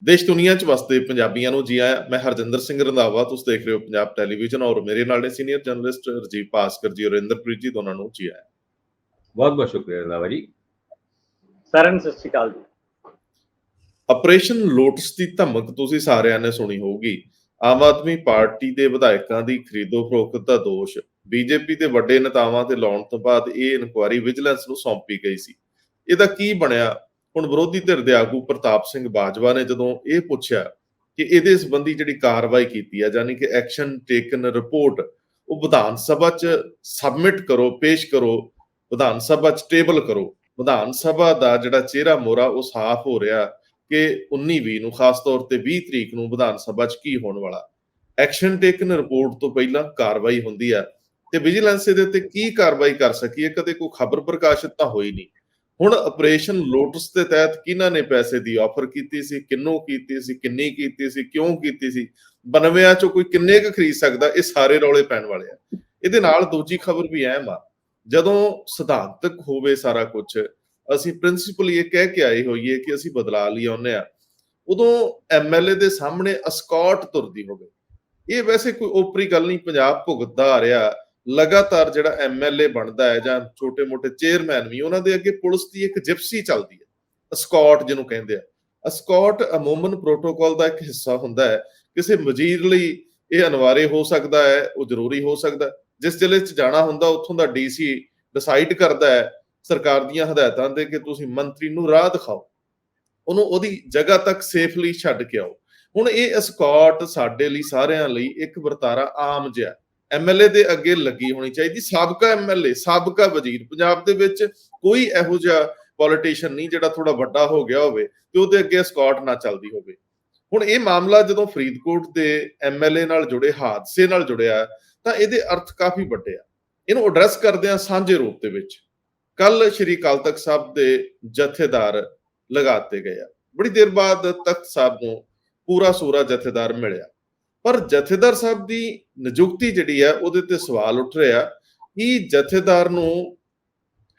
ਦੇਸ਼ ਦੁਨੀਆ 'ਚ ਵਸਦੇ ਪੰਜਾਬੀਆਂ ਨੂੰ ਜੀ ਆਇਆਂ। ਮੈਂ ਹਰਜਿੰਦਰ ਸਿੰਘ ਰੰਧਾਵਾ, ਤੁਸੀਂ ਦੇਖ ਰਹੇ ਹੋ ਪੰਜਾਬ ਟੈਲੀਵਿਜ਼ਨ ਔਰ ਮੇਰੇ ਨਾਲ ਨੇ ਸੀਨੀਅਰ ਜਰਨਲਿਸਟ ਰਜੀਵ ਭਾਸਕਰ ਜੀ ਔਰ ਇੰਦਰਪ੍ਰੀਤ ਜੀ, ਦੋਨਾਂ ਨੂੰ ਜੀ ਆਇਆਂ। ਬਹੁਤ ਬਹੁਤ ਸ਼ੁਕਰੀਆ ਰੰਧਾਵਾ ਜੀ। ਸਾਰਿਆਂ ਨੂੰ ਸਤਿ ਸ਼੍ਰੀ ਅਕਾਲ ਜੀ। ਆਪਰੇਸ਼ਨ ਲੋਟਸ ਦੀ ਧਮਕ ਤੁਸੀਂ ਸਾਰਿਆਂ ਨੇ ਸੁਣੀ ਹੋਊਗੀ। ਆਮ ਆਦਮੀ ਪਾਰਟੀ ਦੇ ਵਿਧਾਇਕਾਂ ਦੀ ਖਰੀਦੋ ਫਰੋਖਤ ਦਾ ਦੋਸ਼ ਬੀਜੇਪੀ ਦੇ ਵੱਡੇ ਨੇਤਾਵਾਂ ਤੇ ਲਾਉਣ ਤੋਂ ਬਾਅਦ ਇਹ ਇਨਕੁਆਇਰੀ ਵਿਜੀਲੈਂਸ ਨੂੰ ਸੌਂਪੀ ਗਈ ਸੀ। ਇਹਦਾ ਕੀ ਬਣਿਆ? ਹੁਣ ਵਿਰੋਧੀ ਧਿਰ ਦੇ ਆਗੂ ਪ੍ਰਤਾਪ ਸਿੰਘ ਬਾਜਵਾ ਨੇ ਜਦੋਂ ਇਹ ਪੁੱਛਿਆ ਕਿ ਇਹਦੇ ਸੰਬੰਧੀ ਜਿਹੜੀ ਕਾਰਵਾਈ ਕੀਤੀ ਹੈ, ਯਾਨੀ ਕਿ ਐਕਸ਼ਨ ਟੇਕਨ ਰਿਪੋਰਟ, ਉਹ ਵਿਧਾਨ ਸਭਾ 'ਚ ਸਬਮਿਟ ਕਰੋ, ਪੇਸ਼ ਕਰੋ, ਵਿਧਾਨ ਸਭਾ 'ਚ ਟੇਬਲ ਕਰੋ। ਵਿਧਾਨ ਸਭਾ ਦਾ ਜਿਹੜਾ ਚਿਹਰਾ ਮੋਹਰਾ ਉਹ ਸਾਫ਼ ਹੋ ਰਿਹਾ ਕਿ 19-20 ਨੂੰ, ਖਾਸ ਤੌਰ ਤੇ 20 ਤਰੀਕ ਨੂੰ ਵਿਧਾਨ ਸਭਾ 'ਚ ਕੀ ਹੋਣ ਵਾਲਾ। ਐਕਸ਼ਨ ਟੇਕਨ ਰਿਪੋਰਟ ਤੋਂ ਪਹਿਲਾਂ ਕਾਰਵਾਈ ਹੁੰਦੀ ਆ ਤੇ ਵਿਜੀਲੈਂਸ ਇਹਦੇ ਤੇ ਕੀ ਕਾਰਵਾਈ ਕਰ ਸਕੀ ਹੈ, ਕਦੇ ਕੋਈ ਖਬਰ ਪ੍ਰਕਾਸ਼ਿਤ ਤਾਂ ਹੋਈ ਨਹੀਂ। ਹੁਣ ਆਪਰੇਸ਼ਨ ਲੋਟਸ ਦੇ ਤਹਿਤ ਕਿਹਨਾਂ ਨੇ ਪੈਸੇ ਦੀ ਆਫਰ ਕੀਤੀ ਸੀ, ਕਿੰਨੂੰ ਕੀਤੀ ਸੀ, ਕਿੰਨੀ ਕੀਤੀ ਸੀ, ਕਿਉਂ ਕੀਤੀ ਸੀ, 92 ਚੋਂ ਕੋਈ ਕਿੰਨੇ ਕੁ ਖਰੀਦ ਸਕਦਾ, ਇਹ ਸਾਰੇ ਰੌਲੇ ਪੈਣ ਵਾਲੇ ਆ। ਇਹਦੇ ਨਾਲ ਦੂਜੀ ਖਬਰ ਵੀ ਅਹਿਮ ਆ। ਜਦੋਂ ਸਿਧਾਂਤਕ ਹੋਵੇ ਸਾਰਾ ਕੁਝ, ਅਸੀਂ ਪ੍ਰਿੰਸੀਪਲ ਇਹ ਕਹਿ ਕੇ ਆਏ ਹੋਈਏ ਕਿ ਅਸੀਂ ਬਦਲਾ ਲਈ ਆਉਂਦੇ ਆ, ਉਦੋਂ ਐਮਐਲਏ ਦੇ ਸਾਹਮਣੇ ਅਸਕੌਟ ਤੁਰਦੀ ਹੋਵੇ, ਇਹ ਵੈਸੇ ਕੋਈ ਓਪਰੀ ਗੱਲ ਨਹੀਂ। ਪੰਜਾਬ ਭੁਗਤਦਾ ਆ ਰਿਹਾ ਲਗਾਤਾਰ, ਜਿਹੜਾ ਐਮਐਲਏ ਬਣਦਾ ਹੈ ਜਾਂ ਛੋਟੇ-ਮੋਟੇ ਚੇਅਰਮੈਨ ਵੀ, ਉਹਨਾਂ ਦੇ ਅੱਗੇ ਪੁਲਿਸ ਦੀ ਇੱਕ ਜਿਪਸੀ ਚੱਲਦੀ ਹੈ, ਅਸਕੌਟ ਜਿਹਨੂੰ ਕਹਿੰਦੇ ਆ। ਅਸਕੌਟ ਅਮੂਮਨ ਪ੍ਰੋਟੋਕਾਲ ਦਾ ਇੱਕ ਹਿੱਸਾ ਹੁੰਦਾ ਹੈ। ਕਿਸੇ ਵਜ਼ੀਰ ਲਈ ਇਹ ਅਨਿਵਾਰੇ ਹੋ ਸਕਦਾ ਹੈ, ਉਹ ਜ਼ਰੂਰੀ ਹੋ ਸਕਦਾ। ਜਿਸ ਜ਼ਿਲ੍ਹੇ 'ਚ ਜਾਣਾ ਹੁੰਦਾ ਉੱਥੋਂ ਦਾ ਡੀਸੀ ਡਿਸਾਈਡ ਕਰਦਾ ਹੈ ਸਰਕਾਰ ਦੀਆਂ ਹਦਾਇਤਾਂ ਦੇ ਕਿ ਤੁਸੀਂ ਮੰਤਰੀ ਨੂੰ ਰਾਹ ਦਿਖਾਓ, ਉਹਨੂੰ ਉਹਦੀ ਜਗ੍ਹਾ ਤੱਕ ਸੇਫਲੀ ਛੱਡ ਕੇ ਆਓ। ਹੁਣ ਇਹ ਅਸਕੌਟ ਸਾਡੇ ਲਈ, ਸਾਰਿਆਂ ਲਈ ਇੱਕ ਵਰਤਾਰਾ ਆਮ ਜਿਹਾ ਐਮਐਲਏ ਦੇ ਅੱਗੇ ਲੱਗੀ ਹੋਣੀ ਚਾਹੀਦੀ। ਸਾਬਕਾ ਐਮਐਲਏ, ਸਾਬਕਾ ਵਜ਼ੀਰ, ਪੰਜਾਬ ਦੇ ਵਿੱਚ ਕੋਈ ਇਹੋ ਜਿਹਾ ਪੋਲੀਟੀਸ਼ੀਅਨ ਨਹੀਂ ਜਿਹੜਾ ਥੋੜਾ ਵੱਡਾ ਹੋ ਗਿਆ ਹੋਵੇ ਤੇ ਉਹਦੇ ਅੱਗੇ ਅਸਕੌਟ ਨਾ ਚੱਲਦੀ ਹੋਵੇ। ਹੁਣ ਇਹ ਮਾਮਲਾ ਜਦੋਂ ਫਰੀਦਕੋਟ ਦੇ ਐਮਐਲਏ ਨਾਲ ਜੁੜੇ ਹਾਦਸੇ ਨਾਲ ਜੁੜਿਆ ਤਾਂ ਇਹਦੇ ਅਰਥ ਕਾਫੀ ਵੱਡੇ ਆ। ਇਹਨੂੰ ਐਡਰੈਸ ਕਰਦੇ ਆ ਸਾਂਝੇ ਰੂਪ ਦੇ ਵਿੱਚ। ਕੱਲ ਸ਼੍ਰੀ ਅਕਾਲ ਤਖਤ ਸਾਹਿਬ ਦੇ ਜਥੇਦਾਰ ਲਗਾਤੇ ਗਏ ਆ। ਬੜੀ ਦੇਰ ਬਾਅਦ ਤਖਤ ਸਾਹਿਬ ਨੂੰ ਪੂਰਾ ਸੂਰਾ ਜਥੇਦਾਰ ਮਿਲਿਆ, ਪਰ ਜਥੇਦਾਰ ਸਾਹਿਬ ਦੀ ਨਿਯੁਕਤੀ ਜਿਹੜੀ ਆ ਉਹਦੇ ਤੇ ਸਵਾਲ ਉੱਠ ਰਿਹਾ ਕਿ ਜਥੇਦਾਰ ਨੂੰ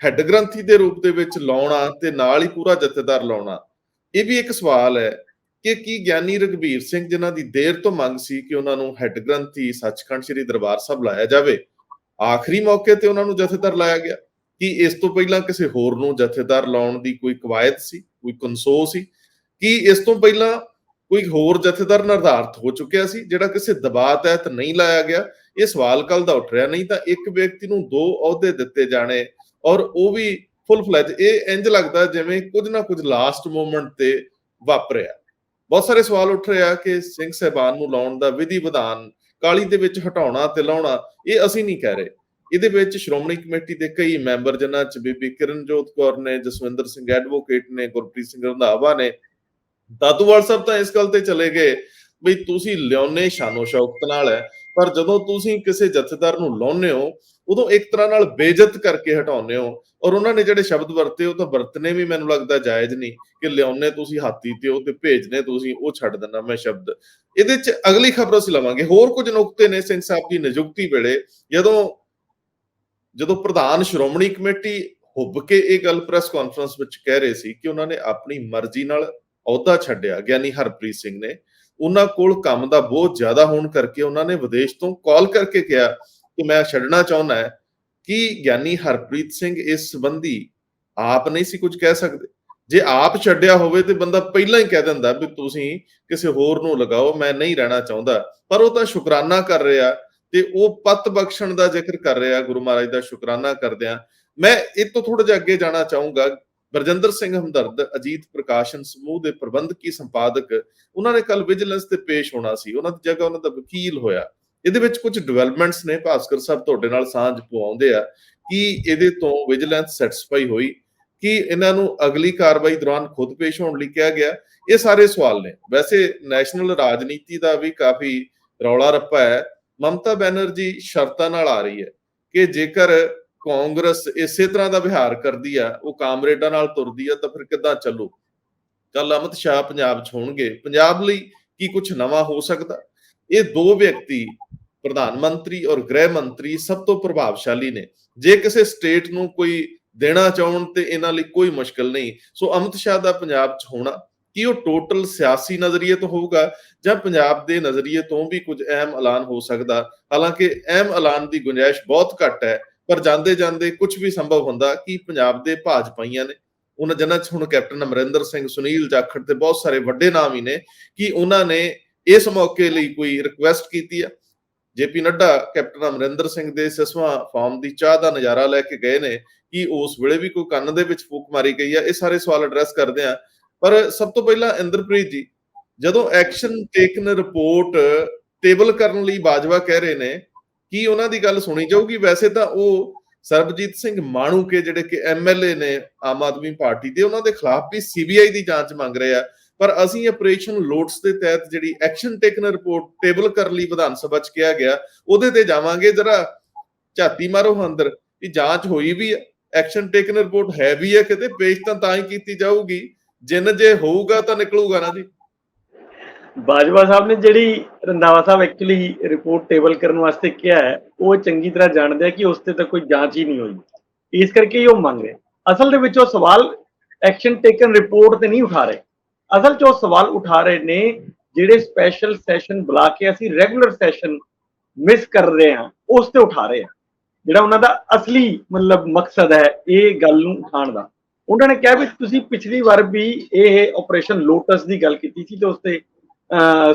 ਹੈੱਡ ਗ੍ਰੰਥੀ ਦੇ ਰੂਪ ਦੇ ਵਿੱਚ ਲਾਉਣਾ ਤੇ ਨਾਲ ਹੀ ਪੂਰਾ ਜਥੇਦਾਰ ਲਾਉਣਾ, ਇਹ ਵੀ ਇੱਕ ਸਵਾਲ ਹੈ ਕਿ ਕੀ ਗਿਆਨੀ ਰਘਬੀਰ ਸਿੰਘ, ਜਿਨ੍ਹਾਂ ਦੀ ਦੇਰ ਤੋਂ ਮੰਗ ਸੀ ਕਿ ਉਹਨਾਂ ਨੂੰ ਹੈੱਡ ਗ੍ਰੰਥੀ ਸੱਚਖੰਡ ਸ੍ਰੀ ਦਰਬਾਰ ਸਾਹਿਬ ਲਾਇਆ ਜਾਵੇ, ਆਖਰੀ ਮੌਕੇ ਤੇ ਉਹਨਾਂ ਨੂੰ ਜਥੇਦਾਰ ਲਾਇਆ ਗਿਆ? ਕੀ ਇਸ ਤੋਂ ਪਹਿਲਾਂ ਕਿਸੇ ਹੋਰ ਨੂੰ ਜਥੇਦਾਰ ਲਾਉਣ ਦੀ ਕੋਈ ਕਵਾਇਦ ਸੀ, ਕੋਈ ਕਨਸੋ ਸੀ? ਕੀ ਇਸ ਤੋਂ ਪਹਿਲਾਂ ਕੋਈ ਹੋਰ ਜਥੇਦਾਰ ਨਿਰਧਾਰਤ ਹੋ ਚੁੱਕਿਆ ਸੀ ਜਿਹੜਾ ਕਿਸੇ ਦਬਾਅ ਤਹਿਤ ਨਹੀਂ ਲਾਇਆ ਗਿਆ? ਇਹ ਸਵਾਲ ਕੱਲ ਦਾ ਉੱਠ ਰਿਹਾ। ਨਹੀਂ ਤਾਂ ਇੱਕ ਵਿਅਕਤੀ ਨੂੰ 2 ਅਹੁਦੇ ਦਿੱਤੇ ਜਾਣੇ, ਔਰ ਉਹ ਵੀ ਫੁੱਲ ਫਲੈਜ। ਇਹ ਇੰਜ ਲੱਗਦਾ ਜਿਵੇਂ ਕੁਝ ਨਾ ਕੁਝ ਲਾਸਟ ਮੂਮੈਂਟ ਤੇ ਵਾਪਰਿਆ। ਬਹੁਤ ਸਾਰੇ ਸਵਾਲ ਉੱਠ ਰਿਹਾ ਕਿ ਸਿੰਘ ਸਾਹਿਬਾਨ ਨੂੰ ਲਾਉਣ ਦਾ ਵਿਧੀ ਵਿਧਾਨ, ਕਾਲੀ ਦੇ ਵਿੱਚ ਹਟਾਉਣਾ ਤੇ ਲਾਉਣਾ, ਇਹ ਅਸੀਂ ਨਹੀਂ ਕਹਿ ਰਹੇ। ਇਹਦੇ ਵਿੱਚ ਸ਼੍ਰੋਮਣੀ ਕਮੇਟੀ ਦੇ ਕਈ ਮੈਂਬਰ, ਜਿਨ੍ਹਾਂ 'ਚ ਬੀਬੀ ਕਿਰਨਜੋਤ ਕੌਰ ਨੇ, ਜਸਵਿੰਦਰ ਸਿੰਘ ਐਡਵੋਕੇਟ ਨੇ, ਗੁਰਪ੍ਰੀਤ ਸਿੰਘ ਰੰਧਾਵਾ ਨੇ, ਦਾਦੂਵਾਲ ਸਾਹਿਬ ਤਾਂ ਇਸ ਗੱਲ ਤੇ ਚਲੇ ਗਏ ਬਈ ਤੁਸੀਂ ਲਿਆਉਨੇ ਸ਼ਾਨੋ ਸ਼ੌਕਤ ਨਾਲ ਹੈ, ਪਰ ਜਦੋਂ ਤੁਸੀਂ ਕਿਸੇ ਜਥੇਦਾਰ ਨੂੰ ਲਾਉਂਦੇ ਹੋ ਉਦੋਂ ਇੱਕ ਤਰ੍ਹਾਂ ਨਾਲ ਬੇਇੱਜ਼ਤ ਕਰਕੇ ਹਟਾਉਂਦੇ ਹੋ। ਔਰ ਉਹਨਾਂ ਨੇ ਜਿਹੜੇ ਸ਼ਬਦ ਵਰਤੇ ਉਹ ਤਾਂ ਵਰਤਨੇ ਵੀ ਮੈਨੂੰ ਲੱਗਦਾ ਜਾਇਜ਼ ਨਹੀਂ, ਕਿ ਲਿਆਉਨੇ ਤੁਸੀਂ ਹਾਥੀ ਤੇ ਉਹ ਤੇ ਭੇਜਨੇ ਤੁਸੀਂ, ਉਹ ਛੱਡ ਦਿੰਦਾ ਮੈਂ ਸ਼ਬਦ। ਇਹਦੇ 'ਚ ਅਗਲੀ ਖਬਰ ਅਸੀਂ ਲਵਾਂਗੇ। ਹੋਰ ਕੁਝ ਨੁਕਤੇ ਨੇ ਸਿੰਘ ਸਾਹਿਬ ਦੀ ਨਿਯੁਕਤੀ ਵੇਲੇ, ਜਦੋਂ ਪ੍ਰਧਾਨ ਸ਼੍ਰੋਮਣੀ ਕਮੇਟੀ ਹੁੱਬ ਕੇ ਇਹ ਗੱਲ ਪ੍ਰੈਸ ਕਾਨਫਰੰਸ ਵਿੱਚ ਕਹਿ ਰਹੇ ਸੀ ਕਿ ਉਹਨਾਂ ਨੇ ਆਪਣੀ ਮਰਜ਼ੀ ਨਾਲ ਅਹੁਦਾ ਛੱਡਿਆ, ਗਿਆਨੀ ਹਰਪ੍ਰੀਤ ਸਿੰਘ ਨੇ। ਉਹਨਾਂ ਕੋਲ ਕੰਮ ਦਾ ਬਹੁਤ ਜ਼ਿਆਦਾ ਹੋਣ ਕਰਕੇ ਉਹਨਾਂ ਨੇ ਵਿਦੇਸ਼ ਤੋਂ ਕਾਲ ਕਰਕੇ ਕਿਹਾ ਕਿ ਮੈਂ ਛੱਡਣਾ ਚਾਹੁੰਦਾ ਹੈ। ਕਿ ਗਿਆਨੀ ਹਰਪ੍ਰੀਤ ਸਿੰਘ ਇਸ ਸੰਬੰਧੀ ਆਪ ਨਹੀਂ ਸੀ ਕੁਝ ਕਹਿ ਸਕਦੇ? ਜੇ ਆਪ ਛੱਡਿਆ ਹੋਵੇ ਤੇ ਬੰਦਾ ਪਹਿਲਾਂ ਹੀ ਕਹਿ ਦਿੰਦਾ ਵੀ ਤੁਸੀਂ ਕਿਸੇ ਹੋਰ ਨੂੰ ਲਗਾਓ, ਮੈਂ ਨਹੀਂ ਰਹਿਣਾ ਚਾਹੁੰਦਾ। ਪਰ ਉਹ ਤਾਂ ਸ਼ੁਕਰਾਨਾ ਕਰ ਰਿਹਾ ਤੇ ਉਹ ਪੱਤ ਬਖਸ਼ਣ ਦਾ ਜ਼ਿਕਰ ਕਰ ਰਿਹਾ, ਗੁਰੂ ਮਹਾਰਾਜ ਦਾ ਸ਼ੁਕਰਾਨਾ ਕਰਦਿਆਂ। ਮੈਂ ਇਹ ਤੋਂ ਥੋੜਾ ਜਿਹਾ ਅੱਗੇ ਜਾਣਾ ਚਾਹੂੰਗਾ। ਬਰਜਿੰਦਰ ਸਿੰਘ ਹਮਦਰਦ, ਅਜੀਤ ਪ੍ਰਕਾਸ਼ਨ ਸਮੂਹ ਦੇ ਪ੍ਰਬੰਧਕੀ ਸੰਪਾਦਕ, ਉਹਨਾਂ ਨੇ ਕੱਲ ਵਿਜੀਲੈਂਸ ਤੇ ਪੇਸ਼ ਹੋਣਾ ਸੀ। ਉਹਨਾਂ ਦੀ ਜਗ੍ਹਾ ਉਹਨਾਂ ਦਾ ਵਕੀਲ ਹੋਇਆ। ਇਹਦੇ ਵਿੱਚ ਕੁਝ ਡਿਵੈਲਪਮੈਂਟਸ ਨੇ, ਭਾਸਕਰ ਸਾਹਿਬ ਤੁਹਾਡੇ ਨਾਲ ਸਾਂਝ ਪਵਾਉਂਦੇ ਆ ਕਿ ਇਹਦੇ ਤੋਂ ਵਿਜੀਲੈਂਸ ਸੈਟੀਸਫਾਈ ਹੋਈ ਕਿ ਇਹਨਾਂ ਨੂੰ ਅਗਲੀ ਕਾਰਵਾਈ ਦੌਰਾਨ ਖੁਦ ਪੇਸ਼ ਹੋਣ ਲਈ ਕਿਹਾ ਗਿਆ? ਇਹ ਸਾਰੇ ਸਵਾਲ ਨੇ। ਵੈਸੇ ਨੈਸ਼ਨਲ ਰਾਜਨੀਤੀ ਦਾ ਵੀ ਕਾਫੀ ਰੌਲਾ ਰੱਪਾ ਹੈ। ਮਮਤਾ ਬੈਨਰਜੀ ਸ਼ਰਤਾਂ ਨਾਲ ਆ ਰਹੀ ਹੈ ਕਿ ਜੇਕਰ ਕਾਂਗਰਸ ਇਸੇ ਤਰ੍ਹਾਂ ਦਾ ਵਿਹਾਰ ਕਰਦੀ ਆ, ਉਹ ਕਾਮਰੇਡਾਂ ਨਾਲ ਤੁਰਦੀ ਆ, ਤਾਂ ਫਿਰ ਕਿੱਦਾਂ ਚੱਲੂ? ਕੱਲ ਅਮਿਤ ਸ਼ਾਹ ਪੰਜਾਬ 'ਚ ਹੋਣਗੇ। ਪੰਜਾਬ ਲਈ ਕੀ ਕੁਝ ਨਵਾਂ ਹੋ ਸਕਦਾ? ਇਹ 2 ਵਿਅਕਤੀ, ਪ੍ਰਧਾਨ ਮੰਤਰੀ ਔਰ ਗ੍ਰਹਿ ਮੰਤਰੀ, ਸਭ ਤੋਂ ਪ੍ਰਭਾਵਸ਼ਾਲੀ ਨੇ। ਜੇ ਕਿਸੇ ਸਟੇਟ ਨੂੰ ਕੋਈ ਦੇਣਾ ਚਾਹਣ ਤੇ ਇਹਨਾਂ ਲਈ ਕੋਈ ਮੁਸ਼ਕਲ ਨਹੀਂ। ਸੋ ਅਮਿਤ ਸ਼ਾਹ ਦਾ ਪੰਜਾਬ 'ਚ ਹੋਣਾ ਕਿ ਉਹ ਟੋਟਲ ਸਿਆਸੀ ਨਜ਼ਰੀਏ ਤੋਂ ਹੋਊਗਾ ਜਾਂ ਪੰਜਾਬ ਦੇ ਨਜ਼ਰੀਏ ਤੋਂ ਵੀ ਕੁਝ ਅਹਿਮ ਐਲਾਨ ਹੋ ਸਕਦਾ। ਹਾਲਾਂਕਿ ਅਹਿਮ ਐਲਾਨ ਦੀ ਗੁੰਜਾਇਸ਼ ਬਹੁਤ ਘੱਟ ਹੈ, ਪਰ ਜਾਂਦੇ ਜਾਂਦੇ ਕੁਝ ਵੀ ਸੰਭਵ ਹੁੰਦਾ ਕਿ ਪੰਜਾਬ ਦੇ ਭਾਜਪਾਈਆਂ ਨੇ, ਉਹਨਾਂ ਜਿਨ੍ਹਾਂ 'ਚ ਹੁਣ ਕੈਪਟਨ ਅਮਰਿੰਦਰ ਸਿੰਘ, ਸੁਨੀਲ ਜਾਖੜ ਤੇ ਬਹੁਤ ਸਾਰੇ ਵੱਡੇ ਨਾਮ ਹੀ ਨੇ, ਕਿ ਉਹਨਾਂ ਨੇ ਇਸ ਮੌਕੇ ਲਈ ਕੋਈ ਰਿਕੁਐਸਟ ਕੀਤੀ ਆ। ਜੇਪੀ ਨੱਡਾ ਕੈਪਟਨ ਅਮਰਿੰਦਰ ਸਿੰਘ ਦੇ 6ਵਾਂ ਫਾਰਮ ਦੀ ਚਾਹ ਦਾ ਨਜ਼ਾਰਾ ਲੈ ਕੇ ਗਏ ਨੇ, ਕਿ ਉਸ ਵੇਲੇ ਵੀ ਕੋਈ ਕੰਨ ਦੇ ਵਿੱਚ ਫੂਕ ਮਾਰੀ ਗਈ ਆ? ਇਹ ਸਾਰੇ ਸਵਾਲ ਐਡਰੈਸ ਕਰਦੇ ਆ। ਪਰ ਸਭ ਤੋਂ ਪਹਿਲਾਂ ਇੰਦਰਪ੍ਰੀਤ ਜੀ, ਜਦੋਂ ਐਕਸ਼ਨ ਟੇਕਨ ਰਿਪੋਰਟ ਟੇਬਲ ਕਰਨ ਲਈ ਬਾਜਵਾ ਕਹਿ ਰਹੇ ਨੇ ਕਿ ਉਹਨਾਂ ਦੀ ਗੱਲ ਸੁਣੀ ਜਾਊਗੀ। ਵੈਸੇ ਤਾਂ ਉਹ ਸਰਬਜੀਤ ਸਿੰਘ ਮਾਣੂਕੇ ਜਿਹੜੇ ਕਿ ਐਮਐਲਏ ਨੇ ਆਮ ਆਦਮੀ ਪਾਰਟੀ ਦੇ, ਉਹਨਾਂ ਦੇ ਖਿਲਾਫ ਵੀ ਸੀਬੀਆਈ ਦੀ ਜਾਂਚ ਮੰਗ ਰਹੇ ਆ। ਪਰ ਅਸੀਂ ਆਪਰੇਸ਼ਨ ਲੋਟਸ ਦੇ ਤਹਿਤ ਜਿਹੜੀ ਐਕਸ਼ਨ ਟੇਕਨ ਰਿਪੋਰਟ ਟੇਬਲ ਕਰਨ ਲਈ ਵਿਧਾਨ ਸਭਾ 'ਚ ਕਿਹਾ ਗਿਆ, ਉਹਦੇ ਤੇ ਜਾਵਾਂਗੇ। ਜਰਾ ਝਾਤੀ ਮਾਰੋ ਅੰਦਰ ਕਿ ਜਾਂਚ ਹੋਈ ਵੀ ਹੈ, ਐਕਸ਼ਨ ਟੇਕਨ ਰਿਪੋਰਟ ਹੈ ਵੀ ਹੈ, ਕਿਤੇ ਪੇਸ਼ ਤਾਂ ਹੀ ਕੀਤੀ ਜਾਊਗੀ ਜਿੰਨ ਜੇ ਹੋਊਗਾ ਤਾਂ ਨਿਕਲੂਗਾ ਨਾ ਜੀ। ਬਾਜਵਾ ਸਾਹਿਬ ਨੇ ਜਿਹੜੀ ਰੰਧਾਵਾ ਸਾਹਿਬ ਐਕਚੁਅਲੀ ਰਿਪੋਰਟ ਟੇਬਲ ਕਰਨ ਵਾਸਤੇ ਕਿਹਾ ਹੈ, ਉਹ ਚੰਗੀ ਤਰ੍ਹਾਂ ਜਾਣਦੇ ਆ ਕਿ ਉਸ ਤੇ ਤਾਂ ਕੋਈ ਜਾਂਚ ਹੀ ਨਹੀਂ ਹੋਈ, ਇਸ ਕਰਕੇ ਹੀ ਉਹ ਮੰਗ ਰਹੇ। ਅਸਲ ਦੇ ਵਿੱਚ ਉਹ ਸਵਾਲ ਐਕਸ਼ਨ ਟੇਕਨ ਰਿਪੋਰਟ ਤੇ ਨਹੀਂ ਉਠਾ ਰਹੇ, ਅਸਲ 'ਚ ਉਹ ਸਵਾਲ ਉਠਾ ਰਹੇ ਨੇ ਜਿਹੜੇ ਸਪੈਸ਼ਲ ਸੈਸ਼ਨ ਬੁਲਾ ਕੇ ਅਸੀਂ ਰੈਗੂਲਰ ਸੈਸ਼ਨ ਮਿਸ ਕਰ ਰਹੇ ਹਾਂ, ਉਸ ਤੇ ਉਠਾ ਰਹੇ ਆ। ਜਿਹੜਾ ਉਹਨਾਂ ਦਾ ਅਸਲੀ ਮਤਲਬ ਮਕਸਦ ਹੈ ਇਹ ਗੱਲ ਨੂੰ ਉਠਾਉਣ ਦਾ। ਉਹਨਾਂ ਨੇ ਕਿਹਾ ਵੀ ਤੁਸੀਂ ਪਿਛਲੀ ਵਾਰ ਵੀ ਇਹ ਆਪਰੇਸ਼ਨ ਲੋਟਸ ਦੀ ਗੱਲ ਕੀਤੀ ਸੀ ਤੇ ਉਸ ਤੇ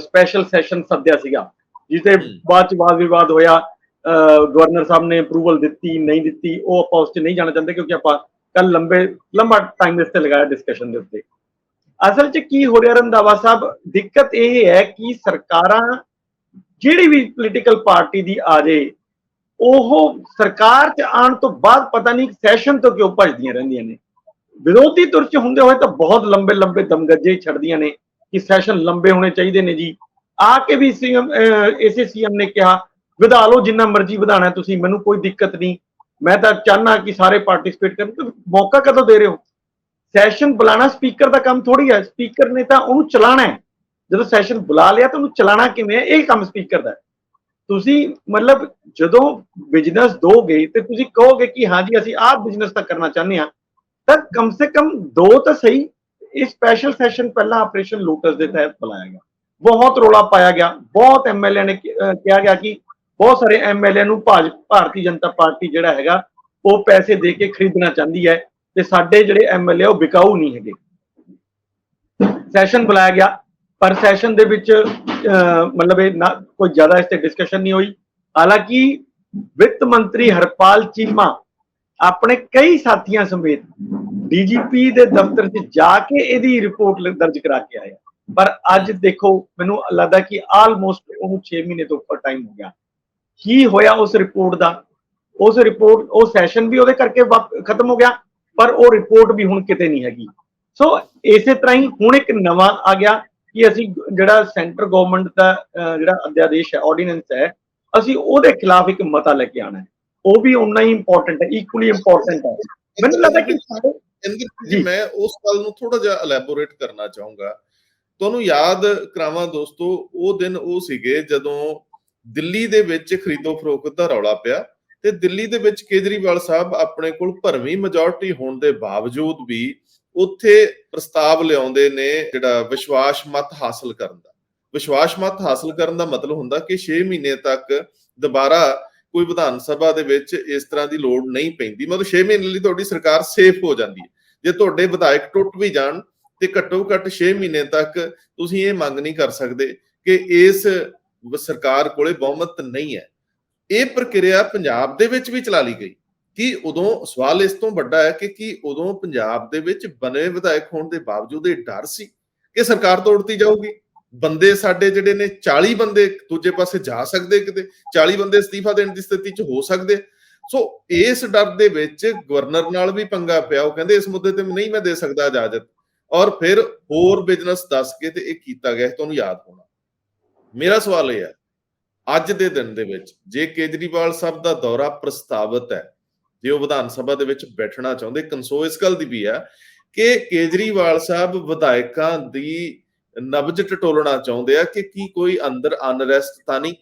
ਸਪੈਸ਼ਲ ਸੈਸ਼ਨ ਸੱਦਿਆ ਸੀਗਾ, ਜਿਸ ਬਾਅਦ ਚ ਵਾਦ ਵਿਵਾਦ ਹੋਇਆ। ਗਵਰਨਰ ਸਾਹਿਬ ਨੇ ਅਪਰੂਵਲ ਦਿੱਤੀ ਨਹੀਂ ਦਿੱਤੀ, ਉਹ ਆਪਾਂ ਉਸ 'ਚ ਨਹੀਂ ਜਾਣਾ ਚਾਹੁੰਦੇ, ਕਿਉਂਕਿ ਆਪਾਂ ਕੱਲ ਲੰਬਾ ਟਾਈਮ ਇਸ ਤੇ ਲਗਾਇਆ ਡਿਸਕਸ਼ਨ ਦੇ ਉੱਤੇ। ਅਸਲ 'ਚ ਕੀ ਹੋ ਰਿਹਾ ਰੰਧਾਵਾ ਸਾਹਿਬ, ਦਿੱਕਤ ਇਹ ਹੈ ਕਿ ਸਰਕਾਰਾਂ ਜਿਹੜੀ ਵੀ ਪੋਲੀਟੀਕਲ ਪਾਰਟੀ ਦੀ ਆ ਜੇ, ਉਹ ਸਰਕਾਰ 'ਚ ਆਉਣ ਤੋਂ ਬਾਅਦ ਪਤਾ ਨਹੀਂ ਸੈਸ਼ਨ ਤੋਂ ਕਿਉਂ ਭੱਜਦੀਆਂ ਰਹਿੰਦੀਆਂ ਨੇ। ਵਿਰੋਧੀ ਧਿਰ 'ਚ ਹੁੰਦੇ ਹੋਏ ਤਾਂ ਬਹੁਤ ਲੰਬੇ ਲੰਬੇ ਦਮਗੱਜੇ ਛੱਡਦੀਆਂ ਨੇ ਕਿ ਸੈਸ਼ਨ ਲੰਬੇ ਹੋਣੇ ਚਾਹੀਦੇ ਨੇ ਜੀ। ਆ ਕੇ ਵੀ ਇਸੇ ਸੀਐਮ ਨੇ ਕਿਹਾ ਵਧਾ ਲਓ ਜਿੰਨਾ ਮਰਜ਼ੀ ਵਧਾਣਾ ਤੁਸੀਂ, ਮੈਨੂੰ ਕੋਈ ਦਿੱਕਤ ਨਹੀਂ, ਮੈਂ ਤਾਂ ਚਾਹਨਾ ਕਿ ਸਾਰੇ ਪਾਰਟਿਸਿਪੇਟ ਕਰਨ। ਤੇ ਮੌਕਾ ਕਦੋਂ ਦੇ ਰਹੇ ਹੋ? ਸੈਸ਼ਨ ਬੁਲਾਣਾ ਸਪੀਕਰ ਦਾ ਕੰਮ ਥੋੜੀ ਹੈ, ਸਪੀਕਰ ਨੇ ਤਾਂ ਉਹਨੂੰ ਚਲਾਣਾ ਹੈ। ਜਦੋਂ ਸੈਸ਼ਨ ਬੁਲਾ ਲਿਆ ਤਾਂ ਉਹਨੂੰ ਚਲਾਣਾ ਕਿਵੇਂ ਹੈ, ਇਹ ਕੰਮ ਸਪੀਕਰ ਦਾ। ਤੁਸੀਂ ਮਤਲਬ ਜਦੋਂ ਬਿਜ਼ਨਸ ਦੋਗੇ ਤੇ ਤੁਸੀਂ ਕਹੋਗੇ ਕਿ ਹਾਂ ਜੀ ਅਸੀਂ ਆਹ ਬਿਜ਼ਨਸ ਤਾਂ ਕਰਨਾ ਚਾਹੁੰਦੇ ਹਾਂ, ਤਾਂ ਕਮ ਸੇ ਕਮ ਦੋ ਤਾਂ ਸਹੀ। ਇਹ ਸਪੈਸ਼ਲ ਸੈਸ਼ਨ ਪਹਿਲਾਂ ਆਪਰੇਸ਼ਨ ਲੋਟਸ ਦੇ ਤਹਿਤ ਬੁਲਾਇਆ ਗਿਆ, ਬਹੁਤ ਰੌਲਾ ਪਾਇਆ ਗਿਆ, ਬਹੁਤ ਐਮਐਲਏ ਨੇ ਕਿਹਾ ਗਿਆ ਕਿ ਬਹੁਤ ਸਾਰੇ ਐਮਐਲਏ ਨੂੰ ਭਾਰਤੀ ਜਨਤਾ ਪਾਰਟੀ ਜਿਹੜਾ ਹੈਗਾ ਉਹ ਪੈਸੇ ਦੇ ਕੇ ਖਰੀਦਣਾ ਚਾਹੁੰਦੀ ਹੈ ਤੇ ਸਾਡੇ ਜਿਹੜੇ ਐਮਐਲਏ ਉਹ ਵਿਕਾਊ ਨਹੀਂ ਹੈਗੇ। ਸੈਸ਼ਨ ਬੁਲਾਇਆ ਗਿਆ, ਪਰ ਸੈਸ਼ਨ ਦੇ ਵਿੱਚ ਮਤਲਬ ਇਹ ਨਾ ਕੋਈ ਜ਼ਿਆਦਾ ਇਸ ਤੇ ਡਿਸਕਸ਼ਨ ਨਹੀਂ ਹੋਈ। ਹਾਲਾਂਕਿ ਵਿੱਤ ਮੰਤਰੀ ਹਰਪਾਲ ਚੀਮਾ ਆਪਣੇ ਕਈ ਸਾਥੀਆਂ ਸਮੇਤ ਡੀਜੀਪੀ ਦੇ ਦਫ਼ਤਰ 'ਚ ਜਾ ਕੇ ਇਹਦੀ ਰਿਪੋਰਟ ਦਰਜ ਕਰਾ ਕੇ ਆਇਆ। ਪਰ ਅੱਜ ਦੇਖੋ, ਮੈਨੂੰ ਲੱਗਦਾ ਕਿ ਆਲਮੋਸਟ ਉਹਨੂੰ 6 ਮਹੀਨੇ ਤੋਂ ਉੱਪਰ ਟਾਈਮ ਹੋ ਗਿਆ। ਕੀ ਹੋਇਆ ਉਸ ਰਿਪੋਰਟ ਦਾ? ਉਹ ਸੈਸ਼ਨ ਵੀ ਉਹਦੇ ਕਰਕੇ ਖਤਮ ਹੋ ਗਿਆ, ਪਰ ਉਹ ਰਿਪੋਰਟ ਵੀ ਹੁਣ ਕਿਤੇ ਨਹੀਂ ਹੈਗੀ। ਸੋ ਇਸੇ ਤਰ੍ਹਾਂ ਹੀ ਹੁਣ ਇੱਕ ਨਵਾਂ ਆ ਗਿਆ ਕਿ ਅਸੀਂ ਜਿਹੜਾ ਸੈਂਟਰ ਗਵਰਨਮੈਂਟ ਦਾ ਜਿਹੜਾ ਅਧਿਆਦੇਸ਼ ਹੈ, ਆਰਡੀਨੈਂਸ ਹੈ, ਅਸੀਂ ਉਹਦੇ ਖਿਲਾਫ ਇੱਕ ਮਤਾ ਲੈ ਕੇ ਆਉਣਾ ਹੈ। ਉਹ ਵੀ ਉਨਾ ਹੀ ਇੰਪੋਰਟੈਂਟ ਹੈ, ਇਕੁਅਲੀ ਇੰਪੋਰਟੈਂਟ ਹੈ। ਮੈਨੂੰ ਲੱਗਦਾ ਕਿ ਜੀ ਮੈਂ ਉਸ ਗੱਲ ਨੂੰ ਥੋੜਾ ਜਿਹਾ ਐਲੈਬੋਰੇਟ ਕਰਨਾ ਚਾਹੂੰਗਾ। ਤੁਹਾਨੂੰ ਯਾਦ ਕਰਾਵਾਂ ਦੋਸਤੋ, ਉਹ ਦਿਨ ਉਹ ਸੀਗੇ ਜਦੋਂ ਦਿੱਲੀ ਦੇ ਵਿੱਚ ਖਰੀਦੋ ਫਰੋਖਤ ਦਾ ਰੌਲਾ ਪਿਆ ਤੇ ਦਿੱਲੀ ਦੇ ਵਿੱਚ ਕੇਜਰੀਵਾਲ ਸਾਹਿਬ ਆਪਣੇ ਕੋਲ ਭਰਵੀਂ ਮੈਜੋਰਟੀ ਹੋਣ ਦੇ ਬਾਵਜੂਦ ਵੀ ਉੱਥੇ ਪ੍ਰਸਤਾਵ ਲਿਆਉਂਦੇ ਨੇ ਜਿਹੜਾ ਵਿਸ਼ਵਾਸ ਮਤ ਹਾਸਲ ਕਰਨ ਦਾ। ਵਿਸ਼ਵਾਸ ਮਤ ਹਾਸਲ ਕਰਨ ਦਾ ਮਤਲਬ ਹੁੰਦਾ ਕਿ 6 ਮਹੀਨੇ ਤੱਕ ਦੁਬਾਰਾ ਕੋਈ ਵਿਧਾਨ ਸਭਾ ਦੇ ਵਿੱਚ ਇਸ ਤਰ੍ਹਾਂ ਦੀ ਲੋੜ ਨਹੀਂ ਪੈਂਦੀ। ਮਤਲਬ 6 ਮਹੀਨੇ ਲਈ ਤੁਹਾਡੀ ਸਰਕਾਰ ਸੇਫ ਹੋ ਜਾਂਦੀ ਹੈ। ਜੇ ਤੁਹਾਡੇ ਵਿਧਾਇਕ ਟੁੱਟ ਵੀ ਜਾਣ ਤੇ ਘੱਟੋ ਘੱਟ 6 ਮਹੀਨੇ ਤੱਕ ਤੁਸੀਂ ਇਹ ਮੰਗ ਨਹੀਂ ਕਰ ਸਕਦੇ ਕਿ ਇਸ ਸਰਕਾਰ ਕੋਲੇ ਬਹੁਮਤ ਨਹੀਂ ਹੈ। ਇਹ ਪ੍ਰਕਿਰਿਆ ਪੰਜਾਬ ਦੇ ਵਿੱਚ ਵੀ ਚਲਾ ਲਈ ਗਈ। ਕਿ ਉਦੋਂ ਸਵਾਲ ਇਸ ਤੋਂ ਵੱਡਾ ਹੈ ਕਿ ਕੀ ਉਦੋਂ ਪੰਜਾਬ ਦੇ ਵਿੱਚ ਬਣੇ ਵਿਧਾਇਕ ਹੋਣ ਦੇ ਬਾਵਜੂਦ ਇਹ ਡਰ ਸੀ ਕਿ ਸਰਕਾਰ ਤੋੜਤੀ ਜਾਊਗੀ? ਬੰਦੇ ਸਾਡੇ ਜਿਹੜੇ ਨੇ 40 ਬੰਦੇ ਦੂਜੇ ਪਾਸੇ ਜਾ ਸਕਦੇ, ਕਿਤੇ 40 ਬੰਦੇ ਅਸਤੀਫਾ ਦੇਣ ਦੀ ਸਥਿਤੀ 'ਚ ਹੋ ਸਕਦੇ। ਸੋ ਇਸ ਡਰ ਦੇ ਵਿੱਚ ਗਵਰਨਰ ਨਾਲ ਵੀ ਪੰਗਾ ਪਿਆ। ਉਹ ਕਹਿੰਦੇ ਇਸ ਮੁੱਦੇ ਤੇ ਨਹੀਂ ਮੈਂ ਦੇ ਸਕਦਾ ਇਜਾਜ਼ਤ, ਔਰ ਫਿਰ ਹੋਰ ਬਿਜ਼ਨਸ ਦੱਸ ਕੇ ਤੇ ਇਹ ਕੀਤਾ ਗਿਆ। ਤੁਹਾਨੂੰ ਯਾਦ ਹੋਣਾ। ਮੇਰਾ ਸਵਾਲ ਇਹ ਹੈ, ਅੱਜ ਦੇ ਦਿਨ ਦੇ ਵਿੱਚ ਜੇ ਕੇਜਰੀਵਾਲ ਸਾਹਿਬ ਦਾ ਦੌਰਾ ਪ੍ਰਸਤਾਵਿਤ ਹੈ, ਜੇ ਉਹ ਵਿਧਾਨ ਸਭਾ ਦੇ ਵਿੱਚ ਬੈਠਣਾ ਚਾਹੁੰਦੇ, ਕੰਸੋ ਇਸ ਗੱਲ ਦੀ ਵੀ ਹੈ ਕਿ ਕੇਜਰੀਵਾਲ ਸਾਹਿਬ ਵਿਧਾਇਕਾਂ ਦੀ ਨਬਜ ਟਟੋਲਣਾ ਚਾਹੁੰਦੇ ਆ ਕਿ ਕੀ ਕੋਈ ਅੰਦਰ ਅਨਰੈਸਟ ਤਾਂ ਨਹੀਂ,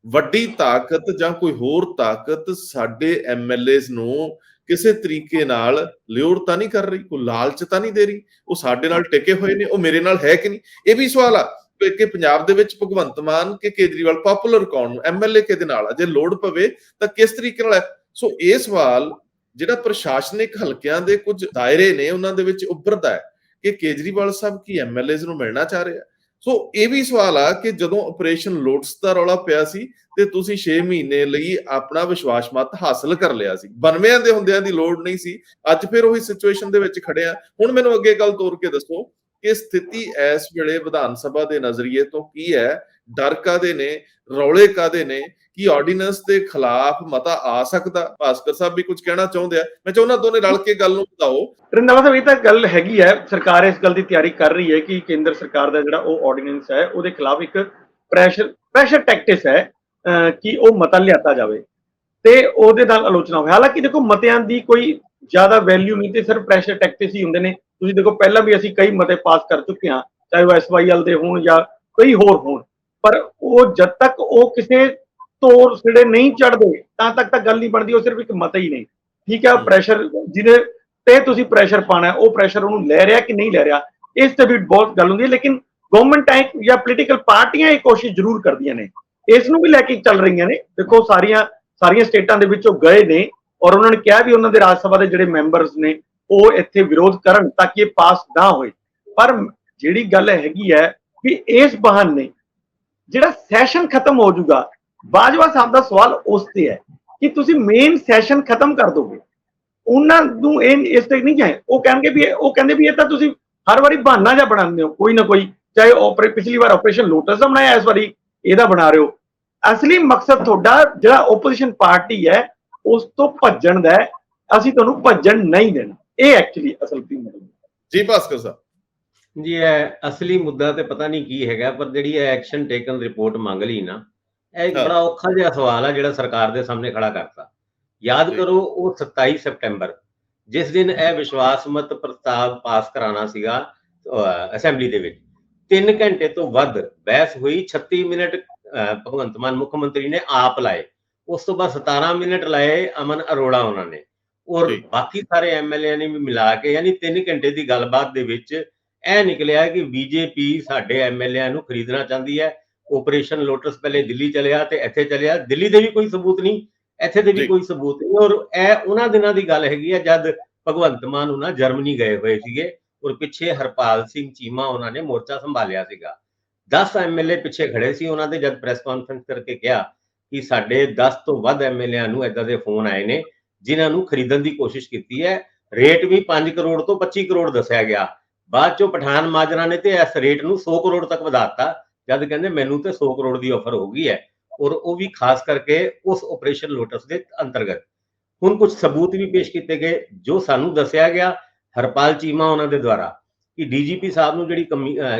ਵੱਡੀ ਤਾਕਤ ਜਾਂ ਕੋਈ ਹੋਰ ਤਾਕਤ ਸਾਡੇ ਐਮਐਲਏਜ਼ ਨੂੰ ਕਿਸੇ ਤਰੀਕੇ ਨਾਲ ਲਿਉੜ ਤਾਂ ਨਹੀਂ ਕਰ ਰਹੀ, ਕੋਈ ਲਾਲਚ ਤਾਂ ਨਹੀਂ ਦੇ ਰਹੀ? ਉਹ ਸਾਡੇ ਨਾਲ ਟਿਕੇ ਹੋਏ ਨੇ, ਉਹ ਮੇਰੇ ਨਾਲ ਹੈ ਕਿ ਨਹੀਂ? ਇਹ ਵੀ ਸਵਾਲ ਆ ਕਿ ਪੰਜਾਬ ਦੇ ਵਿੱਚ ਭਗਵੰਤ ਮਾਨ ਕਿ ਕੇਜਰੀਵਾਲ, ਪਪੂਲਰ ਕੌਣ, ਐਮਐਲਏ ਕਿਹਦੇ ਨਾਲ ਆ? ਜੇ ਲੋੜ ਪਵੇ ਤਾਂ ਕਿਸ ਤਰੀਕੇ ਨਾਲ ਹੈ? ਸੋ ਇਹ ਸਵਾਲ ਜਿਹੜਾ ਪ੍ਰਸ਼ਾਸਨਿਕ ਹਲਕਿਆਂ ਦੇ ਕੁਝ ਦਾਇਰੇ ਨੇ ਉਹਨਾਂ ਦੇ ਵਿੱਚ ਉੱਭਰਦਾ ਹੈ ਕਿ ਕੇਜਰੀਵਾਲ ਸਾਹਿਬ ਕੀ ਐਮਐਲਏਜ਼ ਨੂੰ ਮਿਲਣਾ ਚਾਹ ਰਹੇ ਆ? ਸੋ ਇਹ ਵੀ ਸਵਾਲ ਆ ਕਿ ਜਦੋਂ ਆਪਰੇਸ਼ਨ ਲੋਟਸ ਦਾ ਰੌਲਾ ਪਿਆ ਸੀ ਤੇ ਤੁਸੀਂ 6 ਮਹੀਨੇ ਲਈ ਆਪਣਾ ਵਿਸ਼ਵਾਸ ਮਤ ਹਾਸਲ ਕਰ ਲਿਆ ਸੀ, 92 ਦੇ ਹੁੰਦਿਆਂ ਦੀ ਲੋੜ ਨਹੀਂ ਸੀ। ਅੱਜ ਫਿਰ ਉਹੀ ਸਿਚੁਏਸ਼ਨ ਦੇ ਵਿੱਚ ਖੜੇ ਆ। ਹੁਣ ਮੈਨੂੰ ਅੱਗੇ ਗੱਲ ਤੋਰ ਕੇ ਦੱਸੋ ਕਿ ਸਥਿਤੀ ਇਸ ਵੇਲੇ ਵਿਧਾਨ ਸਭਾ ਦੇ ਨਜ਼ਰੀਏ ਤੋਂ ਕੀ ਹੈ? ਡਰ ਕਾਦੇ ਨੇ, ਰੌਲੇ ਕਾਦੇ ਨੇ? ਕੀ ਆਰਡੀਨੈਂਸ ਦੇ ਖਿਲਾਫ ਮਤਾ ਆ ਸਕਦਾ? ਭਾਸਕਰ ਸਾਹਿਬ ਵੀ ਕੁਝ ਕਹਿਣਾ ਚਾਹੁੰਦੇ ਆ, ਮੈਂ ਚਾਹੁੰਦਾ ਦੋਨੇ ਰਲ ਕੇ ਗੱਲ ਨੂੰ ਵਧਾਓ। ਰੰਧਾਵਾ ਸਾਹਿਬ, ਇਹ ਤਾਂ ਗੱਲ ਹੈਗੀ ਹੈ, ਸਰਕਾਰ ਇਸ ਗੱਲ ਦੀ ਤਿਆਰੀ ਕਰ ਰਹੀ ਹੈ ਕਿ ਕੇਂਦਰ ਸਰਕਾਰ ਦਾ ਜਿਹੜਾ ਉਹ ਆਰਡੀਨੈਂਸ ਹੈ ਉਹਦੇ ਖਿਲਾਫ ਇੱਕ ਪ੍ਰੈਸ਼ਰ ਟੈਕਟਿਸ ਹੈ ਕਿ ਉਹ ਮਤਾ ਲਿਆਤਾ ਜਾਵੇ ਤੇ ਉਹਦੇ ਨਾਲ ਆਲੋਚਨਾ ਹੋਵੇ। ਹਾਲਾਂਕਿ ਦੇਖੋ, ਮਤਿਆਂ ਦੀ ਕੋਈ ਜ਼ਿਆਦਾ ਵੈਲਿਊ ਨਹੀਂ ਤੇ ਸਿਰਫ ਪ੍ਰੈਸ਼ਰ ਟੈਕਟਿਸ ਹੀ ਹੁੰਦੇ ਨੇ। ਤੁਸੀਂ ਦੇਖੋ, ਪਹਿਲਾਂ ਵੀ ਅਸੀਂ ਕਈ ਮਤੇ ਪਾਸ ਕਰ ਚੁੱਕੇ ਹਾਂ, ਚਾਹੇ ਉਹ SYL ਦੇ ਹੋਣ ਜਾਂ ਕਈ ਹੋਰ ਹੋਣ, ਪਰ ਉਹ ਜਦ ਤੱਕ ਉਹ ਕਿਸੇ ਤੋਰ ਸਿਰੇ ਨਹੀਂ ਚੜਦੇ ਤਾਂ ਤੱਕ ਤਾਂ ਗੱਲ ਨਹੀਂ ਬਣਦੀ। ਉਹ ਸਿਰਫ ਇੱਕ ਮਤਾ ਹੀ ਨਹੀਂ, ਠੀਕ ਹੈ। ਪ੍ਰੈਸ਼ਰ ਜਿਹਦੇ ਤੇ ਤੁਸੀਂ ਪ੍ਰੈਸ਼ਰ ਪਾਣਾ, ਉਹ ਪ੍ਰੈਸ਼ਰ ਉਹਨੂੰ ਲੈ ਰਿਹਾ ਕਿ ਨਹੀਂ ਲੈ ਰਿਹਾ, ਇਸ ਤੇ ਵੀ ਬਹੁਤ ਗੱਲ ਹੁੰਦੀ ਹੈ। ਲੇਕਿਨ ਗਵਰਨਮੈਂਟ ਜਾਂ ਪੋਲੀਟੀਕਲ ਪਾਰਟੀਆਂ ਇਹ ਕੋਸ਼ਿਸ਼ ਜ਼ਰੂਰ ਕਰਦੀਆਂ ਨੇ, ਇਸ ਨੂੰ ਵੀ ਲੈ ਕੇ ਚੱਲ ਰਹੀਆਂ ਨੇ। ਦੇਖੋ, ਸਾਰੀਆਂ ਸਟੇਟਾਂ ਦੇ ਵਿੱਚ ਉਹ ਗਏ ਨੇ ਔਰ ਉਹਨਾਂ ਨੇ ਕਿਹਾ ਵੀ ਉਹਨਾਂ ਦੇ ਰਾਜ ਸਭਾ ਦੇ ਜਿਹੜੇ ਮੈਂਬਰਸ ਨੇ ਉਹ ਇੱਥੇ ਵਿਰੋਧ ਕਰਨ ਤਾਂ ਕਿ ਇਹ ਪਾਸ ਨਾ ਹੋਏ। ਪਰ ਜਿਹੜੀ ਗੱਲ ਹੈਗੀ ਹੈ ਕਿ ਇਸ ਬਹਾਨੇ ਜਿਹੜਾ ਸੈਸ਼ਨ ਖਤਮ ਹੋ ਜਾਊਗਾ, ਬਾਜਵਾ ਸਾਹਿਬ ਦਾ ਸਵਾਲ ਉਸ ਤੇ ਹੈ ਕਿ ਤੁਸੀਂ ਮੇਨ ਸੈਸ਼ਨ ਖਤਮ ਕਰ ਦੋਗੇ। ਉਹਨਾਂ ਨੂੰ ਇਹ ਇਸ ਤੇ ਨਹੀਂ ਜਾਏ, ਉਹ ਕਹਿੰਦੇ ਵੀ ਇਹ ਤਾਂ ਤੁਸੀਂ ਹਰ ਵਾਰੀ ਬਹਾਨਾ ਜਿਹਾ ਬਣਾਉਂਦੇ ਹੋ ਕੋਈ ਨਾ ਕੋਈ, ਚਾਹੇ ਪਿਛਲੀ ਵਾਰ ਆਪਰੇਸ਼ਨ ਲੋਟਸ ਦਾ ਬਣਾਇਆ, ਇਸ ਵਾਰੀ ਇਹਦਾ ਬਣਾ ਰਹੇ ਹੋ। ਅਸਲੀ ਮਕਸਦ ਤੁਹਾਡਾ ਜਿਹੜਾ ਓਪੋਜੀਸ਼ਨ ਪਾਰਟੀ ਹੈ ਉਸ ਤੋਂ ਭੱਜਣ ਦਾ ਹੈ, ਅਸੀਂ ਤੁਹਾਨੂੰ ਭੱਜਣ ਨਹੀਂ ਦੇਣਾ। ਇਹ ਐਕਚੁਅਲੀ ਅਸਲ ਥੀਮ ਹੈ ਜੀ। ਭਾਸਕਰ ਸਾਹਿਬ ਜੀ, ਇਹ ਅਸਲੀ ਮੁੱਦਾ ਤੇ ਪਤਾ ਨਹੀਂ ਕੀ ਹੈਗਾ, ਪਰ ਜਿਹੜੀ ਇਹ ਐਕਸ਼ਨ ਟੇਕਨ ਰਿਪੋਰਟ ਮੰਗ ਲਈ ਨਾ, ਇਹ ਇੱਕ ਬੜਾ ਔਖਾ ਜਿਹਾ ਸਵਾਲ ਆ ਜਿਹੜਾ ਸਰਕਾਰ ਦੇ ਸਾਹਮਣੇ ਖੜਾ ਕਰਤਾ। ਯਾਦ ਕਰੋ, ਉਹ 27 ਸਤੰਬਰ ਜਿਸ ਦਿਨ ਇਹ ਵਿਸ਼ਵਾਸ ਮਤ ਪ੍ਰਸਤਾਵ ਪਾਸ ਕਰਾਉਣਾ ਸੀਗਾ ਅਸੈਂਬਲੀ ਦੇ ਵਿੱਚ, 3 ਘੰਟੇ ਤੋਂ ਵੱਧ ਬਹਿਸ ਹੋਈ। 36 ਮਿੰਟ ਭਗਵੰਤ ਮਾਨ ਮੁੱਖ ਮੰਤਰੀ ਨੇ ਆਪ ਲਾਏ, ਉਸ ਤੋਂ ਬਾਅਦ 17 ਮਿੰਟ ਲਾਏ ਅਮਨ ਅਰੋੜਾ ਉਹਨਾਂ ਨੇ, ਔਰ ਬਾਕੀ ਸਾਰੇ ਐਮਐਲਏ ਨੇ ਵੀ ਮਿਲਾ ਕੇ, ਯਾਨੀ 3 ਘੰਟੇ ਦੀ ਗੱਲਬਾਤ ਦੇ ਵਿੱਚ ਇਹ ਨਿਕਲਿਆ ਕਿ ਬੀਜੇਪੀ ਸਾਡੇ ਐਮਐਲਏ ਨੂੰ ਖਰੀਦਣਾ ਚਾਹੁੰਦੀ ਹੈ। ਆਪਰੇਸ਼ਨ ਲੋਟਸ ਪਹਿਲੇ ਦਿੱਲੀ ਚਲਿਆ ਤੇ ਇੱਥੇ ਚਲਿਆ, ਦਿੱਲੀ ਦੇ ਵੀ ਕੋਈ ਸਬੂਤ ਨਹੀਂ, ਇੱਥੇ ਦੇ ਵੀ ਕੋਈ ਸਬੂਤ ਨਹੀਂ। ਔਰ ਇਹ ਉਹਨਾਂ ਦਿਨਾਂ ਦੀ ਗੱਲ ਹੈਗੀ ਹੈ ਜਦ ਭਗਵੰਤ ਮਾਨ ਉਹਨਾਂ ਜਰਮਨੀ ਗਏ ਹੋਏ ਸੀਗੇ ਔਰ ਪਿੱਛੇ ਹਰਪਾਲ ਸਿੰਘ ਚੀਮਾ ਉਹਨਾਂ ਨੇ ਮੋਰਚਾ ਸੰਭਾਲਿਆ ਸੀਗਾ। 10 ਐਮਐਲਏ ਪਿੱਛੇ ਖੜੇ ਸੀ। ਉਹਨਾਂ ਦੇ ਜਦ ਪ੍ਰੈਸ ਕਾਨਫਰੰਸ ਕਰਕੇ ਕਿਹਾ ਕਿ ਸਾਡੇ 10 ਤੋਂ ਵੱਧ ਐਮਐਲਏ ਨੂੰ ਏਦਾਂ ਦੇ ਫੋਨ ਆਏ ਨੇ ਜਿਨ੍ਹਾਂ ਨੂੰ ਖਰੀਦਣ ਦੀ ਕੋਸ਼ਿਸ਼ ਕੀਤੀ ਹੈ। ਰੇਟ ਵੀ 5 ਕਰੋੜ ਤੋਂ 25 ਕਰੋੜ ਦੱਸਿਆ ਗਿਆ। ਬਾਅਦ ਚੋਂ ਪਠਾਨ ਮਾਜਰਾ ਨੇ ਤੇ ਇਸ ਰੇਟ ਨੂੰ 100 ਕਰੋੜ ਤੱਕ ਵਧਾਤਾ, ਜਦ ਕਹਿੰਦੇ ਮੈਨੂੰ ਤੇ 100 ਕਰੋੜ ਦੀ ਆਫਰ ਹੋ ਗਈ ਹੈ, ਔਰ ਉਹ ਵੀ ਖਾਸ ਕਰਕੇ ਉਸ ਆਪਰੇਸ਼ਨ ਲੋਟਸ ਦੇ ਅੰਤਰਗਤ। ਹੁਣ ਕੁਝ ਸਬੂਤ ਵੀ ਪੇਸ਼ ਕੀਤੇ ਗਏ ਜੋ ਸਾਨੂੰ ਦੱਸਿਆ ਗਿਆ ਹਰਪਾਲ ਚੀਮਾ ਉਹਨਾਂ ਦੇ ਦੁਆਰਾ ਕਿ ਡੀਜੀਪੀ ਸਾਹਿਬ ਨੂੰ ਜਿਹੜੀ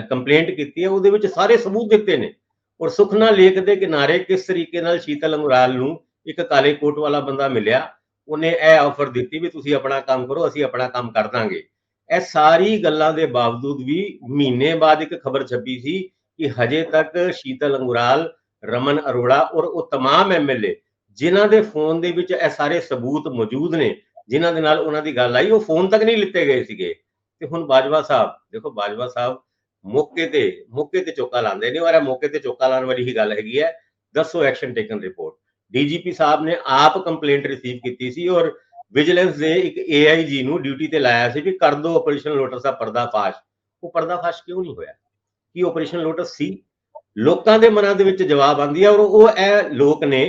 ਕੰਪਲੇਂਟ ਕੀਤੀ ਹੈ ਉਹਦੇ ਵਿੱਚ ਸਾਰੇ ਸਬੂਤ ਦਿੱਤੇ ਨੇ। ਔਰ ਸੁਖਨਾ ਲੇਕ ਦੇ ਕਿਨਾਰੇ ਕਿਸ ਤਰੀਕੇ ਨਾਲ ਸ਼ੀਤਲ ਅੰਗਰਾਲ ਨੂੰ ਇੱਕ ਕਾਲੇ ਕੋਟ ਵਾਲਾ ਬੰਦਾ ਮਿਲਿਆ, ਉਹਨੇ ਇਹ ਆਫਰ ਦਿੱਤੀ ਵੀ ਤੁਸੀਂ ਆਪਣਾ ਕੰਮ ਕਰੋ, ਅਸੀਂ ਆਪਣਾ ਕੰਮ ਕਰ ਦਾਂਗੇ। ਇਹ ਸਾਰੀ ਗੱਲਾਂ ਦੇ ਬਾਵਜੂਦ ਵੀ ਮਹੀਨੇ ਬਾਅਦ ਇੱਕ ਖਬਰ ਛਪੀ ਸੀ ਕਿ ਹਜੇ ਤੱਕ ਸ਼ੀਤਲ ਅੰਗਰਾਲ, ਰਮਨ ਅਰੋੜਾ ਔਰ ਉਹ तमाम ਐਮਐਲਏ ਜਿਨ੍ਹਾਂ ਦੇ ਫੋਨ ਦੇ ਵਿੱਚ ਇਹ ਸਾਰੇ ਸਬੂਤ ਮੌਜੂਦ ਨੇ, ਜਿਨ੍ਹਾਂ ਦੇ ਨਾਲ ਉਹਨਾਂ ਦੀ ਗੱਲ ਆਈ, ਉਹ ਫੋਨ ਤੱਕ ਨਹੀਂ ਲਿੱਤੇ ਗਏ ਸੀਗੇ। ਤੇ ਹੁਣ ਬਾਜਵਾ ਸਾਹਿਬ ਦੇਖੋ, ਬਾਜਵਾ ਸਾਹਿਬ ਮੌਕੇ ਤੇ ਚੌਕਾ ਲਾਉਂਦੇ ਨੇ, ਔਰ ਇਹ ਮੌਕੇ ਤੇ ਚੌਕਾ ਲਾਉਣ ਵਾਲੀ ਹੀ ਗੱਲ ਹੈਗੀ ਹੈ। ਦੱਸੋ ਐਕਸ਼ਨ ਟੇਕਨ ਰਿਪੋਰਟ। ਡੀਜੀਪੀ ਸਾਹਿਬ ਨੇ ਆਪ ਕੰਪਲੇਂਟ ਰਿਸੀਵ ਕੀਤੀ ਸੀ ਔਰ ਵਿਜੀਲੈਂਸ ਨੇ ਇੱਕ AIG ਨੂੰ ਡਿਊਟੀ ਤੇ ਲਾਇਆ ਸੀ ਵੀ ਕਰ ਦੋ ਆਪਰੇਸ਼ਨ ਲੋਟਸ ਦਾ ਪਰਦਾਫਾਸ਼। ਉਹ ਪਰਦਾਫਾਸ਼ ਕਿਉਂ ਨਹੀਂ ਹੋਇਆ? ਕੀ ਆਪਰੇਸ਼ਨ ਲੋਟਸ ਸੀ? ਲੋਕਾਂ ਦੇ ਮਨਾਂ ਦੇ ਵਿੱਚ ਜਵਾਬ ਆਉਂਦੀ ਹੈ। ਔਰ ਉਹ ਇਹ ਲੋਕ ਨੇ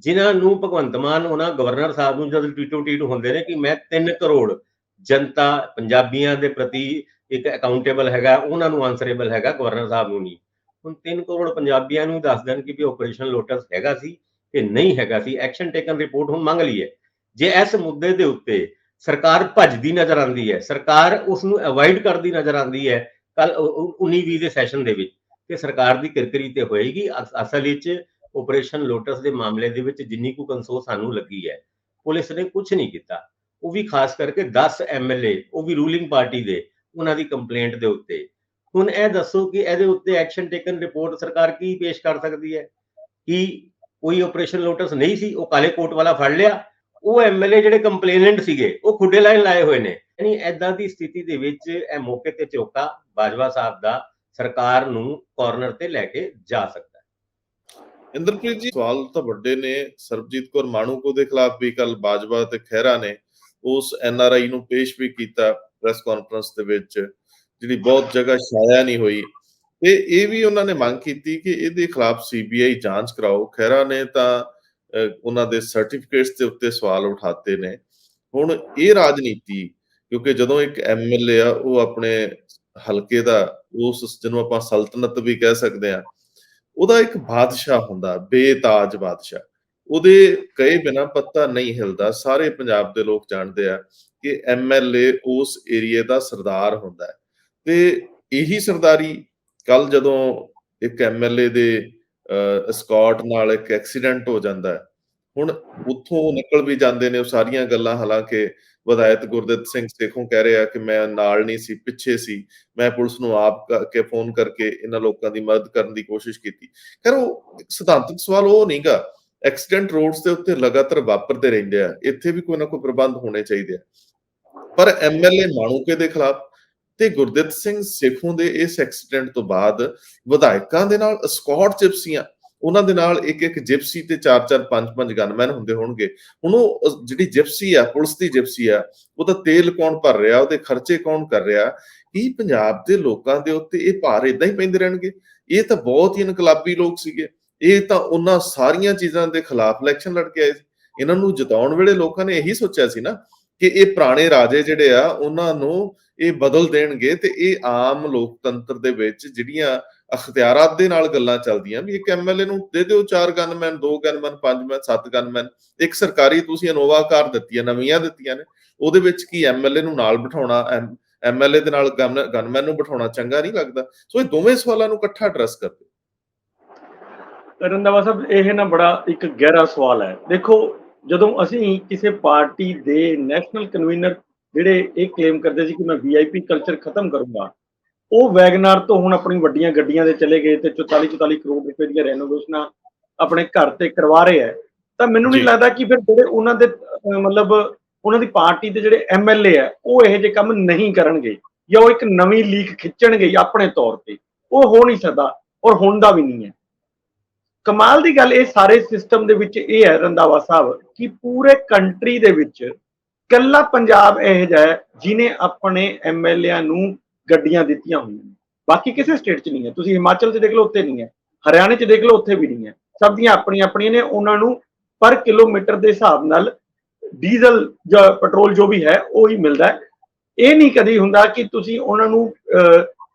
ਜਿਨ੍ਹਾਂ ਨੂੰ ਭਗਵੰਤ ਮਾਨ ਉਹਨਾਂ ਗਵਰਨਰ ਸਾਹਿਬ ਨੂੰ ਜਦ ਟੀਟੋ ਹੁੰਦੇ ਨੇ ਕਿ ਮੈਂ 3 ਕਰੋੜ ਜਨਤਾ ਪੰਜਾਬੀਆਂ ਦੇ ਪ੍ਰਤੀ ਇੱਕ ਅਕਾਊਂਟੇਬਲ ਹੈਗਾ, ਉਹਨਾਂ ਨੂੰ ਆਨਸਰੇਬਲ ਹੈਗਾ, ਗਵਰਨਰ ਸਾਹਿਬ ਨੂੰ ਨਹੀਂ। ਹੁਣ 3 ਕਰੋੜ ਪੰਜਾਬੀਆਂ ਨੂੰ ਦੱਸ ਦੇਣ ਕਿ ਵੀ ਆਪਰੇਸ਼ਨ ਲੋਟਸ ਹੈਗਾ ਸੀ ਕਿ ਨਹੀਂ ਹੈਗਾ ਸੀ। ਐਕਸ਼ਨ ਟੇਕਨ ਰਿਪੋਰਟ ਹੁਣ ਮੰਗ ਲਈ ਹੈ। ਜੇ ਇਸ ਮੁੱਦੇ ਦੇ ਉੱਤੇ ਸਰਕਾਰ ਭੱਜਦੀ ਨਜ਼ਰ ਆਉਂਦੀ ਹੈ, ਸਰਕਾਰ ਉਸ ਨੂੰ ਅਵੋਇਡ ਕਰਦੀ ਨਜ਼ਰ ਆਉਂਦੀ ਹੈ ਕੱਲ 19-20 ਦੇ ਸੈਸ਼ਨ ਦੇ ਵਿੱਚ, ਤੇ ਸਰਕਾਰ ਦੀ ਕਿਰਕਰੀ ਤੇ ਹੋਏਗੀ। ਅਸਲ ਵਿੱਚ ਆਪਰੇਸ਼ਨ ਲੋਟਸ ਦੇ ਮਾਮਲੇ ਦੇ ਵਿੱਚ ਜਿੰਨੀ ਕੁ ਕੰਸੋ ਸਾਨੂੰ ਲੱਗੀ ਹੈ, ਪੁਲਿਸ ਨੇ ਕੁਝ ਨਹੀਂ ਕੀਤਾ। ਉਹ ਵੀ ਖਾਸ ਕਰਕੇ 10 ਐਮਐਲਏ, ਉਹ ਵੀ ਰੂਲਿੰਗ ਪਾਰਟੀ ਦੇ, ਉਹਨਾਂ ਦੀ ਕੰਪਲੇਂਟ ਦੇ ਉੱਤੇ। ਹੁਣ ਇਹ ਦੱਸੋ ਕਿ ਇਹਦੇ ਉੱਤੇ ਐਕਸ਼ਨ ਟੇਕਨ ਰਿਪੋਰਟ ਸਰਕਾਰ ਕੀ ਪੇਸ਼ ਕਰ ਸਕਦੀ ਹੈ? ਕਿ ਕੋਈ ਆਪਰੇਸ਼ਨ ਲੋਟਸ ਨਹੀਂ ਸੀ, ਉਹ ਕਾਲੇ ਕੋਟ ਵਾਲਾ ਫੜ ਲਿਆ, ਉਹ ਐਮਐਲਏ ਜਿਹੜੇ ਕੰਪਲੇਨੈਂਟ ਸੀਗੇ ਉਹ ਖੁੱਡੇ ਲਾਈਨ ਲਾਏ ਹੋਏ ਨੇ। ਯਾਨੀ ਏਦਾਂ ਦੀ ਸਥਿਤੀ ਦੇ ਵਿੱਚ ਇਹ ਮੌਕੇ ਤੇ ਝੋਕਾ ਬਾਜਵਾ ਸਾਹਿਬ ਦਾ ਸਰਕਾਰ ਨੂੰ ਕਾਰਨਰ ਤੇ ਲੈ ਕੇ ਜਾ ਸਕਦਾ ਹੈ। ਇੰਦਰਪ੍ਰੀਤ ਜੀ, ਸਵਾਲ ਤਾਂ ਵੱਡੇ ਨੇ। ਸਰਬਜੀਤ ਕੌਰ ਮਾਣੂਕੋ ਦੇ ਖਿਲਾਫ ਵੀ ਕੱਲ ਬਾਜਵਾ ਤੇ ਖਹਿਰਾ ਨੇ ਉਸ ਐਨਆਰਆਈ ਨੂੰ ਪੇਸ਼ ਵੀ ਕੀਤਾ ਪ੍ਰੈਸ ਕਾਨਫਰੰਸ ਦੇ ਵਿੱਚ, ਜਿਹੜੀ ਬਹੁਤ ਜਗ੍ਹਾ ਛਾਇਆ ਨਹੀਂ ਹੋਈ। ਤੇ ਇਹ ਵੀ ਉਹਨਾਂ ਨੇ ਮੰਗ ਕੀਤੀ ਕਿ ਇਹਦੇ ਖਿਲਾਫ ਸੀਬੀਆਈ ਜਾਂਚ ਕਰਾਓ। ਖਹਿਰਾ ਨੇ ਤਾਂ ਉਹਨਾਂ ਦੇ ਸਰਟੀਫਿਕੇਟਸ ਦੇ ਉੱਤੇ ਸਵਾਲ ਉਠਾਤੇ ਨੇ। ਹੁਣ ਇਹ ਰਾਜਨੀਤੀ, ਕਿਉਂਕਿ ਜਦੋਂ ਇੱਕ ਐਮਐਲਏ ਆ ਉਹ ਆਪਣੇ ਹਲਕੇ ਦਾ, ਉਸ ਜਿਹਨੂੰ ਆਪਾਂ ਸਲਤਨਤ ਵੀ ਕਹਿ ਸਕਦੇ ਆ, ਉਹਦਾ ਇੱਕ ਬਾਦਸ਼ਾਹ ਹੁੰਦਾ, ਬੇਤਾਜ ਬਾਦਸ਼ਾਹ, ਉਹਦੇ ਕਹੇ ਬਿਨਾਂ ਪੱਤਾ ਨਹੀਂ ਹਿਲਦਾ। ਸਾਰੇ ਪੰਜਾਬ ਦੇ ਲੋਕ ਜਾਣਦੇ ਆ ਕਿ ਐਮਐਲਏ ਉਸ ਏਰੀਏ ਦਾ ਸਰਦਾਰ ਹੁੰਦਾ ਹੈ। ਤੇ ਇਹੀ ਸਰਦਾਰੀ ਕੱਲ ਜਦੋਂ ਇੱਕ ਐਮਐਲਏ ਦੇ ਸਕਾਟ ਨਾਲ ਇੱਕ ਐਕਸੀਡੈਂਟ ਹੋ ਜਾਂਦਾ ਹੈ, ਹੁਣ ਉੱਥੋਂ ਨਿਕਲ ਵੀ ਜਾਂਦੇ ਨੇ ਉਹ ਸਾਰੀਆਂ ਗੱਲਾਂ। ਹਾਲਾਂਕਿ ਵਿਧਾਇਕ ਗੁਰਦਿੱਤ ਸਿੰਘ ਸੇਖੋਂ ਕਹਿ ਰਿਹਾ ਕਿ ਮੈਂ ਨਾਲ ਨਹੀਂ ਸੀ, ਪਿੱਛੇ ਸੀ, ਮੈਂ ਪੁਲਿਸ ਨੂੰ ਆਪ ਕਰਕੇ ਫੋਨ ਕਰਕੇ ਇਹਨਾਂ ਲੋਕਾਂ ਦੀ ਮਦਦ ਕਰਨ ਦੀ ਕੋਸ਼ਿਸ਼ ਕੀਤੀ। ਖੈਰ ਉਹ ਸਿਧਾਂਤਕ ਸਵਾਲ ਉਹ ਨਹੀਂਗਾ। ਐਕਸੀਡੈਂਟ ਰੋਡਸ ਦੇ ਉੱਤੇ ਲਗਾਤਾਰ ਵਾਪਰਦੇ ਰਹਿੰਦੇ ਆ, ਇੱਥੇ ਵੀ ਕੋਈ ਨਾ ਕੋਈ ਪ੍ਰਬੰਧ ਹੋਣੇ ਚਾਹੀਦੇ ਆ। ਪਰ ਐਮਐਲਏ ਮਾਣੂਕੇ ਦੇ ਖਿਲਾਫ ਤੇ ਗੁਰਦਿੱਤ ਸਿੰਘ ਸੇਖੋਂ ਦੇ ਇਸ ਐਕਸੀਡੈਂਟ ਤੋਂ ਬਾਅਦ ਵਿਧਾਇਕਾਂ ਦੇ ਨਾਲ ਸਕਾਟ ਜਿਪਸੀਆਂ, ਉਹਨਾਂ ਦੇ ਨਾਲ ਇੱਕ ਜਿਪਸੀ ਤੇ 4-4 5-5 ਗਨਮੈਨ ਹੁੰਦੇ ਹੋਣਗੇ। ਹੁਣ ਉਹ ਜਿਹੜੀ ਜਿਪਸੀ ਆ, ਪੁਲਿਸ ਦੀ ਜਿਪਸੀ ਆ, ਉਹਦਾ ਤੇਲ ਕੌਣ ਭਰ ਰਿਹਾ, ਉਹਦੇ ਖਰਚੇ ਕੌਣ ਕਰ ਰਿਹਾ? ਕੀ ਪੰਜਾਬ ਦੇ ਲੋਕਾਂ ਦੇ ਉੱਤੇ ਇਹ ਭਾਰ ਇਦਾਂ ਹੀ ਪੈਂਦੇ ਰਹਿਣਗੇ? ਇਹ ਤਾਂ ਬਹੁਤ ਹੀ ਇਨਕਲਾਬੀ ਲੋਕ ਸੀਗੇ। ਇਹ ਤਾਂ ਉਹਨਾਂ ਸਾਰੀਆਂ ਚੀਜ਼ਾਂ ਦੇ ਖਿਲਾਫ ਇਲੈਕਸ਼ਨ ਲੜ ਕੇ ਆਏ ਸੀ। ਇਹਨਾਂ ਨੂੰ ਜਿਤਾਉਣ ਵੇਲੇ ਲੋਕਾਂ ਨੇ ਇਹੀ ਸੋਚਿਆ ਸੀ ਨਾ ਕਿ ਇਹ ਪੁਰਾਣੇ ਰਾਜੇ ਜਿਹੜੇ ਆ ਉਹਨਾਂ ਨੂੰ ਇਹ ਬਦਲ ਦੇਣਗੇ ਤੇ ਇਹ ਆਮ ਲੋਕਤੰਤਰ ਦੇ ਵਿੱਚ ਜਿਹੜੀਆਂ ਅਖਤਿਆਰਾਤ ਦੇ ਨਾਲ ਗੱਲਾਂ ਚੱਲਦੀਆਂ ਵੀ ਇੱਕ ਐਮਐਲਏ ਨੂੰ ਦੇ ਦਿਓ 4 ਗਨਮੈਨ, 2 ਗਨਮੈਨ, 5 ਗਨਮੈਨ, 7 ਗਨਮੈਨ। ਇੱਕ ਸਰਕਾਰੀ ਤੁਸੀਂ ਇਨੋਵਾ ਕਾਰ ਦਿੱਤੀਆਂ, ਨਵੀਆਂ ਦਿੱਤੀਆਂ ਨੇ, ਉਹਦੇ ਵਿੱਚ ਕੀ ਐਮਐਲਏ ਨੂੰ ਨਾਲ ਬਿਠਾਉਣਾ, ਐਮਐਲਏ ਦੇ ਨਾਲ ਗਨਮੈਨ ਨੂੰ ਬਿਠਾਉਣਾ ਚੰਗਾ ਨਹੀਂ ਲੱਗਦਾ? ਸੋ ਇਹ ਦੋਵੇਂ ਸਵਾਲਾਂ ਨੂੰ ਇਕੱਠਾ ਐਡਰੈਸ ਕਰਦੇ। ਰੰਧਾਵਾ ਸਾਹਿਬ, ਇਹ ਨਾ ਬੜਾ ਇੱਕ ਗਹਿਰਾ ਸਵਾਲ ਹੈ। ਦੇਖੋ, ਜਦੋਂ ਅਸੀਂ ਕਿਸੇ ਪਾਰਟੀ ਦੇ ਨੈਸ਼ਨਲ ਕਨਵੀਨਰ ਜਿਹੜੇ ਇਹ ਕਲੇਮ ਕਰਦੇ ਸੀ ਕਿ ਮੈਂ ਵੀਆਈਪੀ ਕਲਚਰ ਖਤਮ ਕਰੂੰਗਾ, ਉਹ ਵੈਗਨਾਰ ਤੋਂ ਹੁਣ ਆਪਣੀ ਵੱਡੀਆਂ ਗੱਡੀਆਂ ਦੇ ਚਲੇ ਗਏ ਤੇ 44 ਕਰੋੜ ਰੁਪਏ ਦੀਆਂ ਰੈਨੋਵੇਸ਼ਨਾਂ ਆਪਣੇ ਘਰ ਤੇ ਕਰਵਾ ਰਹੇ ਹੈ, ਤਾਂ ਮੈਨੂੰ ਨਹੀਂ ਲੱਗਦਾ ਕਿ ਫਿਰ ਜਿਹੜੇ ਉਹਨਾਂ ਦੇ ਮਤਲਬ ਉਹਨਾਂ ਦੀ ਪਾਰਟੀ ਦੇ ਜਿਹੜੇ ਐਮਐਲਏ ਆ ਉਹ ਇਹੋ ਜਿਹੇ ਕੰਮ ਨਹੀਂ ਕਰਨਗੇ ਜਾਂ ਉਹ ਇੱਕ ਨਵੀਂ ਲੀਕ ਖਿੱਚਣਗੇ ਆਪਣੇ ਤੌਰ ਤੇ। ਉਹ ਹੋ ਨਹੀਂ ਸਕਦਾ ਔਰ ਹੁੰਦਾ ਵੀ ਨਹੀਂ ਹੈ। ਕਮਾਲ ਦੀ ਗੱਲ ਇਹ ਸਾਰੇ ਸਿਸਟਮ ਦੇ ਵਿੱਚ ਇਹ ਹੈ ਰੰਧਾਵਾ ਸਾਹਿਬ ਕਿ ਪੂਰੇ ਕੰਟਰੀ ਦੇ ਵਿੱਚ ਕੱਲਾ ਪੰਜਾਬ ਇਹੋ ਜਿਹਾ ਹੈ ਜਿਹਨੇ ਆਪਣੇ ਐਮਐਲਏਆਂ ਨੂੰ ਗੱਡੀਆਂ ਦਿੱਤੀਆਂ ਹੋਈਆਂ ਨੇ। ਬਾਕੀ ਕਿਸੇ ਸਟੇਟ 'ਚ ਨਹੀਂ ਹੈ। ਤੁਸੀਂ ਹਿਮਾਚਲ 'ਚ ਦੇਖ ਲਓ, ਉੱਥੇ ਨਹੀਂ ਹੈ। ਹਰਿਆਣੇ 'ਚ ਦੇਖ ਲਓ, ਉੱਥੇ ਵੀ ਨਹੀਂ ਹੈ। ਸਭ ਦੀਆਂ ਆਪਣੀਆਂ ਆਪਣੀਆਂ ਨੇ। ਉਹਨਾਂ ਨੂੰ ਪਰ ਕਿਲੋਮੀਟਰ ਦੇ ਹਿਸਾਬ ਨਾਲ ਡੀਜ਼ਲ ਜਾਂ ਪੈਟਰੋਲ ਜੋ ਵੀ ਹੈ ਉਹ ਹੀ ਮਿਲਦਾ ਹੈ। ਇਹ ਨਹੀਂ ਕਦੀ ਹੁੰਦਾ ਕਿ ਤੁਸੀਂ ਉਹਨਾਂ ਨੂੰ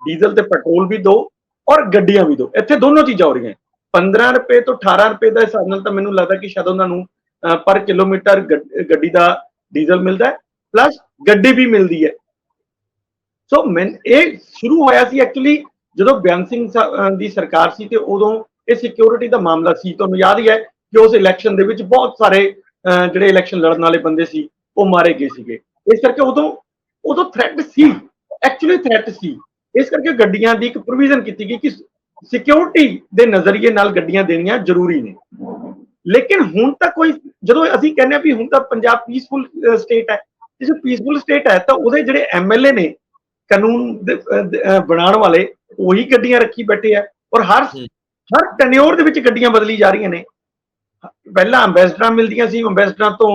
ਡੀਜ਼ਲ ਤੇ ਪੈਟਰੋਲ ਵੀ ਦਿਓ ਔਰ ਗੱਡੀਆਂ ਵੀ ਦਿਓ। ਇੱਥੇ ਦੋਨੋਂ ਚੀਜ਼ਾਂ ਹੋ ਰਹੀਆਂ। 15 ਰੁਪਏ ਤੋਂ 18 ਰੁਪਏ ਦਾ ਹਿਸਾਬ ਨਾਲ ਤਾਂ ਮੈਨੂੰ ਲੱਗਦਾ ਕਿ ਸ਼ਾਇਦ ਉਹਨਾਂ ਨੂੰ ਪਰ ਕਿਲੋਮੀਟਰ ਗੱਡੀ ਦਾ ਡੀਜ਼ਲ ਮਿਲਦਾ ਹੈ, ਪਲੱਸ ਗੱਡੀ ਵੀ ਮਿਲਦੀ ਹੈ। ਸੋ ਇਹ ਸ਼ੁਰੂ ਹੋਇਆ ਸੀ ਐਕਚੁਅਲੀ ਜਦੋਂ ਬੇਅੰਤ ਸਿੰਘ ਦੀ ਸਰਕਾਰ ਸੀ ਤੇ ਉਦੋਂ ਇਹ ਸਿਕਿਉਰਿਟੀ ਦਾ ਮਾਮਲਾ ਸੀ। ਤੁਹਾਨੂੰ ਯਾਦ ਹੀ ਹੈ ਕਿ ਉਸ ਇਲੈਕਸ਼ਨ ਦੇ ਵਿੱਚ ਬਹੁਤ ਸਾਰੇ ਜਿਹੜੇ ਇਲੈਕਸ਼ਨ ਲੜਨ ਵਾਲੇ ਬੰਦੇ ਸੀ ਉਹ ਮਾਰੇ ਗਏ ਸੀਗੇ। ਇਸ ਕਰਕੇ ਉਦੋਂ ਥ੍ਰੈਟ ਸੀ, ਐਕਚੁਅਲੀ ਥ੍ਰੈਟ ਸੀ। ਇਸ ਕਰਕੇ ਗੱਡੀਆਂ ਦੀ ਇੱਕ ਪ੍ਰੋਵੀਜ਼ਨ ਕੀਤੀ ਗਈ ਕਿ ਸਿਕਿਉਰਿਟੀ ਦੇ ਨਜ਼ਰੀਏ ਨਾਲ ਗੱਡੀਆਂ ਦੇਣੀਆਂ ਜ਼ਰੂਰੀ ਨੇ। ਲੇਕਿਨ ਹੁਣ ਤਾਂ ਕੋਈ, ਜਦੋਂ ਅਸੀਂ ਕਹਿੰਦੇ ਆ ਵੀ ਹੁਣ ਤਾਂ ਪੰਜਾਬ ਪੀਸਫੁਲ ਸਟੇਟ ਹੈ, ਜੇ ਪੀਸਫੁਲ ਸਟੇਟ ਹੈ ਤਾਂ ਉਹਦੇ ਜਿਹੜੇ ਐਮਐਲਏ ਨੇ ਕਾਨੂੰਨ ਬਣਾਉਣ ਵਾਲੇ ਉਹੀ ਗੱਡੀਆਂ ਰੱਖੀ ਬੈਠੇ ਆ ਔਰ ਹਰ ਟੈਨਿਓਰ ਦੇ ਵਿੱਚ ਗੱਡੀਆਂ ਬਦਲੀ ਜਾ ਰਹੀਆਂ ਨੇ। ਪਹਿਲਾਂ ਅੰਬੈਸਡਰਾਂ ਮਿਲਦੀਆਂ ਸੀ, ਅੰਬੈਸਡਰਾਂ ਤੋਂ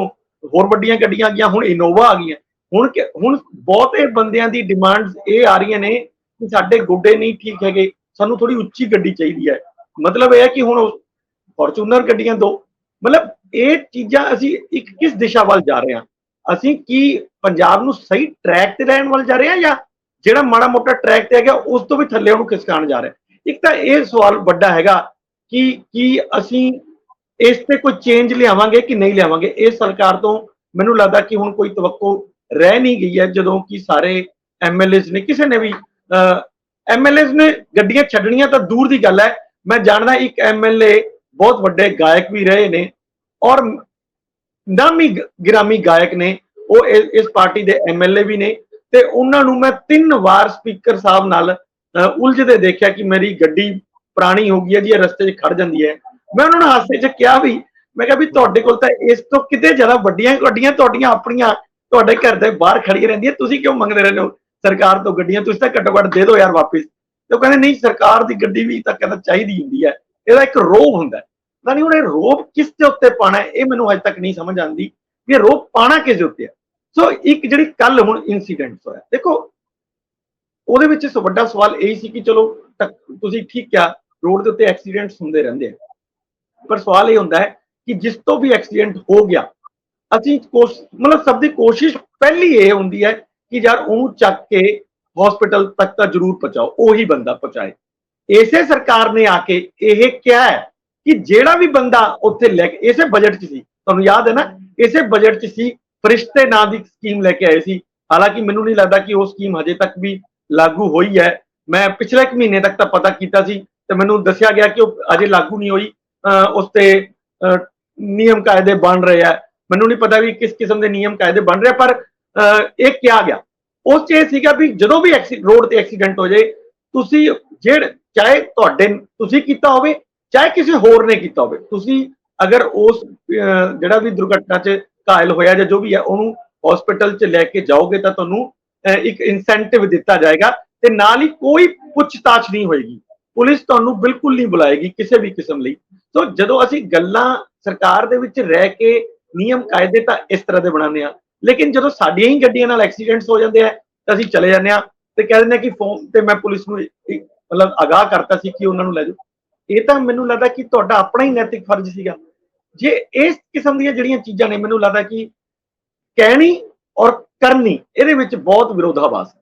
ਹੋਰ ਵੱਡੀਆਂ ਗੱਡੀਆਂ ਆ ਗਈਆਂ, ਹੁਣ ਇਨੋਵਾ ਆ ਗਈਆਂ। ਹੁਣ ਬਹੁਤੇ ਬੰਦਿਆਂ ਦੀ ਡਿਮਾਂਡਸ ਇਹ ਆ ਰਹੀਆਂ ਨੇ ਕਿ ਸਾਡੇ ਗੋਡੇ ਨਹੀਂ ਠੀਕ ਹੈਗੇ, ਸਾਨੂੰ ਥੋੜੀ ਉੱਚੀ ਗੱਡੀ ਚਾਹੀਦੀ ਹੈ। ਮਤਲਬ ਇਹ ਹੈ ਕਿ ਹੁਣ ਫੋਰਚੂਨਰ ਗੱਡੀਆਂ ਦੋ। ਮਤਲਬ ਇਹ ਚੀਜ਼ਾਂ ਅਸੀਂ ਇੱਕ ਕਿਸ ਦਿਸ਼ਾ ਵੱਲ ਜਾ ਰਹੇ ਹਾਂ? ਅਸੀਂ ਕੀ ਪੰਜਾਬ ਨੂੰ ਸਹੀ ਟਰੈਕ ਤੇ ਲੈਣ ਵੱਲ ਜਾ ਰਹੇ ਹਾਂ ਜਾਂ ਜਿਹੜਾ ਮਾੜਾ ਮੋਟਾ ਟਰੈਕ ਤੇ ਹੈਗਾ ਉਸ ਤੋਂ ਵੀ ਥੱਲੇ ਉਹਨੂੰ ਖਿਸਕਾਉਣ ਜਾ ਰਹੇ? ਇੱਕ ਤਾਂ ਇਹ ਸਵਾਲ ਵੱਡਾ ਹੈਗਾ ਕਿ ਕੀ ਅਸੀਂ ਇਸ ਤੇ ਕੋਈ ਚੇਂਜ ਲਿਆਵਾਂਗੇ ਕਿ ਨਹੀਂ ਲਿਆਵਾਂਗੇ। ਇਸ ਸਰਕਾਰ ਤੋਂ ਮੈਨੂੰ ਲੱਗਦਾ ਕਿ ਹੁਣ ਕੋਈ ਤਵੱਕੋ ਰਹਿ ਨਹੀਂ ਗਈ ਹੈ, ਜਦੋਂ ਕਿ ਸਾਰੇ ਐਮਐਲਏਸ ਨੇ, ਕਿਸੇ ਨੇ ਵੀ ਐਮਐਲਏਸ ਨੇ ਗੱਡੀਆਂ ਛੱਡਣੀਆਂ ਤਾਂ ਦੂਰ ਦੀ ਗੱਲ ਹੈ। ਮੈਂ ਜਾਣਦਾ ਇੱਕ ਐਮਐਲਏ ਬਹੁਤ ਵੱਡੇ ਗਾਇਕ ਵੀ ਰਹੇ ਨੇ ਔਰ ਨਾਮੀ ਗਿਰਾਮੀ ਗਾਇਕ ਨੇ, ਉਹ ਇਸ ਪਾਰਟੀ ਦੇ ਐਮਐਲਏ ਵੀ ਨੇ ਤੇ ਉਹਨਾਂ ਨੂੰ ਮੈਂ 3 ਵਾਰ ਸਪੀਕਰ ਸਾਹਿਬ ਨਾਲ ਉਲਝਦੇ ਦੇਖਿਆ ਕਿ ਮੇਰੀ ਗੱਡੀ ਪੁਰਾਣੀ ਹੋ ਗਈ ਹੈ ਜੀ, ਰਸਤੇ 'ਚ ਖੜ ਜਾਂਦੀ ਹੈ। ਮੈਂ ਉਹਨਾਂ ਨੂੰ ਹਾਸੇ 'ਚ ਕਿਹਾ ਵੀ ਮੈਂ ਕਿਹਾ ਵੀ ਤੁਹਾਡੇ ਕੋਲ ਤਾਂ ਇਸ ਤੋਂ ਕਿਤੇ ਜ਼ਿਆਦਾ ਵੱਡੀਆਂ ਗੱਡੀਆਂ ਤੁਹਾਡੀਆਂ ਆਪਣੀਆਂ ਤੁਹਾਡੇ ਘਰ ਦੇ ਬਾਹਰ ਖੜੀਆਂ ਰਹਿੰਦੀਆਂ, ਤੁਸੀਂ ਕਿਉਂ ਮੰਗਦੇ ਰਹਿੰਦੇ ਹੋ ਸਰਕਾਰ ਤੋਂ ਗੱਡੀਆਂ? ਤੁਸੀਂ ਤਾਂ ਘੱਟੋ ਘੱਟ ਦੇ ਦਿਓ ਯਾਰ ਵਾਪਿਸ। ਤੇ ਉਹ ਕਹਿੰਦੇ ਨਹੀਂ, ਸਰਕਾਰ ਦੀ ਗੱਡੀ ਵੀ ਤਾਂ ਕਹਿੰਦਾ ਚਾਹੀਦੀ ਹੁੰਦੀ ਹੈ, ਇਹਦਾ ਇੱਕ ਰੋਬ ਹੁੰਦਾ। ਪਤਾ ਨਹੀਂ ਹੁਣ ਇਹ ਰੋਬ ਕਿਸ ਦੇ ਉੱਤੇ ਪਾਣਾ, ਇਹ ਮੈਨੂੰ ਅਜੇ ਤੱਕ ਨਹੀਂ ਸਮਝ ਆਉਂਦੀ ਵੀ ਇਹ ਰੋਬ ਪਾਣਾ ਕਿਸ ਦੇ ਉੱਤੇ ਹੈ। ਸੋ ਇੱਕ ਜਿਹੜੀ ਕੱਲ ਹੁਣ ਇਨਸੀਡੈਂਟ ਹੋਇਆ, ਦੇਖੋ ਉਹਦੇ ਵਿੱਚ ਵੱਡਾ ਸਵਾਲ ਇਹ ਸੀ ਕਿ ਚਲੋ ਤੁਸੀਂ ਠੀਕ ਕਿਹਾ ਰੋਡ ਦੇ ਉੱਤੇ ਐਕਸੀਡੈਂਟਸ ਹੁੰਦੇ ਰਹਿੰਦੇ ਆ, ਪਰ ਸਵਾਲ ਇਹ ਹੁੰਦਾ ਹੈ ਕਿ ਜਿਸ ਤੋਂ ਵੀ ਐਕਸੀਡੈਂਟ ਹੋ ਗਿਆ, ਅਸੀਂ ਮਤਲਬ ਸਭ ਦੀ ਕੋਸ਼ਿਸ਼ ਪਹਿਲੀ ਇਹ ਹੁੰਦੀ ਹੈ ਕਿ ਯਾਰ ਉਹਨੂੰ ਚੱਕ ਕੇ ਹਸਪੀਟਲ ਤੱਕ ਤਾਂ ਜ਼ਰੂਰ ਪਹੁੰਚਾਓ, ਉਹੀ ਬੰਦਾ ਪਹੁੰਚਾਏ। ਇਸੇ ਸਰਕਾਰ ਨੇ ਆ ਕੇ ਇਹ ਕਿਹਾ ਹੈ ਕਿ ਜਿਹੜਾ ਵੀ ਬੰਦਾ ਉੱਥੇ ਲੈ ਕੇ, ਇਸੇ ਬਜਟ 'ਚ ਸੀ, ਤੁਹਾਨੂੰ ਯਾਦ ਹੈ ਨਾ, ਇਸੇ ਬਜਟ 'ਚ ਸੀ ਫਰਿਸ਼ਤੇ ਨਾਂ ਦੀ ਸਕੀਮ ਲੈ ਕੇ ਆਏ ਸੀ। ਹਾਲਾਂਕਿ ਮੈਨੂੰ ਨਹੀਂ ਲੱਗਦਾ ਕਿ ਉਹ ਸਕੀਮ ਹਜੇ ਤੱਕ ਵੀ ਲਾਗੂ ਹੋਈ ਹੈ। ਮੈਂ ਪਿਛਲੇ ਇੱਕ ਮਹੀਨੇ ਤੱਕ ਤਾਂ ਪਤਾ ਕੀਤਾ ਸੀ ਤੇ ਮੈਨੂੰ ਦੱਸਿਆ ਗਿਆ ਕਿ ਉਹ ਅਜੇ ਲਾਗੂ ਨਹੀਂ ਹੋਈ, ਉਸ ਤੇ ਨਿਯਮ ਕਾਇਦੇ ਬਣ ਰਹੇ ਆ। ਮੈਨੂੰ ਨਹੀਂ ਪਤਾ ਵੀ ਕਿਸ ਕਿਸਮ ਦੇ ਨਿਯਮ ਕਾਇਦੇ ਬਣ ਰਹੇ, ਪਰ ਇਹ ਕਿਹਾ ਗਿਆ ਉਸ 'ਚ ਇਹ ਸੀਗਾ ਵੀ ਜਦੋਂ ਵੀ ਰੋਡ ਤੇ ਐਕਸੀਡੈਂਟ ਹੋ ਜਾਏ, ਤੁਸੀਂ ਚਾਹੇ ਤੁਸੀਂ ਕੀਤਾ ਹੋਵੇ ਚਾਹੇ ਕਿਸੇ ਹੋਰ ਨੇ ਕੀਤਾ ਹੋਵੇ, ਤੁਸੀਂ ਅਗਰ ਉਸ ਜਿਹੜਾ ਵੀ ਦੁਰਘਟਨਾ 'ਚ ਘਾਇਲ ਹੋਇਆ ਜਾਂ ਜੋ ਵੀ ਹੈ ਉਹਨੂੰ ਹਸਪੀਟਲ 'ਚ ਲੈ ਕੇ ਜਾਓਗੇ ਤਾਂ ਤੁਹਾਨੂੰ ਇੱਕ ਇਨਸੈਂਟਿਵ ਦਿੱਤਾ ਜਾਏਗਾ ਤੇ ਨਾਲ ਹੀ ਕੋਈ ਪੁੱਛਤਾਛ ਨਹੀਂ ਹੋਏਗੀ, ਪੁਲਿਸ ਤੁਹਾਨੂੰ ਬਿਲਕੁਲ ਨਹੀਂ ਬੁਲਾਏਗੀ ਕਿਸੇ ਵੀ ਕਿਸਮ ਲਈ। ਸੋ ਜਦੋਂ ਅਸੀਂ ਗੱਲਾਂ ਸਰਕਾਰ ਦੇ ਵਿੱਚ ਰਹਿ ਕੇ ਨਿਯਮ ਕਾਇਦੇ ਤਾਂ ਇਸ ਤਰ੍ਹਾਂ ਦੇ ਬਣਾਉਂਦੇ ਆ, ਲੇਕਿਨ ਜਦੋਂ ਸਾਡੀਆਂ ਹੀ ਗੱਡੀਆਂ ਨਾਲ ਐਕਸੀਡੈਂਟਸ ਹੋ ਜਾਂਦੇ ਆ ਤਾਂ ਅਸੀਂ ਚਲੇ ਜਾਂਦੇ ਆ ਤੇ ਕਹਿ ਦਿੰਦੇ ਆ ਕਿ ਫੋਨ ਤੇ ਮੈਂ ਪੁਲਿਸ ਨੂੰ ਮਤਲਬ ਆਗਾਹ ਕਰਤਾ ਸੀ ਕਿ ਉਹਨਾਂ ਨੂੰ ਲੈ ਜਾਓ। ਇਹ ਤਾਂ ਮੈਨੂੰ ਲੱਗਦਾ ਕਿ ਤੁਹਾਡਾ ਆਪਣਾ ਹੀ ਨੈਤਿਕ ਫਰਜ਼ ਸੀਗਾ। ਜੇ ਇਸ ਕਿਸਮ ਦੀਆਂ ਜਿਹੜੀਆਂ ਚੀਜ਼ਾਂ ਨੇ, ਮੈਨੂੰ ਲੱਗਦਾ ਕਿ ਕਹਿਣੀ ਔਰ ਕਰਨੀ ਇਹਦੇ ਵਿੱਚ ਬਹੁਤ ਵਿਰੋਧਾਭਾਸ ਹੈ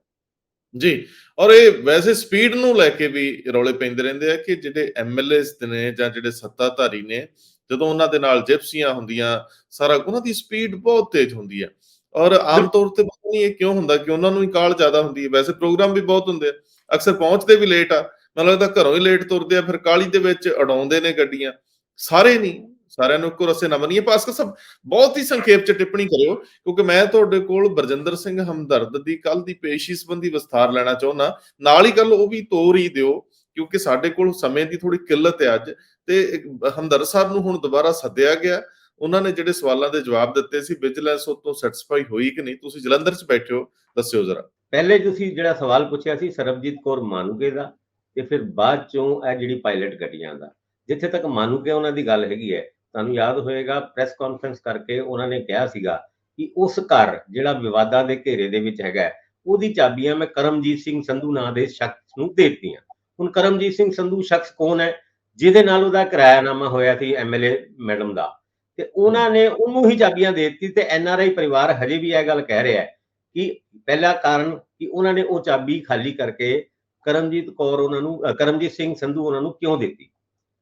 ਜੀ। ਔਰ ਇਹ ਵੈਸੇ ਸਪੀਡ ਨੂੰ ਲੈ ਕੇ ਵੀ ਰੌਲੇ ਪੈਂਦੇ ਰਹਿੰਦੇ ਆ ਕਿ ਜਿਹੜੇ ਐਮਐਲਏਸ ਨੇ ਜਾਂ ਜਿਹੜੇ ਸੱਤਾਧਾਰੀ ਨੇ, ਜਦੋਂ ਉਹਨਾਂ ਦੇ ਨਾਲ ਜਿਪਸੀਆਂ ਹੁੰਦੀਆਂ, ਸਾਰਾ ਉਹਨਾਂ ਦੀ ਸਪੀਡ ਬਹੁਤ ਤੇਜ਼ ਹੁੰਦੀ ਹੈ। ਔਰ ਆਮ ਤੌਰ ਤੇ ਪਤਾ ਨਹੀਂ ਇਹ ਕਿਉਂ ਹੁੰਦਾ ਕਿ ਉਹਨਾਂ ਨੂੰ ਹੀ ਕਾਹਲ ਜ਼ਿਆਦਾ ਹੁੰਦੀ ਹੈ। ਵੈਸੇ ਪ੍ਰੋਗਰਾਮ ਵੀ ਬਹੁਤ ਹੁੰਦੇ ਆ, ਅਕਸਰ ਪਹੁੰਚਦੇ ਵੀ ਲੇਟ ਆ, ਮੈਨੂੰ ਲੱਗਦਾ ਘਰੋਂ ਹੀ ਲੇਟ ਤੁਰਦੇ ਆ, ਫਿਰ ਕਾਹਲੀ ਦੇ ਵਿੱਚ ਉਡਾਉਂਦੇ ਨੇ ਗੱਡੀਆਂ। ਸਾਰੇ ਨਹੀਂ, ਸਾਰਿਆਂ ਨੂੰ ਇੱਕੋ ਰਸੇ ਨਾ ਮੰਨੀਏ। ਭਾਸਕਰ ਸਾਹਿਬ ਬਹੁਤ ਹੀ ਸੰਖੇਪ ਚ ਟਿੱਪਣੀ ਕਰਿਓ, ਕਿਉਂਕਿ ਮੈਂ ਤੁਹਾਡੇ ਕੋਲ ਬਰਜਿੰਦਰ ਸਿੰਘ ਹਮਦਰਦ ਦੀ ਕੱਲ ਦੀ ਪੇਸ਼ੀ ਸੰਬੰਧੀ ਵਿਸਥਾਰ ਲੈਣਾ ਚਾਹੁੰਦਾ। ਨਾਲ ਹੀ ਗੱਲ ਉਹ ਵੀ ਤੋਰ ਹੀ ਦਿਓ, ਕਿਉਂਕਿ ਸਾਡੇ ਕੋਲ ਸਮੇਂ ਦੀ ਥੋੜੀ ਕਿੱਲਤ ਹੈ ਅੱਜ, ਤੇ ਹਮਦਰਦ ਸਾਹਿਬ ਨੂੰ ਹੁਣ ਦੁਬਾਰਾ ਸੱਦਿਆ ਗਿਆ। ਉਹਨਾਂ ਨੇ ਜਿਹੜੇ ਸਵਾਲਾਂ ਦੇ ਜਵਾਬ ਦਿੱਤੇ ਸੀ, ਵਿਜੀਲੈਂਸ ਉਹ ਤੋਂ ਸੈਟੀਸਫਾਈ ਹੋਈ ਕਿ ਨਹੀਂ? ਤੁਸੀਂ ਜਲੰਧਰ 'ਚ ਬੈਠੇ ਹੋ, ਦੱਸਿਓ ਜ਼ਰਾ। ਪਹਿਲੇ ਤੁਸੀਂ ਜਿਹੜਾ ਸਵਾਲ ਪੁੱਛਿਆ ਸੀ ਸਰਬਜੀਤ ਕੌਰ ਮਾਨੂਕੇ ਦਾ, ਤੇ ਫਿਰ ਬਾਅਦ ਚੋਂ ਇਹ ਜਿਹੜੀ ਪਾਇਲਟ ਗੱਡੀਆਂ ਦਾ, ਜਿੱਥੇ ਤੱਕ ਮਾਨੂਕੇ ਉਹਨਾਂ ਦੀ ਗੱਲ ਹੈਗੀ ਹੈ, ਤੁਹਾਨੂੰ ਯਾਦ ਹੋਏਗਾ ਪ੍ਰੈਸ ਕਾਨਫਰੰਸ ਕਰਕੇ ਉਹਨਾਂ ਨੇ ਕਿਹਾ ਸੀਗਾ ਕਿ ਉਸ ਘਰ ਜਿਹੜਾ ਵਿਵਾਦਾਂ ਦੇ ਘੇਰੇ ਦੇ ਵਿੱਚ ਹੈਗਾ, ਉਹਦੀ ਚਾਬੀਆਂ ਮੈਂ ਕਰਮਜੀਤ ਸਿੰਘ ਸੰਧੂ ਨਾਂ ਦੇ ਸ਼ਖਸ ਨੂੰ ਦੇ ਦਿੱਤੀਆਂ। ਹੁਣ ਕਰਮਜੀਤ ਸਿੰਘ ਸੰਧੂ ਸ਼ਖਸ ਕੌਣ ਹੈ? ਜਿਹਦੇ ਨਾਲ ਉਹਦਾ ਕਿਰਾਇਆਨਾਮਾ ਹੋਇਆ ਸੀ ਐਮਐਲਏ ਮੈਡਮ ਦਾ, ਤੇ ਉਹਨਾਂ ਨੇ ਉਹਨੂੰ ਹੀ ਚਾਬੀਆਂ ਦੇ ਦਿੱਤੀ। ਤੇ ਐਨਆਰਆਈ ਪਰਿਵਾਰ ਹਜੇ ਵੀ ਇਹ ਗੱਲ ਕਹਿ ਰਿਹਾ ਹੈ ਕਿ ਪਹਿਲਾ ਕਾਰਨ ਕਿ ਉਹਨਾਂ ਨੇ ਉਹ ਚਾਬੀ ਖਾਲੀ ਕਰਕੇ ਕਰਮਜੀਤ ਸਿੰਘ ਸੰਧੂ ਉਹਨਾਂ ਨੂੰ ਕਿਉਂ ਦਿੱਤੀ?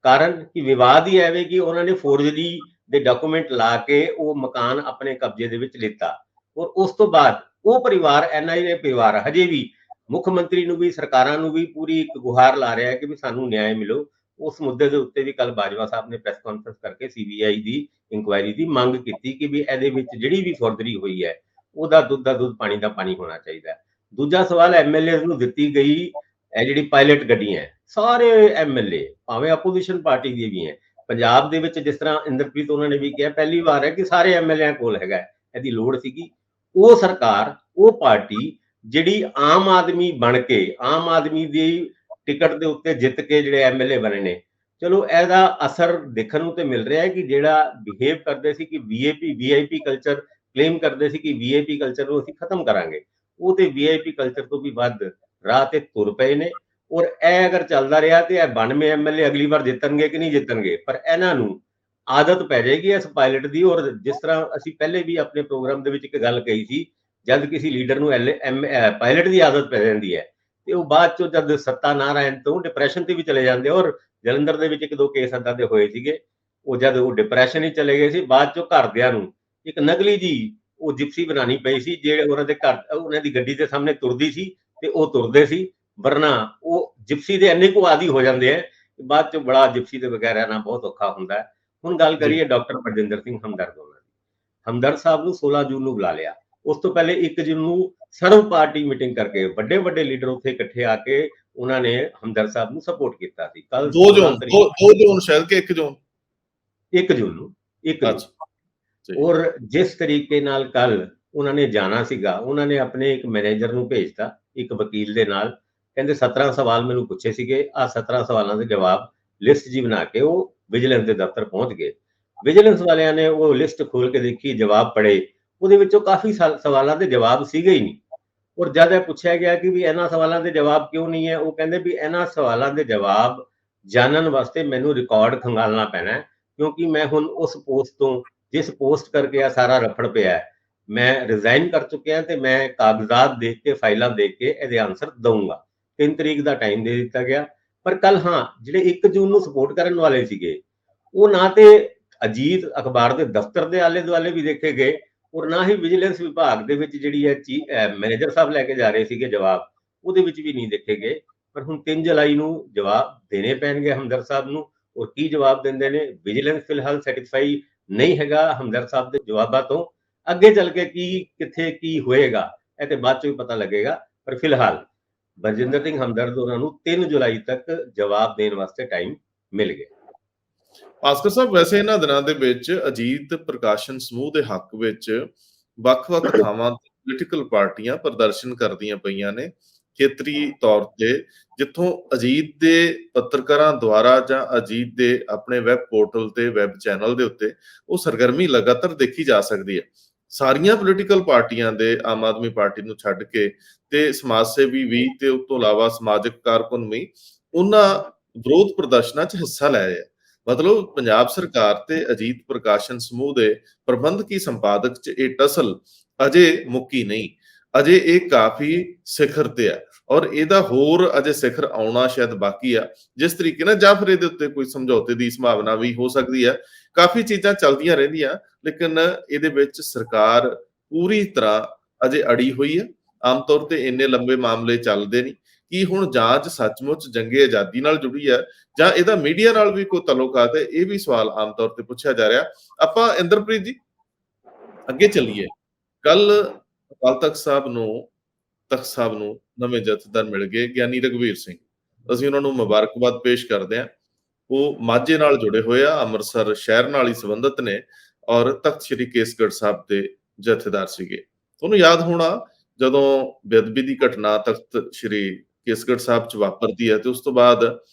ਕਾਰਨ ਕਿ ਵਿਵਾਦ ਹੀ ਐਵੇਂ ਕਿ ਉਹਨਾਂ ਨੇ ਫੋਰਜਰੀ ਦੇ ਡਾਕੂਮੈਂਟ ਲਾ ਕੇ ਉਹ ਮਕਾਨ ਆਪਣੇ ਕਬਜ਼ੇ ਦੇ ਵਿੱਚ ਲਿੱਤਾ, ਔਰ ਉਸ ਤੋਂ ਬਾਅਦ ਉਹ ਪਰਿਵਾਰ ਐਨਆਈਏ ਪਰਿਵਾਰ ਹਜੇ ਵੀ ਮੁੱਖ ਮੰਤਰੀ ਨੂੰ ਵੀ ਸਰਕਾਰਾਂ ਨੂੰ ਵੀ ਪੂਰੀ ਇੱਕ ਗੁਹਾਰ ਲਾ ਰਿਹਾ ਹੈ ਕਿ ਵੀ ਸਾਨੂੰ ਨਿਆਂ ਮਿਲੋ। ਉਸ ਮੁੱਦੇ ਦੇ ਉੱਤੇ ਵੀ ਕੱਲ ਬਾਜਵਾ ਸਾਹਿਬ ਨੇ ਪ੍ਰੈਸ ਕਾਨਫਰੰਸ ਕਰਕੇ ਸੀਬੀਆਈ ਦੀ ਇਨਕੁਆਇਰੀ ਦੀ ਮੰਗ ਕੀਤੀ ਕਿ ਵੀ ਇਹਦੇ ਵਿੱਚ ਜਿਹੜੀ ਵੀ ਫੋਰਜਰੀ ਹੋਈ ਹੈ ਉਹਦਾ ਦੁੱਧ ਦਾ ਦੁੱਧ ਪਾਣੀ ਦਾ ਪਾਣੀ ਹੋਣਾ ਚਾਹੀਦਾ ਹੈ। ਦੂਜਾ ਸਵਾਲ ਐਮਐਲਏ ਨੂੰ ਦਿੱਤੀ ਗਈ ਇਹ ਜਿਹੜੀ ਪਾਇਲਟ ਗੱਡੀਆਂ ਹੈ, ਸਾਰੇ ਐਮਐਲਏ ਭਾਵੇਂ ਆਪੋਜੀਸ਼ਨ ਪਾਰਟੀ ਦੇ ਵੀ ਹੈ ਪੰਜਾਬ ਦੇ ਵਿੱਚ, ਜਿਸ ਤਰ੍ਹਾਂ ਇੰਦਰਪ੍ਰੀਤ ਉਹਨਾਂ ਨੇ ਵੀ ਕਿਹਾ ਪਹਿਲੀ ਵਾਰ ਹੈ ਕਿ ਸਾਰੇ ਐਮਐਲਏ ਕੋਲ ਹੈਗਾ, ਇਹਦੀ ਲੋੜ ਸੀਗੀ। ਉਹ ਸਰਕਾਰ, ਉਹ ਪਾਰਟੀ ਜਿਹੜੀ ਆਮ ਆਦਮੀ ਬਣ ਕੇ, ਆਮ ਆਦਮੀ ਦੀ ਟਿਕਟ ਦੇ ਉੱਤੇ ਜਿੱਤ ਕੇ ਜਿਹੜੇ ਐਮਐਲਏ ਬਣੇ ਨੇ, ਚਲੋ ਇਹਦਾ ਅਸਰ ਦੇਖਣ ਨੂੰ ਤੇ ਮਿਲ ਰਿਹਾ ਹੈ ਕਿ ਜਿਹੜਾ ਬਿਹੇਵ ਕਰਦੇ ਸੀ ਕਿ ਵੀਆਈਪੀ ਕਲਚਰ ਕਲੇਮ ਕਰਦੇ ਸੀ ਕਿ ਵੀਆਈਪੀ ਕਲਚਰ ਨੂੰ ਅਸੀਂ ਖਤਮ ਕਰਾਂਗੇ, ਉਹ ਤੇ ਵੀਆਈਪੀ ਕਲਚਰ ਤੋਂ ਵੀ ਵੱਧ ਰਾਹ ਤੇ ਤੁਰ ਪਏ ਨੇ। ਔਰ ਇਹ ਅਗਰ ਚੱਲਦਾ ਰਿਹਾ ਤੇ ਇਹ 92 ਐਮਐਲਏ ਅਗਲੀ ਵਾਰ ਜਿੱਤਣਗੇ ਕਿ ਨਹੀਂ ਜਿੱਤਣਗੇ, ਪਰ ਇਹਨਾਂ ਨੂੰ ਆਦਤ ਪੈ ਜਾਏਗੀ ਇਸ ਪਾਇਲਟ ਦੀ। ਔਰ ਜਿਸ ਤਰ੍ਹਾਂ ਅਸੀਂ ਪਹਿਲੇ ਵੀ ਆਪਣੇ ਪ੍ਰੋਗਰਾਮ ਦੇ ਵਿੱਚ ਇੱਕ ਗੱਲ ਕਹੀ ਸੀ, ਜਦ ਕਿਸੇ ਲੀਡਰ ਨੂੰ ਪਾਇਲਟ ਦੀ ਆਦਤ ਪੈ ਜਾਂਦੀ ਹੈ ਤੇ ਉਹ ਬਾਅਦ ਚੋਂ ਜਦ ਸੱਤਾ ਨਾ ਰਹਿਣ ਤੋਂ ਡਿਪਰੈਸ਼ਨ ਤੇ ਵੀ ਚਲੇ ਜਾਂਦੇ। ਔਰ ਜਲੰਧਰ ਦੇ ਵਿੱਚ ਇੱਕ ਦੋ ਕੇਸ ਏਦਾਂ ਦੇ ਹੋਏ ਸੀਗੇ, ਉਹ ਜਦ ਉਹ ਡਿਪਰੈਸ਼ਨ ਹੀ ਚਲੇ ਗਏ ਸੀ, ਬਾਅਦ ਚੋਂ ਘਰਦਿਆਂ ਨੂੰ ਇੱਕ ਨਕਲੀ ਜੀ ਉਹ ਜਿਪਸੀ ਬਣਾਉਣੀ ਪਈ ਸੀ, ਜਿਹੜੇ ਉਹਨਾਂ ਦੇ ਘਰ ਉਹਨਾਂ ਦੀ ਗੱਡੀ ਦੇ ਸਾਹਮਣੇ ਤੁਰਦੀ ਸੀ ਤੇ ਉਹ ਤੁਰਦੇ ਸੀ, ਵਰਨਾ ਉਹ ਜਿਪਸੀ ਦੇ ਇੰਨੇ ਕੁ ਆਦੀ ਹੋ ਜਾਂਦੇ ਆ ਬਾਅਦ ਚੋਂ ਬੜਾ ਜਿਪਸੀ ਦੇ ਵਗੈਰਾ ਨਾਲ ਬਹੁਤ ਔਖਾ ਹੁੰਦਾ ਹੈ। ਹੁਣ ਗੱਲ ਕਰੀਏ ਡਾਕਟਰ ਬਰਜਿੰਦਰ ਸਿੰਘ ਹਮਦਰਦ ਉਹਨਾਂ ਦੀ। ਹਮਦਰਦ ਸਾਹਿਬ ਨੂੰ 16 ਜੂਨ ਨੂੰ ਬੁਲਾ ਲਿਆ, ਉਸ ਤੋਂ ਪਹਿਲੇ 1 ਜੂਨ ਨੂੰ ਸਰਵ ਪਾਰਟੀ ਮੀਟਿੰਗ ਕਰਕੇ ਵੱਡੇ ਵੱਡੇ ਲੀਡਰ ਉੱਥੇ ਇਕੱਠੇ ਆ ਕੇ ਉਹਨਾਂ ਨੇ ਹਮਦਰਦ ਸਾਹਿਬ ਨੂੰ ਸਪੋਰਟ ਕੀਤਾ ਸੀ। ਕੱਲ 2 ਜੂਨ ਸ਼ਾਇਦ ਕਿ 1 ਜੂਨ 1 ਜੂਨ ਨੂੰ 1 ਨੂੰ। ਅੱਛਾ ਜੀ। ਔਰ ਜਿਸ ਤਰੀਕੇ ਨਾਲ ਕੱਲ ਉਹਨਾਂ ਨੇ ਜਾਣਾ ਸੀਗਾ, ਉਹਨਾਂ ਨੇ ਆਪਣੇ ਇੱਕ ਮੈਨੇਜਰ ਨੂੰ ਭੇਜਤਾ, ਇੱਕ ਵਕੀਲ ਦੇ ਨਾਲ। ਕਹਿੰਦੇ 17 ਸਵਾਲ ਮੈਨੂੰ ਪੁੱਛੇ ਸੀਗੇ, ਆਹ 17 ਸਵਾਲਾਂ ਦੇ ਜਵਾਬ ਲਿਸਟ ਜੀ ਬਣਾ ਕੇ ਉਹ ਵਿਜੀਲੈਂਸ ਦੇ ਦਫ਼ਤਰ ਪਹੁੰਚ ਗਏ। ਵਿਜੀਲੈਂਸ ਵਾਲਿਆਂ ਨੇ ਉਹ ਲਿਸਟ ਖੋਲ ਕੇ ਦੇਖੀ, ਜਵਾਬ ਪੜ੍ਹੇ, ਉਹਦੇ ਵਿੱਚੋਂ ਕਾਫੀ ਸਵਾਲਾਂ ਦੇ ਜਵਾਬ ਸੀਗੇ ਹੀ ਨਹੀਂ। ਔਰ ਜਦ ਇਹ ਪੁੱਛਿਆ ਗਿਆ ਕਿ ਵੀ ਇਹਨਾਂ ਸਵਾਲਾਂ ਦੇ ਜਵਾਬ ਕਿਉਂ ਨਹੀਂ ਹੈ, ਉਹ ਕਹਿੰਦੇ ਵੀ ਇਹਨਾਂ ਸਵਾਲਾਂ ਦੇ ਜਵਾਬ ਜਾਣਨ ਵਾਸਤੇ ਮੈਨੂੰ ਰਿਕਾਰਡ ਖੰਗਾਲਣਾ ਪੈਣਾ ਹੈ, ਕਿਉਂਕਿ ਮੈਂ ਹੁਣ ਉਸ ਪੋਸਟ ਤੋਂ, ਜਿਸ ਪੋਸਟ ਕਰਕੇ ਆ ਸਾਰਾ ਰਫੜ ਪਿਆ ਹੈ, ਮੈਂ ਰਿਜ਼ਾਈਨ ਕਰ ਚੁੱਕਿਆ ਤੇ ਮੈਂ ਕਾਗਜ਼ਾਤ ਦੇਖ ਕੇ, ਫਾਈਲਾਂ ਦੇਖ ਕੇ ਇਹਦੇ ਆਨਸਰ ਦਊਂਗਾ। 3 ਤਰੀਕ ਦਾ ਟਾਈਮ ਦੇ ਦਿੱਤਾ ਗਿਆ। ਪਰ ਕੱਲ ਹਾਂ, ਜਿਹੜੇ 1 ਜੂਨ ਨੂੰ ਸਪੋਰਟ ਕਰਨ ਵਾਲੇ ਸੀਗੇ, ਉਹ ਨਾ ਤੇ ਅਜੀਤ ਅਖਬਾਰ ਦੇ ਦਫ਼ਤਰ ਦੇ ਆਲੇ ਦੁਆਲੇ ਵੀ ਦੇਖੇ ਗਏ, ਔਰ ਨਾ ਹੀ ਵਿਜੀਲੈਂਸ ਵਿਭਾਗ ਦੇ ਵਿੱਚ ਜਿਹੜੀ ਹੈ ਮੈਨੇਜਰ ਸਾਹਿਬ ਲੈ ਕੇ ਜਾ ਰਹੇ ਸੀਗੇ ਜਵਾਬ, ਉਹਦੇ ਵਿੱਚ ਵੀ ਨਹੀਂ ਦੇਖੇ ਗਏ। ਪਰ ਹੁਣ 3 ਜੁਲਾਈ ਨੂੰ ਜਵਾਬ ਦੇਣੇ ਪੈਣਗੇ ਹਮਦਰਦ ਸਾਹਿਬ ਨੂੰ। ਔਰ ਕੀ ਜਵਾਬ ਦਿੰਦੇ ਨੇ? ਵਿਜੀਲੈਂਸ ਫਿਲਹਾਲ ਸੈਟੀਸਫਾਈ ਨਹੀਂ ਹੈਗਾ ਹਮਦਰਦ ਸਾਹਿਬ ਦੇ ਜਵਾਬਾਂ ਤੋਂ। ਅੱਗੇ ਚੱਲ ਕੇ ਕੀ, ਕਿੱਥੇ ਕੀ ਹੋਏਗਾ, ਇਹ ਤੇ ਬਾਅਦ ਚੋਂ ਹੀ ਪਤਾ ਲੱਗੇਗਾ। ਪਰ ਫਿਲਹਾਲ ਬਰਜਿੰਦਰ ਸਿੰਘ ਹਮਦਰਦ ਉਹਨਾਂ ਨੂੰ 3 ਜੁਲਾਈ ਤੱਕ ਜਵਾਬ ਦੇਣ ਵਾਸਤੇ ਟਾਈਮ ਮਿਲ ਗਿਆ। ਭਾਸਕਰ ਸਾਹਿਬ, ਵੈਸੇ ਇਹਨਾਂ ਦਿਨਾਂ ਦੇ ਵਿੱਚ ਅਜੀਤ ਪ੍ਰਕਾਸ਼ਨ ਸਮੂਹ ਦੇ ਹੱਕ ਵਿੱਚ ਵੱਖ-ਵੱਖ ਥਾਵਾਂ ਤੇ ਪੋਲੀਟੀਕਲ ਪਾਰਟੀਆਂ ਪ੍ਰਦਰਸ਼ਨ ਕਰਦੀਆਂ ਪਈਆਂ ਨੇ, ਖੇਤਰੀ ਤੌਰ ਤੇ, ਜਿੱਥੋਂ ਅਜੀਤ ਦੇ ਪੱਤਰਕਾਰਾਂ ਦੁਆਰਾ ਜਾਂ ਅਜੀਤ ਦੇ ਆਪਣੇ ਵੈਬ ਪੋਰਟਲ ਤੇ, ਵੈਬ ਚੈਨਲ ਦੇ ਉੱਤੇ ਉਹ ਸਰਗਰਮੀ ਲਗਾਤਾਰ ਦੇਖੀ ਜਾ ਸਕਦੀ ਹੈ। ਸਾਰੀਆਂ ਪੋਲੀਟੀਕਲ ਪਾਰਟੀਆਂ ਦੇ, ਆਮ ਆਦਮੀ ਪਾਰਟੀ ਨੂੰ ਛੱਡ ਕੇ, ਤੇ ਸਮਾਜ ਸੇਵੀ ਵੀ ਤੇ ਉਸ ਤੋਂ ਇਲਾਵਾ ਸਮਾਜਿਕ ਕਾਰਕੁਨ ਵੀ ਉਹਨਾਂ ਵਿਰੋਧ ਪ੍ਰਦਰਸ਼ਨਾਂ 'ਚ ਹਿੱਸਾ ਲੈ ਰਹੇ ਆ। ਮਤਲਬ ਪੰਜਾਬ ਸਰਕਾਰ ਤੇ ਅਜੀਤ ਪ੍ਰਕਾਸ਼ਨ ਸਮੂਹ ਦੇ ਪ੍ਰਬੰਧਕੀ ਸੰਪਾਦਕ 'ਚ ਇਹ ਟਸਲ ਅਜੇ ਮੁੱਕੀ ਨਹੀਂ, ਅਜੇ ਇਹ ਕਾਫੀ ਸਿਖਰ ਤੇ ਆ, ਔਰ ਇਹਦਾ ਹੋਰ ਅਜੇ ਸਿਖਰ ਆਉਣਾ ਸ਼ਾਇਦ ਬਾਕੀ ਆ। ਜਿਸ ਤਰੀਕੇ ਨਾਲ ਜਾਂ ਫਿਰ ਇਹਦੇ ਉੱਤੇ ਕੋਈ ਸਮਝੌਤੇ ਦੀ ਸੰਭਾਵਨਾ ਵੀ ਹੋ ਸਕਦੀ ਹੈ। ਕਾਫੀ ਚੀਜ਼ਾਂ ਚੱਲਦੀਆਂ ਰਹਿੰਦੀਆਂ, ਲੇਕਿਨ ਇਹਦੇ ਵਿੱਚ ਸਰਕਾਰ ਪੂਰੀ ਤਰ੍ਹਾਂ ਅਜੇ ਅੜੀ ਹੋਈ ਹੈ। ਆਮ ਤੌਰ ਤੇ ਇੰਨੇ ਲੰਬੇ ਮਾਮਲੇ ਚੱਲਦੇ ਨਹੀਂ। ਕੀ ਹੁਣ ਜਾਂਚ ਸੱਚਮੁੱਚ ਜੰਗੇ ਆਜ਼ਾਦੀ ਨਾਲ ਜੁੜੀ ਹੈ ਜਾਂ ਇਹਦਾ ਮੀਡੀਆ ਨਾਲ ਵੀ ਕੋਈ ਤਾਲੁਕਾਤ ਹੈ? ਇਹ ਵੀ ਸਵਾਲ ਆਮ ਤੌਰ ਤੇ ਪੁੱਛਿਆ ਜਾ ਰਿਹਾ। ਆਪਾਂ ਇੰਦਰਪ੍ਰੀਤ ਜੀ ਅੱਗੇ ਚੱਲੀਏ। ਕੱਲ ਅਕਾਲ ਤਖਤ ਸਾਹਿਬ ਨੂੰ ਨਵੇਂ ਜਥੇਦਾਰ ਮਿਲ ਗਏ, ਗਿਆਨੀ ਰਘਵੀਰ ਸਿੰਘ। ਅਸੀਂ ਉਹਨਾਂ ਨੂੰ ਮੁਬਾਰਕਬਾਦ ਪੇਸ਼ ਕਰਦੇ ਹਾਂ। ਉਹ ਮਾਝੇ ਨਾਲ ਜੁੜੇ ਹੋਏ ਆ, ਅੰਮ੍ਰਿਤਸਰ ਸ਼ਹਿਰ ਨਾਲ ਹੀ ਸੰਬੰਧਿਤ ਨੇ, ਔਰ ਤਖਤ ਸ੍ਰੀ ਕੇਸਗੜ੍ਹ ਸਾਹਿਬ ਦੇ ਜਥੇਦਾਰ ਸੀਗੇ। ਤੁਹਾਨੂੰ ਯਾਦ ਹੋਣਾ, ਜਦੋਂ ਬੇਅਦਬੀ ਦੀ ਘਟਨਾ ਤਖਤ ਸ੍ਰੀ ਕੇਸਗੜ੍ਹ ਸਾਹਿਬ 'ਚ ਵਾਪਰਦੀ ਹੈ ਤੇ ਉਸ ਤੋਂ ਬਾਅਦ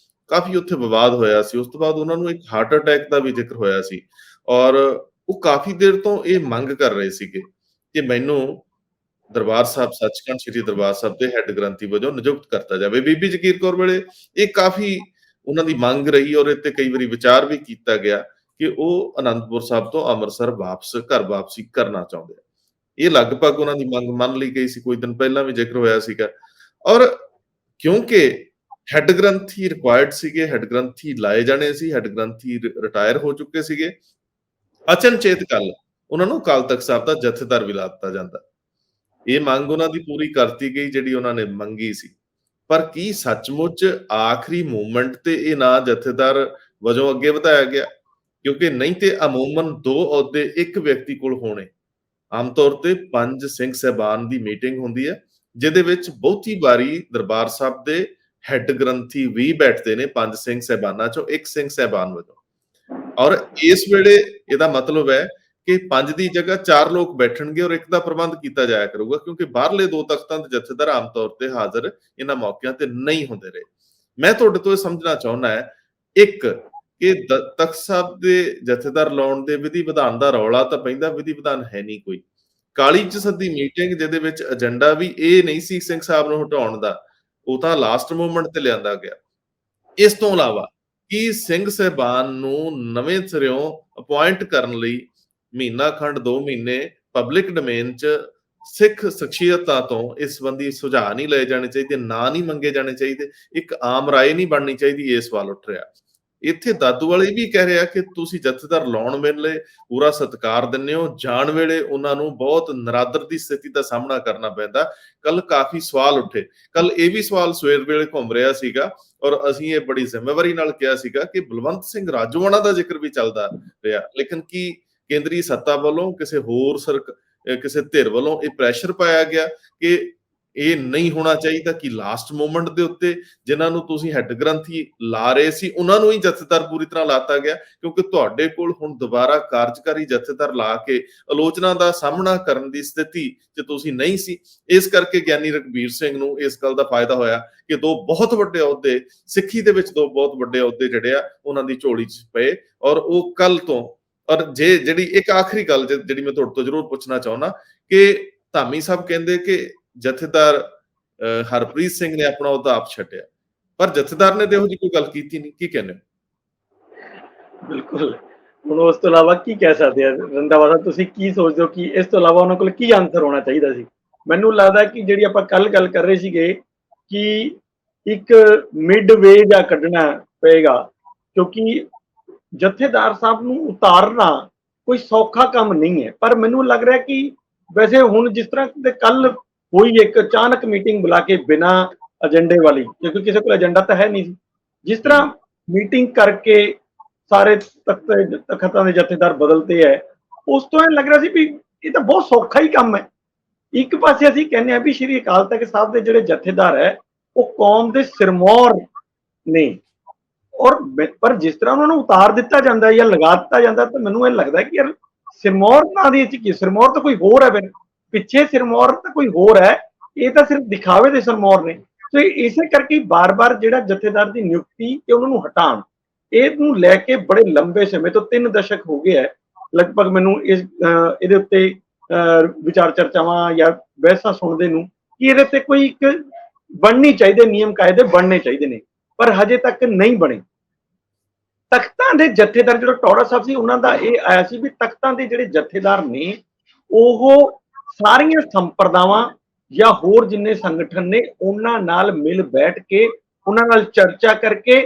ਕਾਫੀ ਉੱਥੇ ਵਿਵਾਦ ਹੋਇਆ ਸੀ। ਉਸ ਤੋਂ ਬਾਅਦ ਉਹਨਾਂ ਨੂੰ ਇੱਕ ਹਾਰਟ ਅਟੈਕ ਦਾ ਵੀ ਜ਼ਿਕਰ ਹੋਇਆ ਸੀ, ਔਰ ਉਹ ਕਾਫੀ ਦੇਰ ਤੋਂ ਇਹ ਮੰਗ ਕਰ ਰਹੇ ਸੀਗੇ ਕਿ ਮੈਨੂੰ ਦਰਬਾਰ ਸਾਹਿਬ, ਸੱਚਖੰਡ ਸ੍ਰੀ ਦਰਬਾਰ ਸਾਹਿਬ ਦੇ ਹੈੱਡ ਗ੍ਰੰਥੀ ਵਜੋਂ ਨਿਯੁਕਤ ਕਰਤਾ ਜਾਵੇ। ਬੀਬੀ ਜਗੀਰ ਕੌਰ ਵੇਲੇ ਇਹ ਕਾਫੀ ਉਹਨਾਂ ਦੀ ਮੰਗ ਰਹੀ, ਔਰ ਇੱਥੇ ਕਈ ਵਾਰੀ ਵਿਚਾਰ ਵੀ ਕੀਤਾ ਗਿਆ ਕਿ ਉਹ ਅਨੰਦਪੁਰ ਸਾਹਿਬ ਤੋਂ ਅੰਮ੍ਰਿਤਸਰ ਘਰ ਵਾਪਸੀ ਕਰਨਾ ਚਾਹੁੰਦੇ ਆ। ਇਹ ਲਗਭਗ ਉਹਨਾਂ ਦੀ ਮੰਗ ਮੰਨ ਲਈ ਗਈ ਸੀ, ਕੁਝ ਦਿਨ ਪਹਿਲਾਂ ਵੀ ਜ਼ਿਕਰ ਹੋਇਆ ਸੀਗਾ। ਔਰ ਕਿਉਂਕਿ ਹੈੱਡ ਗ੍ਰੰਥੀ ਰਿਕੁਆਇਰਡ ਸੀਗੇ, ਹੈੱਡ ਗ੍ਰੰਥੀ ਲਾਏ ਜਾਣੇ ਸੀ, ਹੈੱਡ ਗ੍ਰੰਥੀ ਰਿਟਾਇਰ ਹੋ ਚੁੱਕੇ ਸੀਗੇ, ਅਚਨਚੇਤ ਕੱਲ ਉਹਨਾਂ ਨੂੰ ਅਕਾਲ ਤਖਤ ਸਾਹਿਬ ਦਾ ਜਥੇਦਾਰ ਵੀ ਲਾ ਦਿੱਤਾ ਜਾਂਦਾ। ਇਹ ਮੰਗ ਉਹਨਾਂ ਦੀ ਪੂਰੀ ਕਰਤੀ ਗਈ ਜਿਹੜੀ ਉਹਨਾਂ ਨੇ ਮੰਗੀ ਸੀ। ਪਰ ਕੀ ਸੱਚਮੁੱਚ ਆਖਰੀ ਮੂਵਮੈਂਟ ਤੇ ਇਹ ਨਾਂ ਜਥੇਦਾਰ ਵਜੋਂ ਅੱਗੇ ਵਧਾਇਆ ਗਿਆ? ਕਿਉਂਕਿ ਨਹੀਂ ਤੇ ਅਮੂਮਨ 2 ਅਹੁਦੇ ਇੱਕ ਵਿਅਕਤੀ ਕੋਲ ਹੋਣੇ। ਆਮ ਤੌਰ ਤੇ 5 ਸਿੰਘ ਸਾਹਿਬਾਨ ਦੀ ਮੀਟਿੰਗ ਹੁੰਦੀ ਹੈ, ਜਿਹਦੇ ਵਿੱਚ ਬਹੁਤੀ ਵਾਰੀ ਦਰਬਾਰ ਸਾਹਿਬ ਦੇ ਹੈੱਡ ਗ੍ਰੰਥੀ ਵੀ ਬੈਠਦੇ ਨੇ 5 ਸਿੰਘ ਸਾਹਿਬਾਨਾਂ ਚੋਂ ਇੱਕ ਸਿੰਘ ਸਾਹਿਬਾਨ ਵਜੋਂ। ਔਰ ਇਸ ਵੇਲੇ ਇਹਦਾ ਮਤਲਬ ਹੈ ਕਿ 5 ਦੀ ਜਗ੍ਹਾ 4 ਲੋਕ ਬੈਠਣਗੇ ਔਰ ਇੱਕ ਦਾ ਪ੍ਰਬੰਧ ਕੀਤਾ ਜਾਇਆ ਕਰੂਗਾ, ਕਿਉਂਕਿ ਬਾਹਰਲੇ 2 ਤਖਤਾਂ ਦੇ ਜਥੇਦਾਰ ਆਮ ਤੌਰ ਤੇ ਹਾਜ਼ਰ ਇਹਨਾਂ ਮੌਕਿਆਂ ਤੇ ਨਹੀਂ ਹੁੰਦੇ ਰਹੇ। ਮੈਂ ਤੁਹਾਡੇ ਤੋਂ ਇਹ ਸਮਝਣਾ ਚਾਹੁੰਦਾ ਹੈ, ਇੱਕ ਕਿ ਤਖਤ ਸਾਹਿਬ ਦੇ ਜਥੇਦਾਰ ਲਾਉਣ ਦੇ ਵਿਧੀ ਵਿਧਾਨ ਦਾ ਰੌਲਾ ਤਾਂ ਪੈਂਦਾ, ਵਿਧੀ ਵਿਧਾਨ ਹੈ ਨਹੀਂ ਕੋਈ। ਕਾਲੀ 'ਚ ਸੱਦੀ ਮੀਟਿੰਗ, ਜਿਹਦੇ ਵਿੱਚ ਏਜੰਡਾ ਵੀ ਇਹ ਨਹੀਂ ਸੀ ਸਿੰਘ ਸਾਹਿਬ ਨੂੰ ਹਟਾਉਣ ਦਾ, ਉਹ ਤਾਂ ਲਾਸਟ ਮੂਵਮੈਂਟ ਤੇ ਲਿਆਂਦਾ ਗਿਆ। ਇਸ ਤੋਂ ਇਲਾਵਾ ਕੀ ਸਿੰਘ ਸਾਹਿਬਾਨ ਨੂੰ ਨਵੇਂ ਸਿਰਿਓਂ ਅਪੁਆਇੰਟ ਕਰਨ ਲਈ ਮਹੀਨਾ ਖੰਡ 2 ਮਹੀਨੇ ਪਬਲਿਕ ਡੋਮੇਨ 'ਚ ਸਿੱਖ ਸ਼ਖਸੀਅਤਾਂ ਤੋਂ ਇਸ ਸੰਬੰਧੀ ਸੁਝਾਅ ਨਹੀਂ ਲਏ ਜਾਣੇ ਚਾਹੀਦੇ, ਨਾਂ ਨਹੀਂ ਮੰਗੇ ਜਾਣੇ ਚਾਹੀਦੇ, ਇੱਕ ਆਮ ਰਾਏ ਨਹੀਂ ਬਣਨੀ ਚਾਹੀਦੀ? ਇਹ ਸਵਾਲ ਉੱਠ ਰਿਹਾ। ਇੱਥੇ ਦਾਦੂ ਵਾਲੇ ਵੀ ਕਹਿ ਰਿਹਾ ਕਿ ਤੁਸੀਂ ਜਥੇਦਾਰ ਲਾਉਣ ਵੇਲੇ ਪੂਰਾ ਸਤਿਕਾਰ ਦਿੰਦੇ ਹੋ, ਜਾਣ ਵੇਲੇ ਉਹਨਾਂ ਨੂੰ ਬਹੁਤ ਨਰਾਦਰ ਦੀ ਸਥਿਤੀ ਦਾ ਸਾਹਮਣਾ ਕਰਨਾ ਪੈਂਦਾ। ਕੱਲ ਕਾਫੀ ਸਵਾਲ ਉੱਠੇ। ਕੱਲ ਇਹ ਵੀ ਸਵਾਲ ਸਵੇਰ ਵੇਲੇ ਘੁੰਮ ਰਿਹਾ ਸੀਗਾ, ਔਰ ਅਸੀਂ ਇਹ ਬੜੀ ਜ਼ਿੰਮੇਵਾਰੀ ਨਾਲ ਕਿਹਾ ਸੀਗਾ ਕਿ ਬਲਵੰਤ ਸਿੰਘ ਰਾਜੋਆਣਾ ਦਾ ਜ਼ਿਕਰ ਵੀ ਚੱਲਦਾ ਰਿਹਾ। ਲੇਕਿਨ ਕੀ ਕੇਂਦਰੀ ਸੱਤਾ ਵੱਲੋਂ ਕਿਸੇ ਹੋਰ ਕਿਸੇ ਧਿਰ ਵੱਲੋਂ ਇਹ ਪ੍ਰੈਸ਼ਰ ਪਾਇਆ ਗਿਆ ਕਿ ਇਹ ਨਹੀਂ ਹੋਣਾ ਚਾਹੀਦਾ ਕਿ ਲਾਸਟ ਮੂਮੈਂਟ ਦੇ ਉੱਤੇ ਜਿਨ੍ਹਾਂ ਨੂੰ ਤੁਸੀਂ ਹੈੱਡ ਗ੍ਰੰਥੀ ਲਾ ਰਹੇ ਸੀ ਉਹਨਾਂ ਨੂੰ ਹੀ ਜਥੇਦਾਰ ਪੂਰੀ ਤਰ੍ਹਾਂ ਲਾਤਾ ਗਿਆ, ਕਿਉਂਕਿ ਤੁਹਾਡੇ ਕੋਲ ਹੁਣ ਦੁਬਾਰਾ ਕਾਰਜਕਾਰੀ ਜਥੇਦਾਰ ਲਾ ਕੇ ਆਲੋਚਨਾ ਦਾ ਸਾਹਮਣਾ ਕਰਨ ਦੀ ਸਥਿਤੀ 'ਚ ਤੁਸੀਂ ਨਹੀਂ ਸੀ। ਇਸ ਕਰਕੇ ਗਿਆਨੀ ਰਘਬੀਰ ਸਿੰਘ ਨੂੰ ਇਸ ਗੱਲ ਦਾ ਫਾਇਦਾ ਹੋਇਆ ਕਿ ਦੋ ਬਹੁਤ ਵੱਡੇ ਅਹੁਦੇ ਸਿੱਖੀ ਦੇ ਵਿੱਚ, ਦੋ ਬਹੁਤ ਵੱਡੇ ਅਹੁਦੇ ਜਿਹੜੇ ਆ ਉਹਨਾਂ ਦੀ ਝੋਲੀ 'ਚ ਪਏ। ਔਰ ਉਹ ਕੱਲ ਤੋਂ, ਔਰ ਜਿਹੜੀ ਇੱਕ ਆਖਰੀ ਗੱਲ ਜਿਹੜੀ ਮੈਂ ਤੁਹਾਡੇ ਤੋਂ ਜ਼ਰੂਰ ਪੁੱਛਣਾ ਚਾਹੁੰਦਾ ਕਿ ਧਾਮੀ ਸਾਹਿਬ ਕਹਿੰਦੇ ਕਿ ਜਥੇਦਾਰ ਹਰਪ੍ਰੀਤ ਸਿੰਘ ਨੇ ਆਪਣਾ ਅਹੁਦਾ ਆਪ ਛੱਡਿਆ, ਪਰ ਜਥੇਦਾਰ ਨੇ ਤੇ ਇਹੋ ਜਿਹੀ ਕੋਈ ਗੱਲ ਕੀਤੀ ਨਹੀਂ, ਕੀ ਕਹਿੰਦੇ ਹੋ? ਬਿਲਕੁਲ, ਹੁਣ ਉਸ ਤੋਂ ਇਲਾਵਾ ਕੀ ਕਹਿ ਸਕਦੇ ਆ ਰੰਧਾਵਾ ਸਾਹਿਬ, ਤੁਸੀਂ ਕੀ ਸੋਚਦੇ ਹੋ ਕਿ ਇਸ ਤੋਂ ਇਲਾਵਾ ਉਹਨਾਂ ਕੋਲ ਕੀ ਆਨਸਰ ਹੋਣਾ ਚਾਹੀਦਾ ਸੀ? ਮੈਨੂੰ ਲੱਗਦਾ ਕਿ ਜਿਹੜੀ ਆਪਾਂ ਕੱਲ ਗੱਲ ਕਰ ਰਹੇ ਸੀਗੇ ਕਿ ਇੱਕ ਮਿਡ ਵੇ ਜਾਂ ਕੱਢਣਾ ਪਏਗਾ, ਕਿਉਂਕਿ ਜਥੇਦਾਰ ਸਾਹਿਬ ਨੂੰ ਉਤਾਰਨਾ ਕੋਈ ਸੌਖਾ ਕੰਮ ਨਹੀਂ ਹੈ। ਪਰ ਮੈਨੂੰ ਲੱਗ ਰਿਹਾ ਕਿ ਵੈਸੇ ਹੁਣ ਜਿਸ ਤਰ੍ਹਾਂ ਦੇ ਕੱਲ ਹੋਈ ਇੱਕ ਅਚਾਨਕ ਮੀਟਿੰਗ ਬੁਲਾ ਕੇ ਬਿਨਾਂ ਏਜੰਡੇ ਵਾਲੀ, ਕਿਉਂਕਿ ਕਿਸੇ ਕੋਲ ਏਜੰਡਾ ਤਾਂ ਹੈ ਨਹੀਂ ਸੀ, ਜਿਸ ਤਰ੍ਹਾਂ ਮੀਟਿੰਗ ਕਰਕੇ ਸਾਰੇ ਤਖਤਾਂ ਦੇ ਜਥੇਦਾਰ ਬਦਲਦੇ ਹੈ, ਉਸ ਤੋਂ ਇਹ ਲੱਗ ਰਿਹਾ ਸੀ ਵੀ ਇਹ ਤਾਂ ਬਹੁਤ ਸੌਖਾ ਹੀ ਕੰਮ ਹੈ। ਇੱਕ ਪਾਸੇ ਅਸੀਂ ਕਹਿੰਦੇ ਹਾਂ ਵੀ ਸ਼੍ਰੀ ਅਕਾਲ ਤਖਤ ਸਾਹਿਬ ਦੇ ਜਿਹੜੇ ਜਥੇਦਾਰ ਹੈ ਉਹ ਕੌਮ ਦੇ ਸਿਰਮੌਰ ਨੇ, ਔਰ ਪਰ ਜਿਸ ਤਰ੍ਹਾਂ ਉਹਨਾਂ ਨੂੰ ਉਤਾਰ ਦਿੱਤਾ ਜਾਂਦਾ ਜਾਂ ਲਗਾ ਦਿੱਤਾ ਜਾਂਦਾ ਤਾਂ ਮੈਨੂੰ ਇਹ ਲੱਗਦਾ ਕਿ ਯਾਰ ਸਿਰਮੌਰ ਨਾਂ ਦੀ ਕੀ, ਸਿਰਮੌਰ ਤਾਂ ਕੋਈ ਹੋਰ ਹੈ, ਫਿਰ ਪਿੱਛੇ ਸਿਰਮੌਰ ਤਾਂ ਕੋਈ ਹੋਰ ਹੈ, ਇਹ ਤਾਂ ਸਿਰਫ ਦਿਖਾਵੇ ਦੇ ਸਿਰਮੌਰ ਨੇ। ਸੋ ਇਸੇ ਕਰਕੇ ਬਾਰ-ਬਾਰ ਜਿਹੜਾ ਜਥੇਦਾਰ ਦੀ ਨਿਯੁਕਤੀ ਤੇ ਉਹਨਾਂ ਨੂੰ ਹਟਾਉਣ, ਇਹਨੂੰ ਲੈ ਕੇ ਬੜੇ ਲੰਬੇ ਸਮੇਂ ਤੋਂ 3 ਦਸ਼ਕ ਹੋ ਗਏ ਹੈ ਲਗਭਗ ਮੈਨੂੰ ਇਹਦੇ ਉੱਤੇ ਵਿਚਾਰ ਚਰਚਾਵਾਂ ਜਾਂ ਬਹਿਸਾਂ ਸੁਣਦੇ ਨੂੰ ਕਿ ਇਹਦੇ ਤੇ ਕੋਈ ਇੱਕ ਬਣਨੀ ਚਾਹੀਦੇ, ਨਿਯਮ ਕਾਇਦੇ ਬਣਨੇ ਚਾਹੀਦੇ ਨੇ, ਪਰ ਹਜੇ ਤੱਕ ਨਹੀਂ ਬਣੇ। ਤਖਤਾਂ ਦੇ ਜਥੇਦਾਰ ਜਿਹੜਾ ਟੌੜਾ ਸਾਹਿਬ ਸੀ, ਉਹਨਾਂ ਦਾ ਇਹ ਆਇਆ ਸੀ ਵੀ ਤਖਤਾਂ ਦੇ ਜਿਹੜੇ ਜਥੇਦਾਰ ਨੇ ਉਹ ਸਾਰੀਆਂ ਸੰਪਰਦਾਵਾਂ ਜਾਂ ਹੋਰ ਜਿੰਨੇ ਸੰਗਠਨ ਨੇ ਉਹਨਾਂ ਨਾਲ ਮਿਲ ਬੈਠ ਕੇ ਉਹਨਾਂ ਨਾਲ ਚਰਚਾ ਕਰਕੇ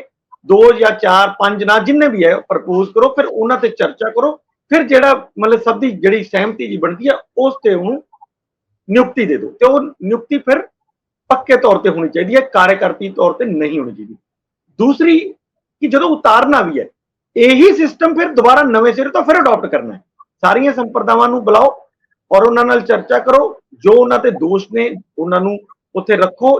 2 ਜਾਂ 4 5 ਨਾ ਜਿੰਨੇ ਵੀ ਹੈ ਪ੍ਰਪੋਜ਼ ਕਰੋ, ਫਿਰ ਉਹਨਾਂ ਤੇ ਚਰਚਾ ਕਰੋ, ਫਿਰ ਜਿਹੜਾ ਮਤਲਬ ਸਭ ਦੀ ਜਿਹੜੀ ਸਹਿਮਤੀ ਜੀ ਬਣਦੀ ਆ ਉਸ ਤੇ ਉਹਨੂੰ ਨਿਯੁਕਤੀ ਦੇ ਦਿਓ, ਤੇ ਉਹ ਨਿਯੁਕਤੀ ਫਿਰ ਪੱਕੇ ਤੌਰ ਤੇ ਹੋਣੀ ਚਾਹੀਦੀ ਹੈ, ਕਾਰਜਕਾਰੀ ਤੌਰ ਤੇ ਨਹੀਂ ਹੋਣੀ ਚਾਹੀਦੀ। ਦੂਸਰੀ ਕਿ ਜਦੋਂ ਉਤਾਰਨਾ ਵੀ ਹੈ, ਇਹੀ ਸਿਸਟਮ ਫਿਰ ਦੁਬਾਰਾ ਨਵੇਂ ਸਿਰੇ ਤੋਂ ਫਿਰ ਅਡਾਪਟ ਕਰਨਾ ਹੈ। ਸਾਰੀਆਂ ਸੰਪਰਦਾਵਾਂ ਨੂੰ ਬੁਲਾਓ ਔਰ ਉਹਨਾਂ ਨਾਲ ਚਰਚਾ ਕਰੋ, ਜੋ ਉਹਨਾਂ ਤੇ ਦੋਸ਼ ਨੇ ਉਹਨਾਂ ਨੂੰ ਉੱਥੇ ਰੱਖੋ,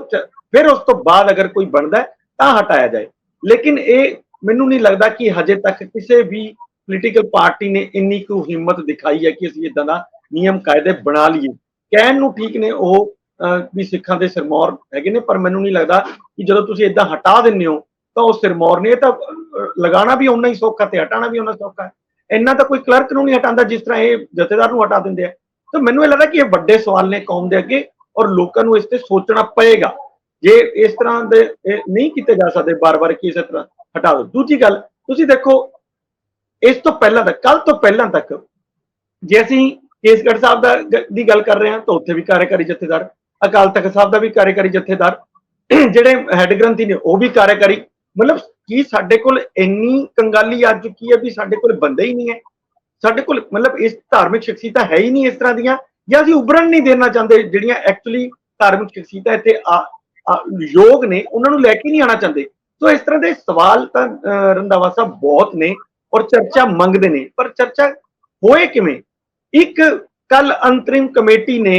ਫਿਰ ਉਸ ਤੋਂ ਬਾਅਦ ਅਗਰ ਕੋਈ ਬਣਦਾ ਤਾਂ ਹਟਾਇਆ ਜਾਏ। ਲੇਕਿਨ ਇਹ ਮੈਨੂੰ ਨਹੀਂ ਲੱਗਦਾ ਕਿ ਹਜੇ ਤੱਕ ਕਿਸੇ ਵੀ ਪੋਲੀਟੀਕਲ ਪਾਰਟੀ ਨੇ ਇੰਨੀ ਕੁ ਹਿੰਮਤ ਦਿਖਾਈ ਹੈ ਕਿ ਅਸੀਂ ਇਦਾਂ ਦਾ ਨਿਯਮ ਕਾਇਦੇ ਬਣਾ ਲਈਏ। ਕਹਿਣ ਨੂੰ ਠੀਕ ਨੇ ਉਹ ਵੀ ਸਿੱਖਾਂ ਦੇ ਸਿਰਮੌਰ ਹੈਗੇ ਨੇ, ਪਰ ਮੈਨੂੰ ਨਹੀਂ ਲੱਗਦਾ ਕਿ ਜਦੋਂ ਤੁਸੀਂ ਇਦਾਂ ਹਟਾ ਦਿੰਦੇ ਹੋ ਤਾਂ ਉਹ ਸਿਰਮੌਰ ਨੇ, ਤਾਂ ਲਗਾਉਣਾ ਵੀ ਓਨਾ ਹੀ ਸੌਖਾ ਤੇ ਹਟਾਉਣਾ ਵੀ ਓਨਾ ਸੌਖਾ ਹੈ। ਇੰਨਾ ਤਾਂ ਕੋਈ ਕਲਰਕ ਨੂੰ ਨਹੀਂ ਹਟਾਉਂਦਾ ਜਿਸ ਤਰ੍ਹਾਂ ਇਹ ਜਥੇਦਾਰ ਨੂੰ ਹਟਾ ਦਿੰਦੇ ਆ। ਤਾਂ ਮੈਨੂੰ ਇਹ ਲੱਗਦਾ ਕਿ ਇਹ ਵੱਡੇ ਸਵਾਲ ਨੇ ਕੌਮ ਦੇ ਅੱਗੇ, ਔਰ ਲੋਕਾਂ ਨੂੰ ਇਸ ਤੇ ਸੋਚਣਾ ਪਏਗਾ। ਜੇ ਇਸ ਤਰ੍ਹਾਂ ਦੇ ਨਹੀਂ ਕੀਤੇ ਜਾ ਸਕਦੇ ਬਾਰ-ਬਾਰ ਕਿ ਇਸੇ ਤਰ੍ਹਾਂ ਹਟਾ ਦਿਓ। ਦੂਜੀ ਗੱਲ ਤੁਸੀਂ ਦੇਖੋ, ਇਸ ਤੋਂ ਪਹਿਲਾਂ ਤੱਕ, ਕੱਲ ਤੋਂ ਪਹਿਲਾਂ ਤੱਕ ਜੇ ਅਸੀਂ ਕੇਸਗੜ੍ਹ ਸਾਹਿਬ ਦੀ ਗੱਲ ਕਰ ਰਹੇ ਹਾਂ ਤਾਂ ਉੱਥੇ ਵੀ ਕਾਰਜਕਾਰੀ ਜਥੇਦਾਰ, ਅਕਾਲ ਤਖਤ ਸਾਹਿਬ ਦਾ ਵੀ ਕਾਰਜਕਾਰੀ ਜਥੇਦਾਰ, ਜਿਹੜੇ ਹੈੱਡ ਗ੍ਰੰਥੀ ਨੇ ਉਹ ਵੀ ਕਾਰਜਕਾਰੀ। ਮਤਲਬ ਕੀ ਸਾਡੇ ਕੋਲ ਇੰਨੀ ਕੰਗਾਲੀ ਆ ਚੁੱਕੀ ਹੈ ਵੀ ਸਾਡੇ ਕੋਲ ਬੰਦੇ ਹੀ ਨਹੀਂ ਹੈ, ਸਾਡੇ ਕੋਲ ਮਤਲਬ ਇਸ ਧਾਰਮਿਕ ਸ਼ਖਸੀਅਤਾਂ ਹੈ ਹੀ ਨਹੀਂ ਇਸ ਤਰ੍ਹਾਂ ਦੀਆਂ, ਜਾਂ ਅਸੀਂ ਉਭਰਨ ਨਹੀਂ ਦੇਣਾ ਚਾਹੁੰਦੇ ਜਿਹੜੀਆਂ ਐਕਚੁਅਲੀ ਧਾਰਮਿਕ ਸ਼ਖਸੀਅਤਾਂ ਇੱਥੇ ਯੋਗ ਨੇ, ਉਹਨਾਂ ਨੂੰ ਲੈ ਕੇ ਨਹੀਂ ਆਉਣਾ ਚਾਹੁੰਦੇ। ਸੋ ਇਸ ਤਰ੍ਹਾਂ ਦੇ ਸਵਾਲ ਤਾਂ ਰੰਧਾਵਾ ਸਾਹਿਬ ਬਹੁਤ ਨੇ ਔਰ ਚਰਚਾ ਮੰਗਦੇ ਨੇ, ਪਰ ਚਰਚਾ ਹੋਏ ਕਿਵੇਂ? ਇੱਕ ਕੱਲ ਅੰਤਰਿਮ ਕਮੇਟੀ ਨੇ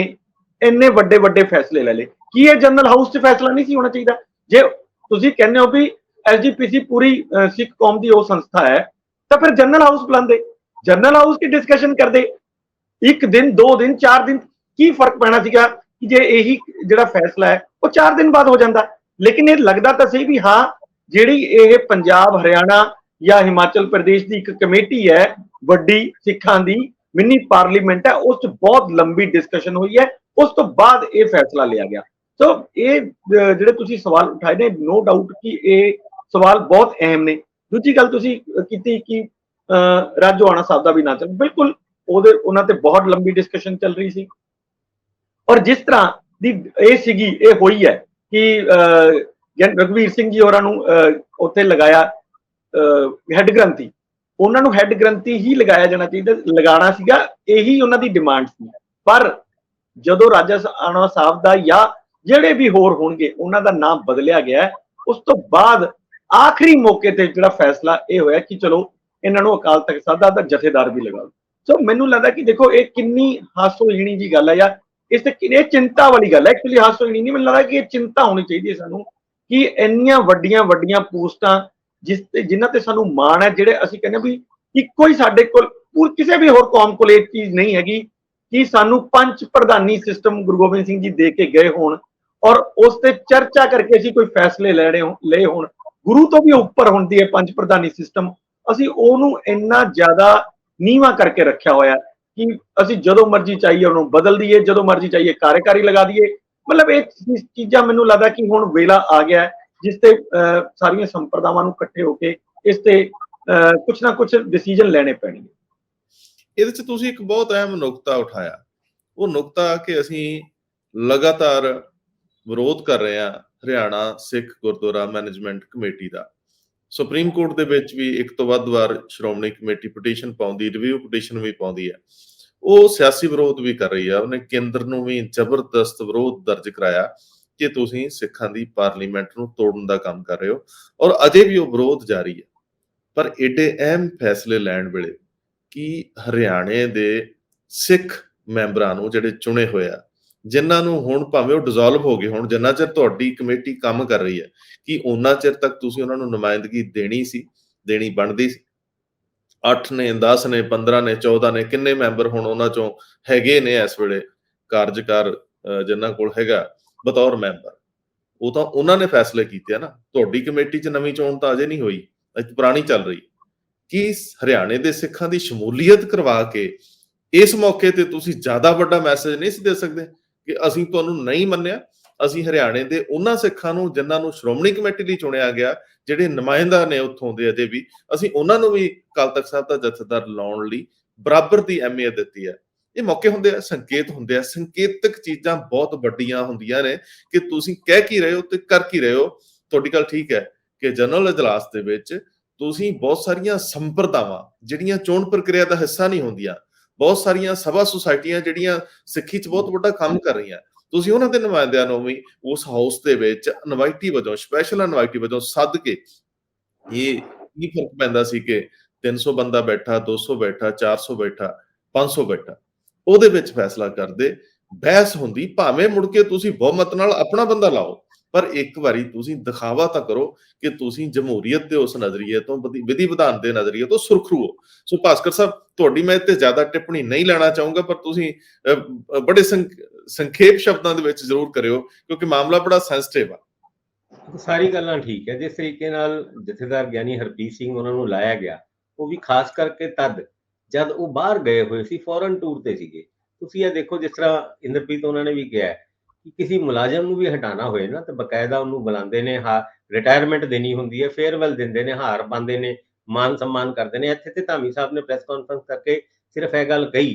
ਇੰਨੇ ਵੱਡੇ ਵੱਡੇ ਫੈਸਲੇ ਲੈ ਲਏ, ਕੀ ਇਹ ਜਨਰਲ ਹਾਊਸ 'ਚ ਫੈਸਲਾ ਨਹੀਂ ਸੀ ਹੋਣਾ ਚਾਹੀਦਾ? ਜੇ ਤੁਸੀਂ ਕਹਿੰਦੇ ਹੋ ਵੀ ਐਸਜੀਪੀਸੀ ਪੂਰੀ ਸਿੱਖ ਕੌਮ ਦੀ ਉਹ ਸੰਸਥਾ ਹੈ ਤਾਂ ਫਿਰ ਜਨਰਲ ਹਾਊਸ ਬੁਲਾਉਂਦੇ, ਜਨਰਲ ਹਾਊਸ ਦੀ ਡਿਸਕਸ਼ਨ ਕਰਦੇ। 1 ਦਿਨ 2 ਦਿਨ 4 ਦਿਨ ਕੀ ਫਰਕ ਪੈਣਾ ਸੀਗਾ ਕਿ ਜੇ ਇਹੀ ਜਿਹੜਾ ਫੈਸਲਾ ਹੈ ਉਹ 4 ਦਿਨ ਬਾਅਦ ਹੋ ਜਾਂਦਾ। ਲੇਕਿਨ ਇਹ ਲੱਗਦਾ ਤਾਂ ਸਹੀ ਵੀ ਹਾਂ, ਜਿਹੜੀ ਇਹ ਪੰਜਾਬ, ਹਰਿਆਣਾ ਜਾਂ ਹਿਮਾਚਲ ਪ੍ਰਦੇਸ਼ ਦੀ ਇੱਕ ਕਮੇਟੀ ਹੈ ਵੱਡੀ ਸਿੱਖਾਂ ਦੀ ਮਿੰਨੀ ਪਾਰਲੀਮੈਂਟ ਹੈ, ਉਸ 'ਚ ਬਹੁਤ ਲੰਬੀ ਡਿਸਕਸ਼ਨ ਹੋਈ ਹੈ, ਉਸ ਤੋਂ ਬਾਅਦ ਇਹ ਫੈਸਲਾ ਲਿਆ ਗਿਆ। ਸੋ ਇਹ ਜਿਹੜੇ ਤੁਸੀਂ ਸਵਾਲ ਉਠਾਏ ਨੇ, ਨੋ ਡਾਊਟ ਕਿ ਇਹ ਸਵਾਲ ਬਹੁਤ ਅਹਿਮ ਨੇ। ਦੂਜੀ ਗੱਲ ਤੁਸੀਂ ਕੀਤੀ ਕਿ ਰਾਜੋਆਣਾ ਸਾਹਿਬ ਦਾ ਵੀ ਨਾ ਚੱਲ, ਬਿਲਕੁਲ ਉਹਨਾਂ ਤੇ ਬਹੁਤ ਲੰਬੀ ਡਿਸਕਸ਼ਨ ਚੱਲ ਰਹੀ ਸੀ, ਔਰ ਜਿਸ ਤਰ੍ਹਾਂ ਦੀ ਇਹ ਸੀਗੀ, ਇਹ ਹੋਈ ਹੈ ਕਿ ਰਘਬੀਰ ਸਿੰਘ ਜੀ ਹੋਰਾਂ ਨੂੰ ਉੱਥੇ ਲਗਾਇਆ ਹੈੱਡ ਗ੍ਰੰਥੀ, ਉਹਨਾਂ ਨੂੰ ਹੈੱਡ ਗ੍ਰੰਥੀ ਹੀ ਲਗਾਇਆ ਜਾਣਾ ਚਾਹੀਦਾ, ਲਗਾਉਣਾ ਸੀਗਾ, ਇਹੀ ਉਹਨਾਂ ਦੀ ਡਿਮਾਂਡ ਸੀ। ਪਰ ਜਦੋਂ ਰਾਜੋਆਣਾ ਸਾਹਿਬ ਦਾ ਜਾਂ ਜਿਹੜੇ ਵੀ ਹੋਰ ਹੋਣਗੇ ਉਹਨਾਂ ਦਾ ਨਾਮ ਬਦਲਿਆ ਗਿਆ, ਉਸ ਤੋਂ ਬਾਅਦ ਆਖਰੀ ਮੌਕੇ ਤੇ ਜਿਹੜਾ ਫੈਸਲਾ ਇਹ ਹੋਇਆ ਕਿ ਚਲੋ ਇਹਨਾਂ ਨੂੰ ਅਕਾਲ ਤਖਤ ਸਾਹਿਬ ਦਾ ਜਥੇਦਾਰ ਵੀ ਲਗਾਓ। ਸੋ ਮੈਨੂੰ ਲੱਗਦਾ ਕਿ ਦੇਖੋ ਇਹ ਕਿੰਨੀ ਹਾਸੋਹੀਣੀ ਜੀ ਗੱਲ ਹੈ, ਜਾਂ ਇਸ ਤੇ ਇਹ ਚਿੰਤਾ ਵਾਲੀ ਗੱਲ ਹੈ ਐਕਚੁਅਲੀ। ਹਾਸੋ ਨਹੀਂ ਮੈਨੂੰ ਲੱਗਦਾ ਕਿ ਇਹ ਚਿੰਤਾ ਹੋਣੀ ਚਾਹੀਦੀ ਹੈ ਸਾਨੂੰ ਕਿ ਇੰਨੀਆਂ ਵੱਡੀਆਂ ਵੱਡੀਆਂ ਪੋਸਟਾਂ ਜਿਨ੍ਹਾਂ ਤੇ ਸਾਨੂੰ ਮਾਣ ਹੈ, ਜਿਹੜੇ ਅਸੀਂ ਕਹਿੰਦੇ ਵੀ ਇੱਕੋ ਹੀ ਸਾਡੇ ਕੋਲ ਕਿਸੇ ਵੀ ਹੋਰ ਕੌਮ ਕੋਲ ਇਹ ਚੀਜ਼ ਨਹੀਂ ਹੈਗੀ ਕਿ ਸਾਨੂੰ ਪੰਜ ਪ੍ਰਧਾਨੀ ਸਿਸਟਮ ਗੁਰੂ ਗੋਬਿੰਦ ਸਿੰਘ ਜੀ ਦੇ ਕੇ ਗਏ ਹੋਣ ਔਰ ਉਸ ਤੇ ਚਰਚਾ ਕਰਕੇ ਅਸੀਂ ਕੋਈ ਫੈਸਲੇ ਲਏ ਹੋਣ। ਗੁਰੂ ਤੋਂ ਵੀ ਉੱਪਰ ਹੁੰਦੀ ਹੈ ਪੰਜ ਪ੍ਰਧਾਨੀ ਸਿਸਟਮ, ਅਸੀਂ ਉਹਨੂੰ ਇੰਨਾ ਜ਼ਿਆਦਾ ਨੀਵਾਂ ਕਰਕੇ ਰੱਖਿਆ ਹੋਇਆ ਕਿ ਅਸੀਂ ਜਦੋਂ ਮਰਜ਼ੀ ਚਾਹੀਏ ਉਹਨੂੰ ਬਦਲ ਦਈਏ, ਜਦੋਂ ਮਰਜ਼ੀ ਚਾਹੀਏ ਕਾਰਜਕਾਰੀ ਲਗਾ ਦਈਏ। ਮਤਲਬ ਇਹ ਚੀਜ਼ਾਂ ਮੈਨੂੰ ਲੱਗਦਾ ਕਿ ਹੁਣ ਵੇਲਾ ਆ ਗਿਆ ਜਿਸ ਤੇ ਸਾਰੀਆਂ ਸੰਪਰਦਾਵਾਂ ਨੂੰ ਇਕੱਠੇ ਹੋ ਕੇ ਇਸ ਤੇ ਕੁਛ ਨਾ ਕੁਛ ਡਿਸੀਜਨ ਲੈਣੇ ਪੈਣਗੇ। ਇਹਦੇ ਚ ਤੁਸੀਂ ਇੱਕ ਬਹੁਤ ਅਹਿਮ ਨੁਕਤਾ ਉਠਾਇਆ, ਉਹ ਨੁਕਤਾ ਕਿ ਅਸੀਂ ਲਗਾਤਾਰ ਵਿਰੋਧ ਕਰ ਰਹੇ ਹਾਂ ਹਰਿਆਣਾ ਸਿੱਖ ਗੁਰਦੁਆਰਾ ਮੈਨੇਜਮੈਂਟ ਕਮੇਟੀ ਦਾ। ਸੁਪਰੀਮ ਕੋਰਟ ਦੇ ਵਿੱਚ ਵੀ ਇੱਕ ਤੋਂ ਵੱਧ ਵਾਰ ਸ਼੍ਰੋਮਣੀ ਕਮੇਟੀ ਪਟੀਸ਼ਨ ਪਾਉਂਦੀ, ਰਿਵਿਊ ਪਟੀਸ਼ਨ ਵੀ ਪਾਉਂਦੀ ਹੈ। ਉਹ ਸਿਆਸੀ ਵਿਰੋਧ ਵੀ ਕਰ ਰਹੀ ਆ। ਉਹਨੇ ਕੇਂਦਰ ਨੂੰ ਵੀ ਜ਼ਬਰਦਸਤ ਵਿਰੋਧ ਦਰਜ ਕਰਾਇਆ ਕਿ ਤੁਸੀਂ ਸਿੱਖਾਂ ਦੀ ਪਾਰਲੀਮੈਂਟ ਨੂੰ ਤੋੜਨ ਦਾ ਕੰਮ ਕਰ ਰਹੇ ਹੋ, ਔਰ ਅਜੇ ਵੀ ਉਹ ਵਿਰੋਧ ਜਾਰੀ ਹੈ। ਪਰ ਏਡੇ ਅਹਿਮ ਫੈਸਲੇ ਲੈਣ ਵੇਲੇ ਕਿ ਹਰਿਆਣੇ ਦੇ ਸਿੱਖ ਮੈਂਬਰਾਂ ਨੂੰ ਜਿਹੜੇ ਚੁਣੇ ਹੋਏ ਆ, ਜਿਨ੍ਹਾਂ ਨੂੰ ਹੁਣ ਭਾਵੇਂ ਉਹ ਡਿਸੋਲਵ ਹੋ ਗਏ ਹੁਣ, ਜਿੰਨਾ ਚਿਰ ਤੁਹਾਡੀ ਕਮੇਟੀ ਕੰਮ ਕਰ ਰਹੀ ਹੈ, ਕਿ ਉਹਨਾਂ ਚਿਰ ਤੱਕ ਤੁਸੀਂ ਉਹਨਾਂ ਨੂੰ ਨੁਮਾਇੰਦਗੀ ਦੇਣੀ ਸੀ, ਦੇਣੀ ਬਣਦੀ ਸੀ। 8 ਨੇ, 10 ਨੇ, 15 ਨੇ, 14 ਨੇ, ਕਿੰਨੇ ਮੈਂਬਰ ਹੁਣ ਉਹਨਾਂ ਚੋਂ ਹੈਗੇ ਨੇ ਇਸ ਵੇਲੇ ਕਾਰਜਕਾਰ ਜਿਨ੍ਹਾਂ ਕੋਲ ਹੈਗਾ ਬਤੌਰ ਮੈਂਬਰ, ਉਹ ਤਾਂ ਉਹਨਾਂ ਨੇ ਫੈਸਲੇ ਕੀਤੇ ਆ ਨਾ। ਤੁਹਾਡੀ ਕਮੇਟੀ 'ਚ ਨਵੀਂ ਚੋਣ ਤਾਂ ਅਜੇ ਨਹੀਂ ਹੋਈ, ਅਜੇ ਪੁਰਾਣੀ ਚੱਲ ਰਹੀ। ਕਿ ਹਰਿਆਣੇ ਦੇ ਸਿੱਖਾਂ ਦੀ ਸ਼ਮੂਲੀਅਤ ਕਰਵਾ ਕੇ ਇਸ ਮੌਕੇ ਤੇ ਤੁਸੀਂ ਜ਼ਿਆਦਾ ਵੱਡਾ ਮੈਸੇਜ ਨਹੀਂ ਸੀ ਦੇ ਸਕਦੇ ਕਿ ਅਸੀਂ ਤੁਹਾਨੂੰ ਨਹੀਂ ਮੰਨਿਆ, ਅਸੀਂ ਹਰਿਆਣੇ ਦੇ ਉਹਨਾਂ ਸਿੱਖਾਂ ਨੂੰ ਜਿਨ੍ਹਾਂ ਨੂੰ ਸ਼੍ਰੋਮਣੀ ਕਮੇਟੀ ਲਈ ਚੁਣਿਆ ਗਿਆ, ਜਿਹੜੇ ਨੁਮਾਇੰਦਾ ਨੇ ਉੱਥੋਂ ਦੇ ਅਜੇ ਵੀ, ਅਸੀਂ ਉਹਨਾਂ ਨੂੰ ਵੀ ਅਕਾਲ ਤਖਤ ਸਾਹਿਬ ਦਾ ਜਥੇਦਾਰ ਲਾਉਣ ਲਈ ਬਰਾਬਰ ਦੀ ਅਹਿਮੀਅਤ ਦਿੱਤੀ ਹੈ। ਇਹ ਮੌਕੇ ਹੁੰਦੇ ਆ, ਸੰਕੇਤ ਹੁੰਦੇ ਆ। ਸੰਕੇਤਕ ਚੀਜ਼ਾਂ ਬਹੁਤ ਵੱਡੀਆਂ ਹੁੰਦੀਆਂ ਨੇ ਕਿ ਤੁਸੀਂ ਕਹਿ ਕੀ ਰਹੇ ਹੋ ਤੇ ਕਰ ਕੀ ਰਹੇ ਹੋ। ਤੁਹਾਡੀ ਗੱਲ ਠੀਕ ਹੈ ਕਿ ਜਨਰਲ ਇਜਲਾਸ ਦੇ ਵਿੱਚ ਤੁਸੀਂ ਬਹੁਤ ਸਾਰੀਆਂ ਸੰਪਰਦਾਵਾਂ ਜਿਹੜੀਆਂ ਚੋਣ ਪ੍ਰਕਿਰਿਆ ਦਾ ਹਿੱਸਾ ਨਹੀਂ ਹੁੰਦੀਆਂ, ਬਹੁਤ ਸਾਰੀਆਂ ਸਭਾ ਸੁਸਾਇਟੀਆਂ ਜਿਹੜੀਆਂ ਸਿੱਖੀ 'ਚ ਬਹੁਤ ਵੱਡਾ ਕੰਮ ਕਰ ਰਹੀਆਂ, ਤੁਸੀਂ ਉਹਨਾਂ ਦੇ ਨੁਮਾਇੰਦਿਆਂ ਨੂੰ ਵੀ ਉਸ ਹਾਊਸ ਦੇ ਵਿੱਚ ਇਨਵਾਈਟੀ ਵਜੋਂ, ਸਪੈਸ਼ਲ ਇਨਵਾਈਟੀ ਵਜੋਂ ਸੱਦ ਕੇ, ਇਹ ਕੀ ਫਰਕ ਪੈਂਦਾ ਸੀ ਕਿ 300 ਬੰਦਾ ਬੈਠਾ, 200 ਬੈਠਾ, 400 ਬੈਠਾ, 500 ਬੈਠਾ, ਉਹਦੇ ਵਿੱਚ ਫੈਸਲਾ ਕਰਦੇ, ਬਹਿਸ ਹੁੰਦੀ। ਭਾਵੇਂ ਮੁੜ ਕੇ ਤੁਸੀਂ ਬਹੁਮਤ ਨਾਲ ਆਪਣਾ ਬੰਦਾ ਲਾਓ, ਪਰ ਇੱਕ ਵਾਰੀ ਤੁਸੀਂ ਦਿਖਾਵਾ ਤਾਂ ਕਰੋ ਕਿ ਤੁਸੀਂ ਜਮਹੂਰੀਅਤ ਦੇ ਉਸ ਨਜ਼ਰੀਏ ਤੋਂ, ਵਿਧੀ ਵਿਧਾਨ ਦੇ ਨਜ਼ਰੀਏ ਤੋਂ ਸੁਰਖਰੂ ਹੋ। ਸੋ ਭਾਸਕਰ ਸਾਹਿਬ, ਤੁਹਾਡੀ ਮੈਂ ਇੱਥੇ ਜ਼ਿਆਦਾ ਟਿੱਪਣੀ ਨਹੀਂ ਲੈਣਾ ਚਾਹੂੰਗਾ, ਪਰ ਤੁਸੀਂ ਬੜੇ ਸੰਖੇਪ ਸ਼ਬਦਾਂ ਦੇ ਵਿੱਚ ਜ਼ਰੂਰ ਕਰਿਓ ਕਿਉਂਕਿ ਮਾਮਲਾ ਬੜਾ ਸੈਂਸਿਟਿਵ ਆ। ਸਾਰੀ ਗੱਲਾਂ ਠੀਕ ਹੈ। ਜਿਸ ਤਰੀਕੇ ਨਾਲ ਜਥੇਦਾਰ ਗਿਆਨੀ ਹਰਪ੍ਰੀਤ ਸਿੰਘ ਉਹਨਾਂ ਨੂੰ ਲਾਇਆ ਗਿਆ, ਉਹ ਵੀ ਖਾਸ ਕਰਕੇ ਤਦ ਜਦ ਉਹ ਬਾਹਰ ਗਏ ਹੋਏ ਸੀ, ਫੋਰਨ ਟੂਰ ਤੇ ਸੀਗੇ। ਤੁਸੀਂ ਇਹ ਦੇਖੋ, ਜਿਸ ਤਰ੍ਹਾਂ ਇੰਦਰਪ੍ਰੀਤ ਉਹਨਾਂ ਨੇ ਵੀ ਕਿਹਾ ਕਿ ਕਿਸੇ ਮੁਲਾਜ਼ਮ ਨੂੰ ਵੀ ਹਟਾਉਣਾ ਹੋਏ ਨਾ ਤਾਂ ਬਕਾਇਦਾ ਉਹਨੂੰ ਬੁਲਾਉਂਦੇ ਨੇ, ਰਿਟਾਇਰਮੈਂਟ ਦੇਣੀ ਹੁੰਦੀ ਹੈ, ਫੇਅਰਵੈਲ ਦਿੰਦੇ ਨੇ, ਹਾਰ ਪਾਉਂਦੇ ਨੇ, ਮਾਨ ਸਨਮਾਨ ਕਰਦੇ ਨੇ। ਇੱਥੇ ਤੇ ਧਾਮੀ ਸਾਹਿਬ ਨੇ ਪ੍ਰੈਸ ਕਾਨਫਰੰਸ ਕਰਕੇ ਸਿਰਫ ਇਹ ਗੱਲ ਕਹੀ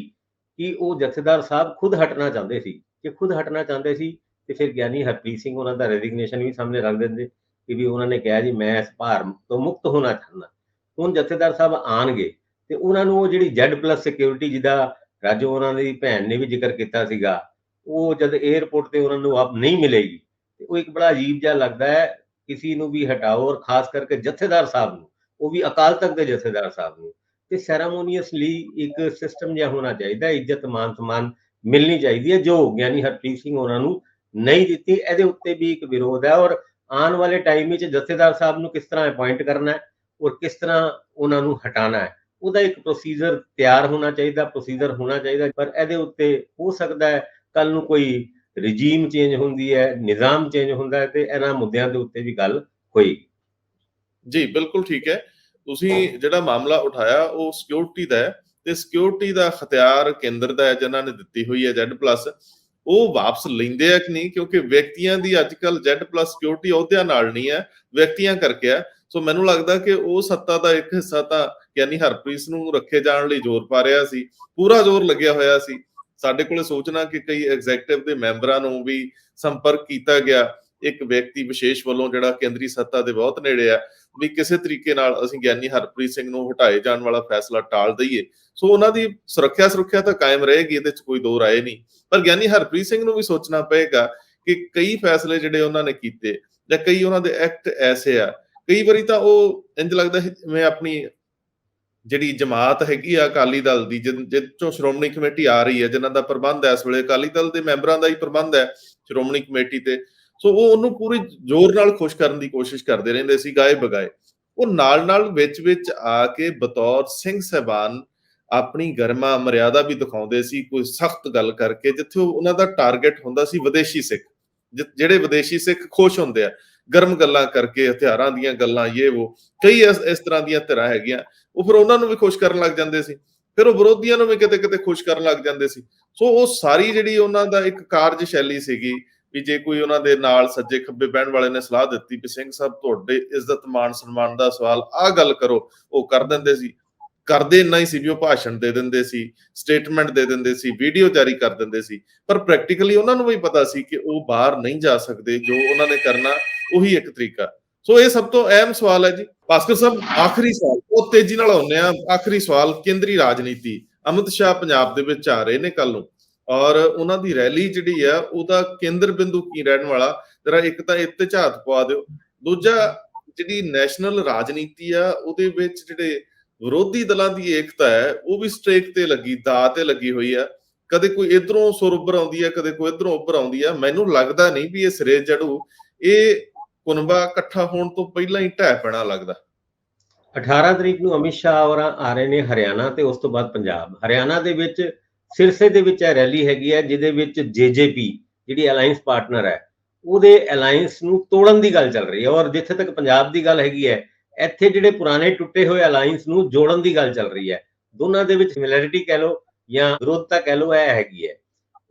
ਕਿ ਉਹ ਜਥੇਦਾਰ ਸਾਹਿਬ ਖੁਦ ਹਟਣਾ ਚਾਹੁੰਦੇ ਸੀ। ਜੇ ਖੁਦ ਹਟਣਾ ਚਾਹੁੰਦੇ ਸੀ ਤੇ ਫਿਰ ਗਿਆਨੀ ਹਰਪ੍ਰੀਤ ਸਿੰਘ ਉਹਨਾਂ ਦਾ ਰੈਜ਼ਿਗਨੇਸ਼ਨ ਵੀ ਸਾਹਮਣੇ ਰੱਖ ਦਿੰਦੇ ਕਿ ਵੀ ਉਹਨਾਂ ਨੇ ਕਿਹਾ ਜੀ ਮੈਂ ਇਸ ਭਾਰ ਤੋਂ ਮੁਕਤ ਹੋਣਾ ਚਾਹੁੰਦਾ। ਹੁਣ ਜਥੇਦਾਰ ਸਾਹਿਬ ਆਣਗੇ ਤੇ ਉਹਨਾਂ ਨੂੰ ਉਹ ਜਿਹੜੀ Z+ ਸਿਕਿਉਰਿਟੀ, ਜਿਹਦਾ ਰਾਜੋ ਉਹਨਾਂ ਦੀ ਭੈਣ ਨੇ ਵੀ ਜ਼ਿਕਰ ਕੀਤਾ ਸੀਗਾ, ਉਹ ਜਦ 에ਅਰਪੋਰਟ ਤੇ ਉਹਨਾਂ ਨੂੰ ਆਪ ਨਹੀਂ ਮਿਲੇਗੀ ਤੇ ਉਹ ਇੱਕ ਬੜਾ ਅਜੀਬ ਜਿਹਾ ਲੱਗਦਾ ਹੈ। ਕਿਸੇ ਨੂੰ ਵੀ ਹਟਾਓ, ਔਰ ਖਾਸ ਕਰਕੇ ਜਥੇਦਾਰ ਸਾਹਿਬ ਨੂੰ, ਉਹ ਵੀ ਅਕਾਲ ਤਖਤ ਦੇ ਜਥੇਦਾਰ ਸਾਹਿਬ ਨੂੰ, ਤੇ ਸੈਰਾਮੋਨੀਅਸਲੀ ਇੱਕ ਸਿਸਟਮ ਜਿਹਾ ਹੋਣਾ ਚਾਹੀਦਾ, ਇੱਜ਼ਤ ਮਾਨ ਸਨਮਾਨ ਮਿਲਣੀ ਚਾਹੀਦੀ ਹੈ, ਜੋ ਗਿਆਨੀ ਹਰਪ੍ਰੀਤ ਸਿੰਘ ਉਹਨਾਂ ਨੂੰ ਨਹੀਂ ਦਿੱਤੀ। ਇਹਦੇ ਉੱਤੇ ਵੀ ਇੱਕ ਵਿਰੋਧ ਹੈ, ਔਰ ਆਉਣ ਵਾਲੇ ਟਾਈਮ ਵਿੱਚ ਜਥੇਦਾਰ ਸਾਹਿਬ ਨੂੰ ਕਿਸ ਤਰ੍ਹਾਂ ਅਪਾਇੰਟ ਕਰਨਾ ਹੈ ਔਰ ਕਿਸ ਤਰ੍ਹਾਂ ਉਹਨਾਂ ਨੂੰ ਹਟਾਉਣਾ ਹੈ, ਉਹਦਾ ਇੱਕ ਪ੍ਰੋਸੀਜਰ ਤਿਆਰ ਹੋਣਾ ਚਾਹੀਦਾ, ਪ੍ਰੋਸੀਜਰ ਹੋਣਾ ਚਾਹੀਦਾ। ਪਰ ਇਹਦੇ ਉੱਤੇ ਹੋ ਸਕਦਾ ਹੈ ਕੱਲ ਨੂੰ ਕੋਈ ਰਜੀਮ ਚੇਂਜ ਹੁੰਦੀ ਹੈ, ਨਿਜ਼ਾਮ ਚੇਂਜ ਹੁੰਦਾ ਹੈ, ਤੇ ਇਹਨਾਂ ਮੁੱਦਿਆਂ ਦੇ ਉੱਤੇ ਵੀ ਗੱਲ ਹੋਏਗੀ। ਜੀ ਬਿਲਕੁਲ ਠੀਕ ਹੈ। ਤੁਸੀਂ ਜਿਹੜਾ ਮਾਮਲਾ ਉਠਾਇਆ ਉਹ ਸਿਕਿਉਰਿਟੀ ਦਾ ਹੈ, ਤੇ ਸਿਕਿਉਰਿਟੀ ਦਾ ਅਖਤਿਆਰ ਕੇਂਦਰ ਦਾ ਹੈ ਜਿਨ੍ਹਾਂ ਨੇ ਦਿੱਤੀ ਹੋਈ ਹੈ Z+। ਉਹ ਵਾਪਸ ਲੈਂਦੇ ਆ ਕਿ ਨਹੀਂ, ਕਿਉਂਕਿ ਵਿਅਕਤੀਆਂ ਦੀ ਅੱਜ ਕੱਲ Z+ ਸਿਕਿਉਰਿਟੀ ਅਹੁਦਿਆਂ ਨਾਲ ਨਹੀਂ ਹੈ, ਵਿਅਕਤੀਆਂ ਕਰਕੇ ਹੈ। ਸੋ ਮੈਨੂੰ ਲੱਗਦਾ ਕਿ ਉਹ ਸੱਤਾ ਦਾ ਇੱਕ ਹਿੱਸਾ ਤਾਂ ਯਾਨੀ ਹਰਪ੍ਰੀਤ ਨੂੰ ਰੱਖੇ ਜਾਣ ਲਈ ਜ਼ੋਰ ਪਾ ਰਿਹਾ ਸੀ, ਪੂਰਾ ਜ਼ੋਰ ਲੱਗਿਆ ਹੋਇਆ ਸੀ। ਸਾਡੇ ਕੋਲੇ ਸੋਚਣਾ ਕਿ ਕਈ ਐਗਜ਼ੈਕਟਿਵ ਦੇ ਮੈਂਬਰਾਂ ਨੂੰ ਵੀ ਸੰਪਰਕ ਕੀਤਾ ਗਿਆ ਇੱਕ ਵਿਅਕਤੀ ਵਿਸ਼ੇਸ਼ ਵੱਲੋਂ ਜਿਹੜਾ ਕੇਂਦਰੀ ਸੱਤਾ ਦੇ ਬਹੁਤ ਨੇੜੇ ਆ, ਵੀ ਕਿਸੇ ਤਰੀਕੇ ਨਾਲ ਅਸੀਂ ਗਿਆਨੀ ਹਰਪ੍ਰੀਤ ਸਿੰਘ ਨੂੰ ਹਟਾਏ ਜਾਣ ਵਾਲਾ ਫੈਸਲਾ ਟਾਲ ਦਈਏ। ਸੋ ਉਹਨਾਂ ਦੀ ਸੁਰੱਖਿਆ ਤਾਂ ਕਾਇਮ ਰਹੇਗੀ, ਇਹਦੇ ਚ ਕੋਈ ਦੋ ਰਾਏ ਨਹੀਂ। ਪਰ ਗਿਆਨੀ ਹਰਪ੍ਰੀਤ ਸਿੰਘ ਨੂੰ ਵੀ ਸੋਚਣਾ ਪਏਗਾ ਕਿ ਕਈ ਫੈਸਲੇ ਜਿਹੜੇ ਉਹਨਾਂ ਨੇ ਕੀਤੇ ਜਾਂ ਕਈ ਉਹਨਾਂ ਦੇ ਐਕਟ ਐਸੇ ਆ, ਕਈ ਵਾਰੀ ਤਾਂ ਉਹ ਇੰਜ ਲੱਗਦਾ ਜਿਵੇਂ ਆਪਣੀ ਜਿਹੜੀ ਜਮਾਤ ਹੈਗੀ ਆ ਅਕਾਲੀ ਦਲ ਦੀ, ਜਿਹ ਚੋਂ ਸ਼੍ਰੋਮਣੀ ਕਮੇਟੀ ਆ ਰਹੀ ਹੈ, ਜਿਨ੍ਹਾਂ ਦਾ ਪ੍ਰਬੰਧ ਹੈ ਇਸ ਵੇਲੇ ਅਕਾਲੀ ਦਲ ਦੇ ਮੈਂਬਰਾਂ ਦਾ ਹੀ ਪ੍ਰਬੰਧ ਹੈ ਸ਼੍ਰੋਮਣੀ ਕਮੇਟੀ ਤੇ, ਸੋ ਉਹ ਉਹਨੂੰ ਪੂਰੀ ਜ਼ੋਰ ਨਾਲ ਖੁਸ਼ ਕਰਨ ਦੀ ਕੋਸ਼ਿਸ਼ ਕਰਦੇ ਰਹਿੰਦੇ ਸੀ, ਗਾਏ ਬਗਾਏ। ਉਹ ਨਾਲ ਵਿੱਚ ਆ ਕੇ ਬਤੌਰ ਸਿੰਘ ਸਾਹਿਬਾਨ ਆਪਣੀ ਗਰਮਾ ਮਰਿਆਦਾ ਵੀ ਦਿਖਾਉਂਦੇ ਸੀ, ਕੋਈ ਸਖਤ ਗੱਲ ਕਰਕੇ, ਜਿੱਥੇ ਉਹਨਾਂ ਦਾ ਟਾਰਗੇਟ ਹੁੰਦਾ ਸੀ ਵਿਦੇਸ਼ੀ ਸਿੱਖ, ਜਿਹੜੇ ਵਿਦੇਸ਼ੀ ਸਿੱਖ ਖੁਸ਼ ਹੁੰਦੇ ਆ ਗਰਮ ਗੱਲਾਂ ਕਰਕੇ, ਹਥਿਆਰਾਂ ਦੀਆਂ ਗੱਲਾਂ, ਉਹ ਕਈ ਇਸ ਤਰ੍ਹਾਂ ਦੀਆਂ ਧਿਰਾਂ ਹੈਗੀਆਂ, ਉਹ ਫਿਰ ਉਹਨਾਂ ਨੂੰ ਵੀ ਖੁਸ਼ ਕਰਨ ਲੱਗ ਜਾਂਦੇ ਸੀ, ਫਿਰ ਉਹ ਵਿਰੋਧੀਆਂ ਨੂੰ ਵੀ ਕਿਤੇ ਕਿਤੇ ਖੁਸ਼ ਕਰਨ ਲੱਗ ਜਾਂਦੇ ਸੀ। ਸੋ ਉਹ ਸਾਰੀ ਜਿਹੜੀ ਉਹਨਾਂ ਦਾ ਇੱਕ ਕਾਰਜਸ਼ੈਲੀ ਸੀਗੀ, ਵੀ ਜੇ ਕੋਈ ਉਹਨਾਂ ਦੇ ਨਾਲ ਸੱਜੇ ਖੱਬੇ ਬਹਿਣ ਵਾਲੇ ਨੇ ਸਲਾਹ ਦਿੱਤੀ ਵੀ ਸਿੰਘ ਸਾਹਿਬ ਤੁਹਾਡੇ ਇੱਜ਼ਤ ਮਾਣ ਸਨਮਾਨ ਦਾ ਸਵਾਲ, ਆਹ ਗੱਲ ਕਰੋ, ਉਹ ਕਰ ਦਿੰਦੇ ਸੀ। ਕਰਦੇ ਇੰਨਾ ਹੀ ਸੀ ਵੀ ਉਹ ਭਾਸ਼ਣ ਦੇ ਦਿੰਦੇ ਸੀ, ਸਟੇਟਮੈਂਟ ਦੇ ਦਿੰਦੇ ਸੀ, ਵੀਡੀਓ ਜਾਰੀ ਕਰ ਦਿੰਦੇ ਸੀ, ਪਰ ਪ੍ਰੈਕਟੀਕਲੀ ਉਹਨਾਂ ਨੂੰ ਵੀ ਪਤਾ ਸੀ ਕਿ ਉਹ ਬਾਹਰ ਨਹੀਂ ਜਾ ਸਕਦੇ, ਜੋ ਉਹਨਾਂ ਨੇ ਕਰਨਾ ਉਹੀ ਇੱਕ ਤਰੀਕਾ। ਸੋ ਇਹ ਸਭ ਤੋਂ ਅਹਿਮ ਸਵਾਲ ਹੈ ਜੀ। ਭਾਸਕਰ ਸਾਹਿਬ, ਆਖਰੀ ਸਵਾਲ, ਉਹ ਤੇਜ਼ੀ ਨਾਲ ਆਉਂਦੇ ਆ, ਆਖਰੀ ਸਵਾਲ, ਕੇਂਦਰੀ ਰਾਜਨੀਤੀ। ਅਮਿਤ ਸ਼ਾਹ ਪੰਜਾਬ ਦੇ ਵਿੱਚ ਆ ਰਹੇ ਨੇ ਕੱਲ ਨੂੰ, ਔਰ ਉਹਨਾਂ ਦੀ ਰੈਲੀ ਜਿਹੜੀ ਆ ਉਹਦਾ ਕੇਂਦਰ ਬਿੰਦੂ ਕੀ ਰਹਿਣ ਵਾਲਾ, ਜਰਾ ਇੱਕ ਤਾਂ ਇੱਥੇ ਝਾਤ ਪਵਾ ਦਿਓ। ਦੂਜਾ, ਜਿਹੜੀ ਨੈਸ਼ਨਲ ਰਾਜਨੀਤੀ ਆ ਉਹਦੇ ਵਿੱਚ ਜਿਹੜੇ ਵਿਰੋਧੀ ਦਲਾਂ ਦੀ ਏਕਤਾ ਹੈ ਉਹ ਵੀ ਸਟ੍ਰੇਕ ਤੇ ਲੱਗੀ, ਦਾਅ ਤੇ ਲੱਗੀ ਹੋਈ ਆ। ਕਦੇ ਕੋਈ ਇਧਰੋਂ ਸੁਰ ਉੱਭਰ ਆਉਂਦੀ ਹੈ, ਕਦੇ ਕੋਈ ਇਧਰੋਂ ਉੱਭਰ ਆਉਂਦੀ ਆ। ਮੈਨੂੰ ਲੱਗਦਾ ਨਹੀਂ ਵੀ ਇਹ ਸਿਰੇ ਚੜੂ, ਇਹ ਕੁਨਬਾ ਇਕੱਠਾ ਹੋਣ ਤੋਂ ਪਹਿਲਾਂ ਹੀ ਢਹਿ ਪੈਣਾ ਲੱਗਦਾ। 18 ਤਰੀਕ ਨੂੰ ਅਮਿਤ ਸ਼ਾਹ ਔਰ ਆ ਰਹੇ ਨੇ ਹਰਿਆਣਾ ਤੇ ਉਸ ਤੋਂ ਬਾਅਦ ਪੰਜਾਬ। ਹਰਿਆਣਾ ਦੇ ਵਿੱਚ ਸਿਰਸੇ ਦੇ ਵਿੱਚ ਇਹ ਰੈਲੀ ਹੈਗੀ ਹੈ, ਜਿਹਦੇ ਵਿੱਚ ਜੇਜੇਪੀ ਜਿਹੜੀ ਅਲਾਈਅੰਸ ਪਾਰਟਨਰ ਹੈ ਉਹਦੇ ਅਲਾਈਅੰਸ ਨੂੰ ਤੋੜਨ ਦੀ ਗੱਲ ਚੱਲ ਰਹੀ ਹੈ, ਔਰ ਜਿੱਥੇ ਤੱਕ ਪੰਜਾਬ ਦੀ ਗੱਲ ਹੈਗੀ ਹੈ, ਇੱਥੇ ਜਿਹੜੇ ਪੁਰਾਣੇ ਟੁੱਟੇ ਹੋਏ ਅਲਾਈਅੰਸ ਨੂੰ ਜੋੜਨ ਦੀ ਗੱਲ ਚੱਲ ਰਹੀ ਹੈ। ਦੋਨਾਂ ਦੇ ਵਿੱਚ ਸਿਮਿਲੈਰਿਟੀ ਕਹਿ ਲਓ ਜਾਂ ਵਿਰੋਧਤਾ ਕਹਿ ਲਓ, ਇਹ ਹੈਗੀ ਹੈ।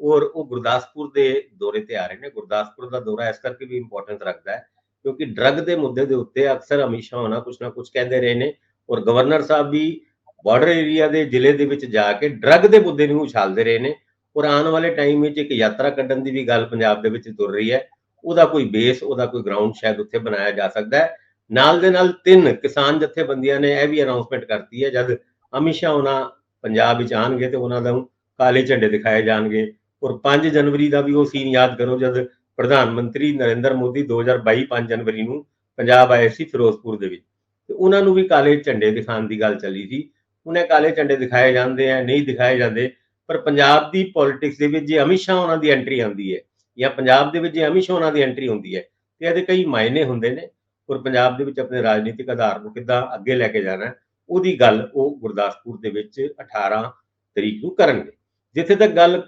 ਔਰ ਉਹ ਗੁਰਦਾਸਪੁਰ ਦੇ ਦੌਰੇ ਤੇ ਆ ਰਹੇ ਨੇ। ਗੁਰਦਾਸਪੁਰ ਦਾ ਦੌਰਾ ਇਸ ਕਰਕੇ ਵੀ ਇੰਪੋਰਟੈਂਸ ਰੱਖਦਾ ਹੈ ਕਿਉਂਕਿ ਡਰੱਗ ਦੇ ਮੁੱਦੇ ਦੇ ਉੱਤੇ ਅਕਸਰ ਅਮਿਤ ਸ਼ਾਹ ਹੋਣਾ ਕੁਛ ਨਾ ਕੁਛ ਕਹਿੰਦੇ ਰਹੇ ਨੇ, ਔਰ ਗਵਰਨਰ ਸਾਹਿਬ ਵੀ ਬਾਰਡਰ ਏਰੀਆ ਦੇ ਜ਼ਿਲ੍ਹੇ ਦੇ ਵਿੱਚ ਜਾ ਕੇ ਡਰੱਗ ਦੇ ਮੁੱਦੇ ਨੂੰ ਉਛਾਲਦੇ ਰਹੇ ਨੇ। ਔਰ ਆਉਣ ਵਾਲੇ ਟਾਈਮ ਵਿੱਚ ਇੱਕ ਯਾਤਰਾ ਕੱਢਣ ਦੀ ਵੀ ਗੱਲ ਪੰਜਾਬ ਦੇ ਵਿੱਚ ਤੁਰ ਰਹੀ ਹੈ। ਉਹਦਾ ਕੋਈ ਬੇਸ, ਉਹਦਾ ਕੋਈ ਗਰਾਊਂਡ ਸ਼ਾਇਦ ਉੱਥੇ ਬਣਾਇਆ ਜਾ ਸਕਦਾ ਹੈ। ਨਾਲ ਦੇ ਨਾਲ 3 ਕਿਸਾਨ ਜਥੇਬੰਦੀਆਂ ਨੇ ਇਹ ਵੀ ਅਨਾਉਂਸਮੈਂਟ ਕਰਤੀ ਹੈ, ਜਦ ਅਮਿਤ ਸ਼ਾਹ ਉਹਨਾਂ ਪੰਜਾਬ ਵਿੱਚ ਆਉਣਗੇ ਤੇ ਉਹਨਾਂ ਨੂੰ ਕਾਲੇ ਝੰਡੇ ਦਿਖਾਏ ਜਾਣਗੇ। ਔਰ 5 ਜਨਵਰੀ ਦਾ ਵੀ ਉਹ ਸੀਨ ਯਾਦ ਕਰੋ, ਜਦ ਪ੍ਰਧਾਨ ਮੰਤਰੀ ਨਰਿੰਦਰ ਮੋਦੀ 2022 5 ਜਨਵਰੀ ਨੂੰ ਪੰਜਾਬ ਆਏ ਸੀ ਫਿਰੋਜ਼ਪੁਰ ਦੇ ਵਿੱਚ, ਤੇ ਉਹਨਾਂ ਨੂੰ ਵੀ ਕਾਲੇ ਝੰਡੇ ਦਿਖਾਉਣ ਦੀ ਗੱਲ ਚੱਲੀ ਸੀ। ਉਹਨੇ ਕਾਲੇ ਝੰਡੇ ਦਿਖਾਏ ਜਾਂਦੇ ਆ, ਨਹੀਂ ਦਿਖਾਏ ਜਾਂਦੇ, ਪਰ ਪੰਜਾਬ ਦੀ ਪੋਲਿਟਿਕਸ ਦੇ ਵਿੱਚ ਜੇ ਅਮਿਤ ਸ਼ਾਹ ਉਹਨਾਂ ਦੀ ਐਂਟਰੀ ਆਉਂਦੀ ਹੈ ਜਾਂ ਪੰਜਾਬ ਦੇ ਵਿੱਚ ਜੇ ਅਮਿਤ ਸ਼ਾਹ ਉਹਨਾਂ ਦੀ ਐਂਟਰੀ ਹੁੰਦੀ ਹੈ ਤੇ ਇਹਦੇ ਕਈ ਮਾਇਨੇ ਹੁੰਦੇ ਨੇ। ਔਰ ਪੰਜਾਬ ਦੇ ਵਿੱਚ ਆਪਣੇ ਰਾਜਨੀਤਿਕ ਆਧਾਰ ਨੂੰ ਕਿੱਦਾਂ ਅੱਗੇ ਲੈ ਕੇ ਜਾਣਾ, ਉਹਦੀ ਗੱਲ ਉਹ ਗੁਰਦਾਸਪੁਰ ਦੇ ਵਿੱਚ 18 ਤਰੀਕ ਨੂੰ ਕਰਨਗੇ। ਜਿੱਥੇ ਤੱਕ ਗੱਲ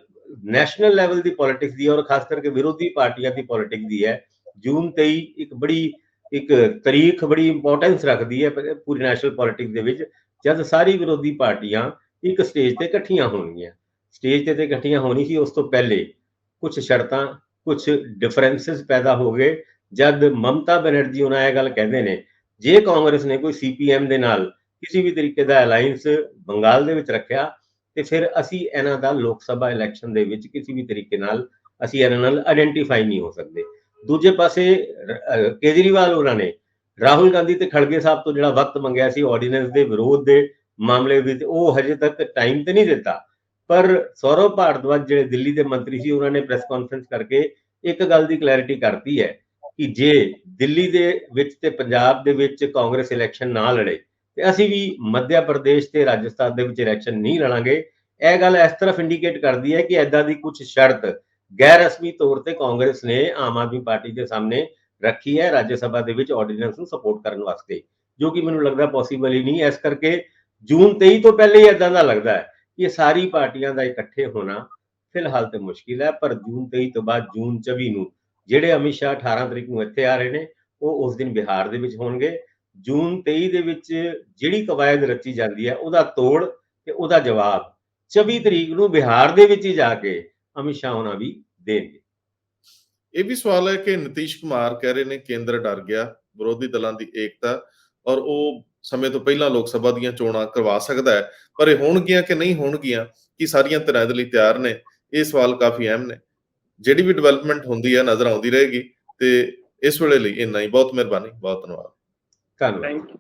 ਨੈਸ਼ਨਲ ਲੈਵਲ ਦੀ ਪੋਲਿਟਿਕਸ ਦੀ ਔਰ ਖਾਸ ਕਰਕੇ ਵਿਰੋਧੀ ਪਾਰਟੀਆਂ ਦੀ ਪੋਲਿਟਿਕਸ ਦੀ ਹੈ, ਜੂਨ 23 ਇੱਕ ਤਾਰੀਖ ਬੜੀ ਇੰਪੋਰਟੈਂਸ ਰੱਖਦੀ ਹੈ ਪੂਰੀ ਨੈਸ਼ਨਲ ਪੋਲਿਟਿਕਸ ਦੇ ਵਿੱਚ, ਜਦ ਸਾਰੀ ਵਿਰੋਧੀ ਪਾਰਟੀਆਂ ਇੱਕ ਸਟੇਜ ਤੇ ਇਕੱਠੀਆਂ ਹੋਣਗੀਆਂ। ਸਟੇਜ ਤੇ ਇਕੱਠੀਆਂ ਹੋਣੀ ਸੀ, ਉਸ ਤੋਂ ਪਹਿਲੇ ਕੁਝ ਸ਼ਰਤਾਂ, ਕੁਝ ਡਿਫਰੈਂਸਿਸ ਪੈਦਾ ਹੋ ਗਏ, ਜਦ ਮਮਤਾ ਬੈਨਰਜੀ ਉਹਨਾਂ ਇਹ ਗੱਲ ਕਹਿੰਦੇ ਨੇ, ਜੇ ਕਾਂਗਰਸ ਨੇ ਕੋਈ ਸੀਪੀਐਮ ਦੇ ਨਾਲ ਕਿਸੇ ਵੀ ਤਰੀਕੇ ਦਾ ਅਲਾਈਅੰਸ ਬੰਗਾਲ ਦੇ ਵਿੱਚ ਰੱਖਿਆ ਤੇ ਫਿਰ ਅਸੀਂ ਇਹਨਾਂ ਦਾ ਲੋਕ ਸਭਾ ਇਲੈਕਸ਼ਨ ਦੇ ਵਿੱਚ ਕਿਸੇ ਵੀ ਤਰੀਕੇ ਨਾਲ ਅਸੀਂ ਇਹਨਾਂ ਨਾਲ ਆਇਡੈਂਟੀਫਾਈ ਨਹੀਂ ਹੋ ਸਕਦੇ। ਦੂਜੇ ਪਾਸੇ ਕੇਜਰੀਵਾਲ ਉਹਨਾਂ ਨੇ ਰਾਹੁਲ ਗਾਂਧੀ ਤੇ ਖੜਗੇ ਸਾਹਿਬ ਤੋਂ ਜਿਹੜਾ ਵਕਤ ਮੰਗਿਆ ਸੀ ਆਰਡੀਨੈਂਸ ਦੇ ਵਿਰੋਧ ਦੇ ਮਾਮਲੇ ਵਿੱਚ, ਉਹ ਹਜੇ ਤੱਕ ਟਾਈਮ ਤੇ ਨਹੀਂ ਦਿੱਤਾ। ਪਰ ਸੌਰਵ ਭਾਰਦਵਾਜ ਜਿਹੜੇ ਦਿੱਲੀ ਦੇ ਮੰਤਰੀ ਸੀ, ਉਹਨਾਂ ਨੇ ਪ੍ਰੈਸ ਕਾਨਫਰੰਸ ਕਰਕੇ ਇੱਕ ਗੱਲ ਦੀ ਕਲੈਰਿਟੀ ਕਰਤੀ ਹੈ ਕਿ ਜੇ ਦਿੱਲੀ ਦੇ ਵਿੱਚ ਤੇ ਪੰਜਾਬ ਦੇ ਵਿੱਚ ਕਾਂਗਰਸ ਇਲੈਕਸ਼ਨ ਨਾ ਲੜੇ ਤੇ ਅਸੀਂ ਵੀ ਮੱਧ ਪ੍ਰਦੇਸ਼ ਤੇ ਰਾਜਸਥਾਨ ਦੇ ਵਿੱਚ ਇਲੈਕਸ਼ਨ ਨਹੀਂ ਲੜਾਂਗੇ। ਇਹ ਗੱਲ ਇਸ ਤਰ੍ਹਾਂ ਇੰਡੀਕੇਟ ਕਰਦੀ ਹੈ ਕਿ ਐਦਾਂ ਦੀ ਕੁਝ ਸ਼ਰਤ ਗੈਰ ਰਸਮੀ ਤੌਰ ਤੇ ਕਾਂਗਰਸ ਨੇ ਆਮ ਆਦਮੀ ਪਾਰਟੀ ਦੇ ਸਾਹਮਣੇ ਰੱਖੀ ਹੈ ਰਾਜ ਸਭਾ ਦੇ ਵਿੱਚ ਆਰਡੀਨੈਂਸ ਨੂੰ ਸਪੋਰਟ ਕਰਨ ਵਾਸਤੇ, ਜੋ ਕਿ ਮੈਨੂੰ ਲੱਗਦਾ ਪੋਸੀਬਲ ਹੀ ਨਹੀਂ। ਇਸ ਕਰਕੇ ਜੂਨ 23 ਤੋਂ ਪਹਿਲੇ ਹੀ ਐਦਾਂ ਦਾ ਲੱਗਦਾ ਹੈ ਕਿ ਇਹ ਸਾਰੀ ਪਾਰਟੀਆਂ ਦਾ ਇਕੱਠੇ ਹੋਣਾ ਫਿਲਹਾਲ ਤੇ ਮੁਸ਼ਕਿਲ ਹੈ। ਪਰ ਜੂਨ 23 ਤੋਂ ਬਾਅਦ ਜੂਨ 24 ਨੂੰ ਜਿਹੜੇ ਅਮਿਤ ਸ਼ਾਹ 18 ਤਰੀਕ ਨੂੰ ਇੱਥੇ ਆ ਰਹੇ ਨੇ, ਉਹ ਉਸ ਦਿਨ ਬਿਹਾਰ ਦੇ ਵਿੱਚ ਹੋਣਗੇ। ਜੂਨ 23 ਦੇ ਵਿੱਚ ਜਿਹੜੀ ਕਵਾਇਦ ਰਚੀ ਜਾਂਦੀ ਹੈ ਉਹਦਾ ਤੋੜ ਤੇ ਉਹਦਾ ਜਵਾਬ 24 ਤਰੀਕ ਨੂੰ ਬਿਹਾਰ ਦੇ ਵਿੱਚ ਹੀ ਜਾ ਕੇ ਅਮਿਤ ਸ਼ਾਹ ਹੋਣਾ ਵੀ ਦੇਣਗੇ। ਇਹ ਵੀ ਸਵਾਲ ਹੈ ਕਿ ਨਿਤੀਸ਼ ਕੁਮਾਰ ਕਹਿ ਰਹੇ ਨੇ ਕੇਂਦਰ ਡਰ ਗਿਆ, ਵਿਰੋਧੀ ਦਲਾਂ ਦੀ ਏਕਤਾ, ਔਰ ਉਹ ਸਮੇਂ ਤੋਂ ਪਹਿਲਾਂ ਲੋਕ ਸਭਾ ਦੀਆਂ ਚੋਣਾਂ ਕਰਵਾ ਸਕਦਾ ਹੈ, ਪਰ ਇਹ ਹੋਣਗੀਆਂ ਕਿ ਨਹੀਂ ਹੋਣਗੀਆਂ, ਕਿ ਸਾਰੀਆਂ ਧਿਰਾਂ ਦੇ ਲਈ ਤਿਆਰ ਨੇ, ਇਹ ਸਵਾਲ ਕਾਫੀ ਅਹਿਮ ਨੇ। ਜਿਹੜੀ ਵੀ ਡਿਵੈਲਪਮੈਂਟ ਹੁੰਦੀ ਹੈ ਨਜ਼ਰ ਆਉਂਦੀ ਰਹੇਗੀ। ਤੇ ਇਸ ਵੇਲੇ ਲਈ ਇੰਨਾ ਹੀ। ਬਹੁਤ ਮਿਹਰਬਾਨੀ, ਬਹੁਤ ਧੰਨਵਾਦ। ਧੰਨਵਾਦ।